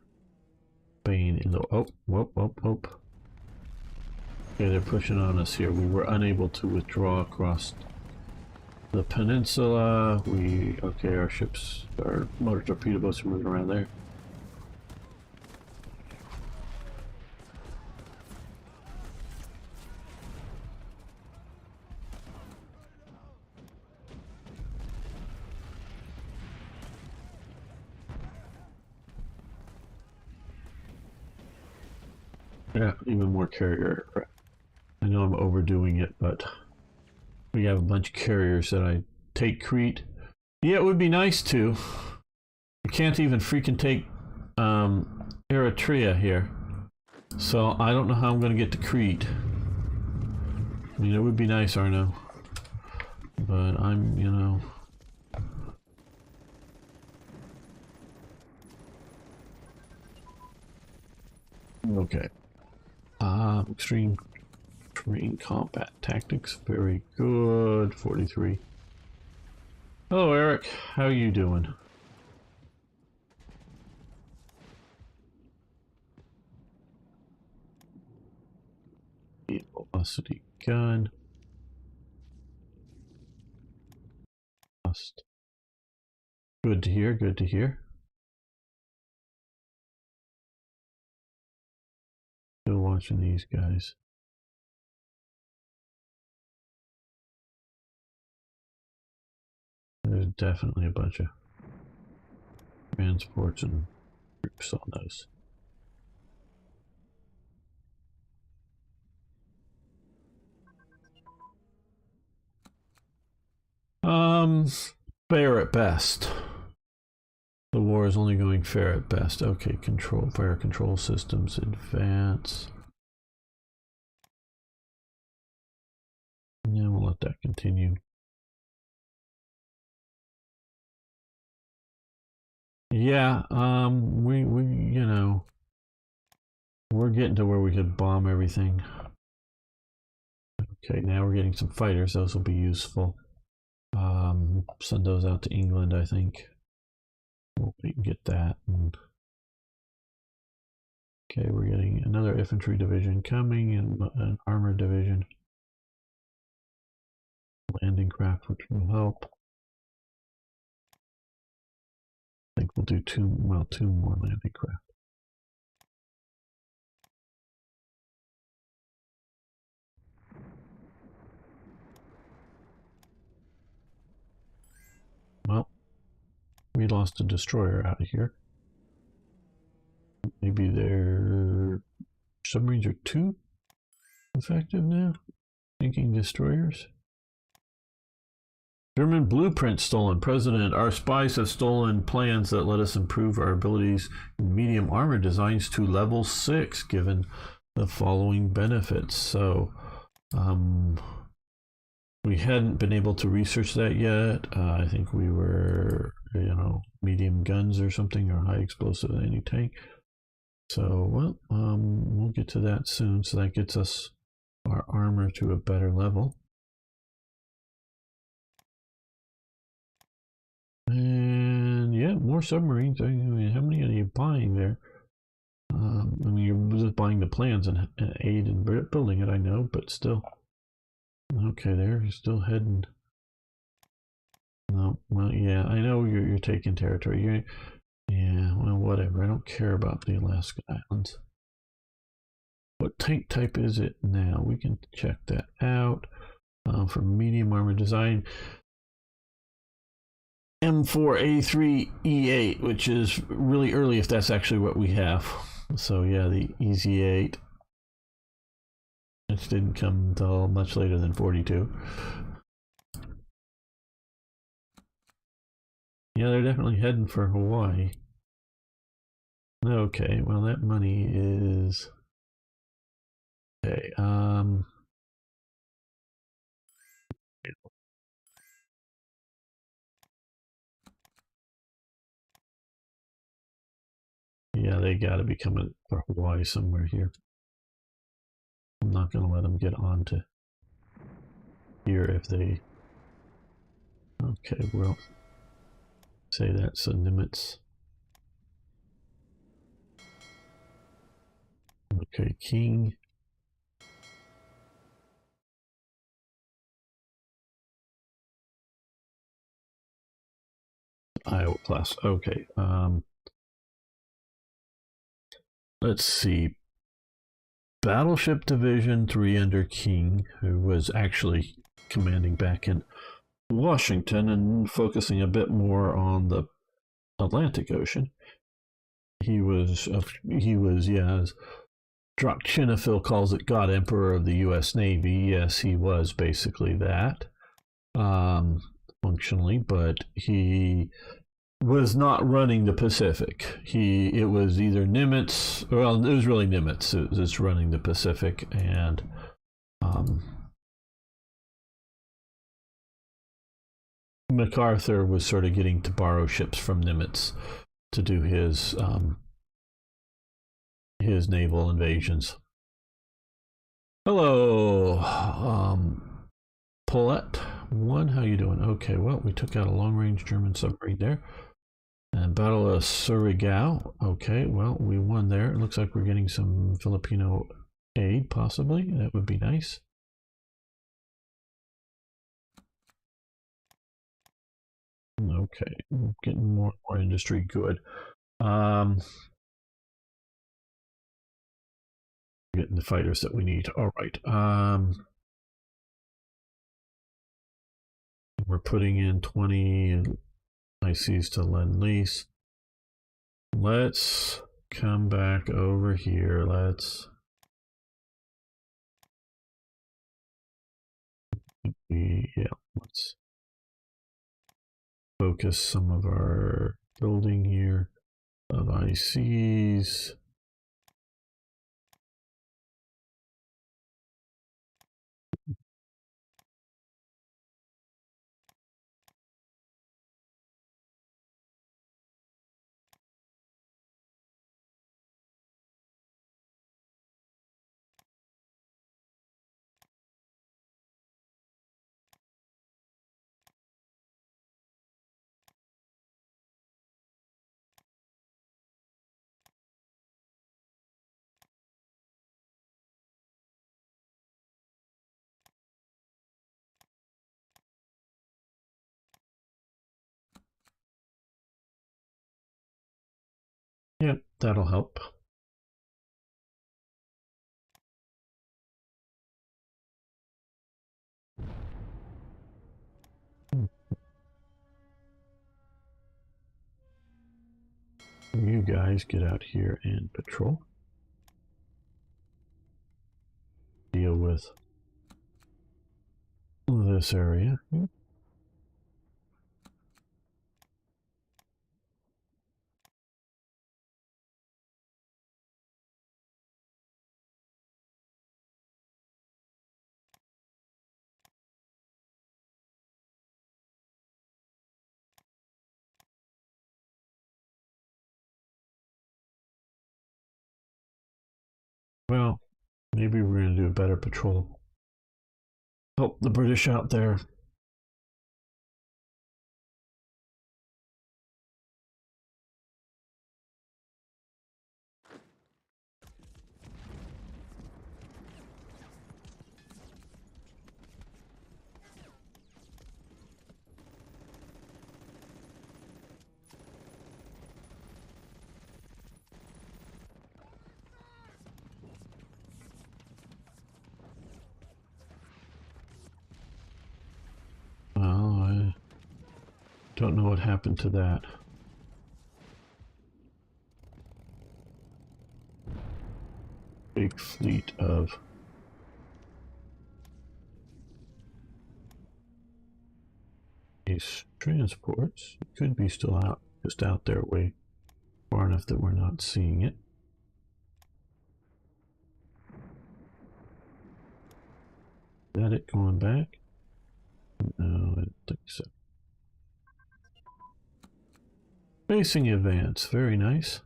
Spain in the... Oh, whoop, whoop, whoop. Okay, they're pushing on us here. We were unable to withdraw across the peninsula. Okay, our ships, our motor torpedo boats are moving around there. Yeah, even more carrier aircraft. I know I'm overdoing it, but we have a bunch of carriers that I take Crete. Yeah, it would be nice to. I can't even freaking take Eritrea here. So I don't know how I'm going to get to Crete. I mean, it would be nice, Arno. But I'm, you know... Okay. Extreme terrain combat tactics. Very good. 43. Hello, Eric. How you doing? Velocity gun. Good to hear, good to hear. Still watching these guys. There's definitely a bunch of transports and groups on those. Fair at best. The war is only going fair at best. Okay, fire control systems advance. Yeah, we'll let that continue. Yeah, you know, we're getting to where we could bomb everything. Okay, now we're getting some fighters. Those will be useful. Send those out to England, I think. We can get that. Okay, we're getting another infantry division coming and an armored division. Landing craft, which will help. I think we'll do two more landing craft. Well, we lost a destroyer out of here. Maybe their submarines are too effective now? Thinking destroyers? German blueprint stolen. President, our spies have stolen plans that let us improve our abilities in medium armor designs to level 6, given the following benefits. So, we hadn't been able to research that yet. I think we were, you know, medium guns or something, or high explosive anti-tank. So, well, we'll get to that soon. So that gets us our armor to a better level. And yeah, more submarines. I mean, how many are you buying there? I mean, you're just buying the plans and aid in building it, I know, but still. Okay, there, you're still heading. No, well, yeah, I know you're taking territory. Yeah, well, whatever. I don't care about the Alaska Islands. What tank type is it now? We can check that out. for medium armor design. M4A3E8, which is really early if that's actually what we have. So yeah, the Easy 8, which didn't come until much later than 42. Yeah, they're definitely heading for Hawaii. Okay, well that money is okay. Yeah, they got to be coming for Hawaii somewhere here. I'm not going to let them get on to here if they. Okay, well, say that's a Nimitz. Okay, King. Iowa class. Okay. Let's see. Battleship Division 3 under King, who was actually commanding back in Washington and focusing a bit more on the Atlantic Ocean. He was, yeah, as Drock Chinafil calls it, God Emperor of the U.S. Navy. Yes, he was basically that, functionally, but he was not running the Pacific. It was either Nimitz, well, it was really Nimitz. It was running the Pacific, and MacArthur was sort of getting to borrow ships from Nimitz to do his naval invasions. Hello, Paulette one. How you doing? Okay, well, we took out a long-range German submarine there. And Battle of Surigao. Okay, well, we won there. It looks like we're getting some Filipino aid, possibly. That would be nice. Okay, getting more and more industry. Good. Getting the fighters that we need. All right. We're putting in 20 ICs to Lend-Lease. Let's come back over here. Let's focus some of our building here of ICs. Yep, that'll help. You guys get out here and patrol. Deal with this area. Well, maybe we're going to do a better patrol. Help the British out there. Don't know what happened to that. Big fleet of these transports. It could be still out, just out there way far enough that we're not seeing it. Is that it going back? No, I don't think so. Facing advance, very nice.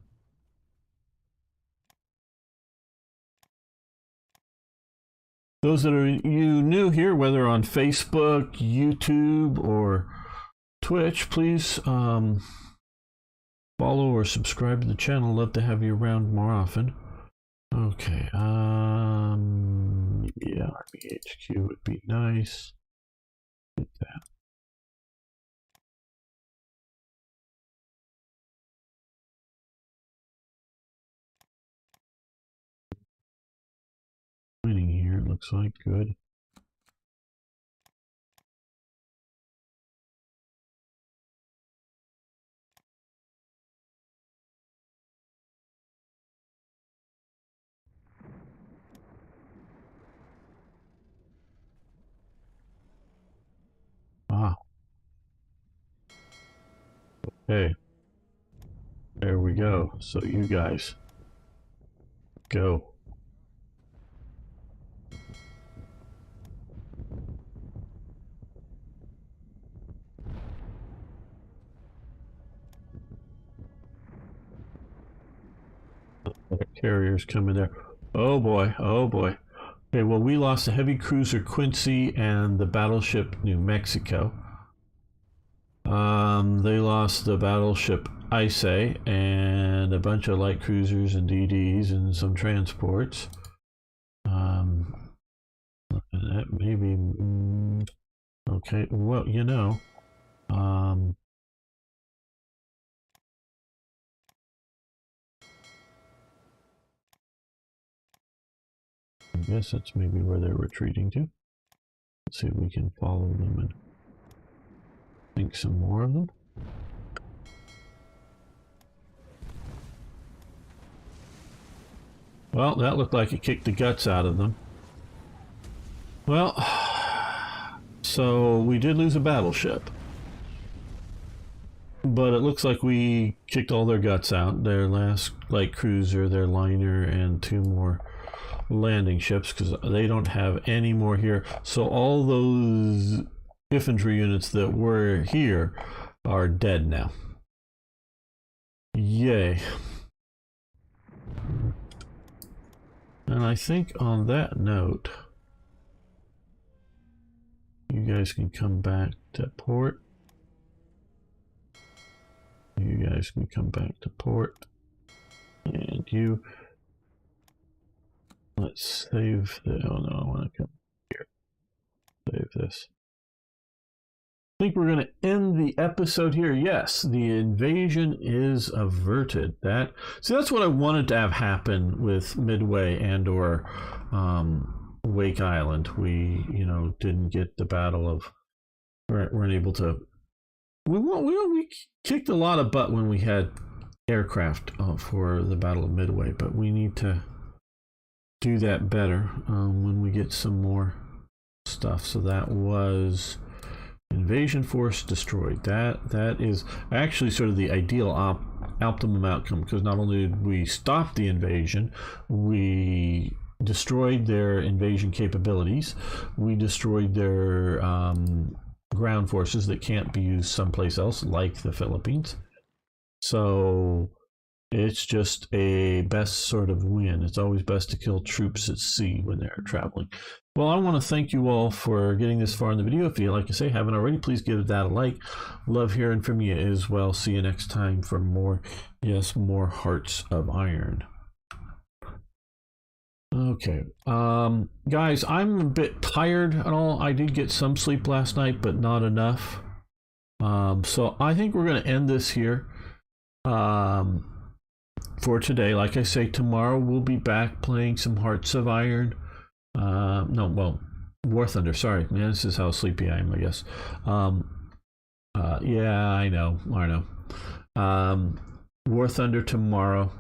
Those that are new here, whether on Facebook, YouTube, or Twitch, please follow or subscribe to the channel. Love to have you around more often. Okay, yeah, Army HQ would be nice. Get that. Winning here, it looks like. Good. Ah. Okay. There we go. So you guys go. Carriers coming there. Oh boy, oh boy. Okay, well, we lost the heavy cruiser Quincy and the battleship New Mexico. They lost the battleship U.S.A. and a bunch of light cruisers and DDs and some transports. That maybe okay. Well, you know, I guess that's maybe where they're retreating to. Let's see if we can follow them and think some more of them. Well, that looked like it kicked the guts out of them. Well, so we did lose a battleship. But it looks like we kicked all their guts out. Their last light cruiser, their liner, and 2 more landing ships, because they don't have any more here. So all those infantry units that were here are dead now. Yay. And I think on that note, you guys can come back to port. You guys can come back to port. And you... Let's save the... Oh no, I want to come here. Save this. I think we're going to end the episode here. Yes, the invasion is averted. See, that's what I wanted to have happen with Midway and or Wake Island. We, didn't get the battle of... weren't able to... We kicked a lot of butt when we had aircraft for the Battle of Midway, but we need to do that better when we get some more stuff. So that was invasion force destroyed. That is actually sort of the ideal optimum outcome, because not only did we stop the invasion, we destroyed their invasion capabilities, we destroyed their ground forces that can't be used someplace else, like the Philippines. So it's just a best sort of win. It's always best to kill troops at sea when they're traveling. Well, I want to thank you all for getting this far in the video. If you, like I say, haven't already, please give that a like. Love hearing from you as well. See you next time for more, yes, more Hearts of Iron. Okay, guys, I'm a bit tired and all. I did get some sleep last night, but not enough. So I think we're going to end this here for today. Like I say, tomorrow we'll be back playing some Hearts of Iron. No, well, War Thunder, sorry. Man, this is how sleepy I am, I guess. Yeah, I know, Arno. War Thunder tomorrow.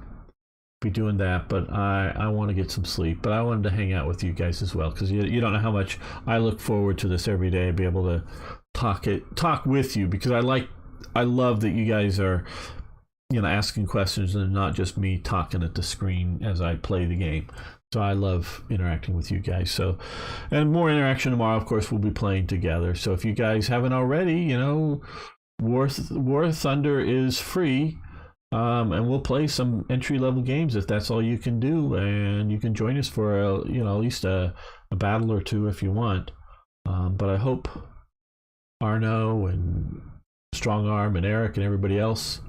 Be doing that, but I want to get some sleep. But I wanted to hang out with you guys as well because you don't know how much I look forward to this every day. Be able to talk with you because I love that you guys are asking questions and not just me talking at the screen as I play the game. So I love interacting with you guys. So, and more interaction tomorrow. Of course, we'll be playing together. So if you guys haven't already, War Thunder is free. And we'll play some entry-level games if that's all you can do, and you can join us for at least a battle or two if you want. But I hope Arno and Strong Arm and Eric and everybody else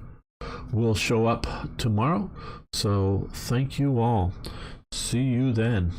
will show up tomorrow. So thank you all. See you then.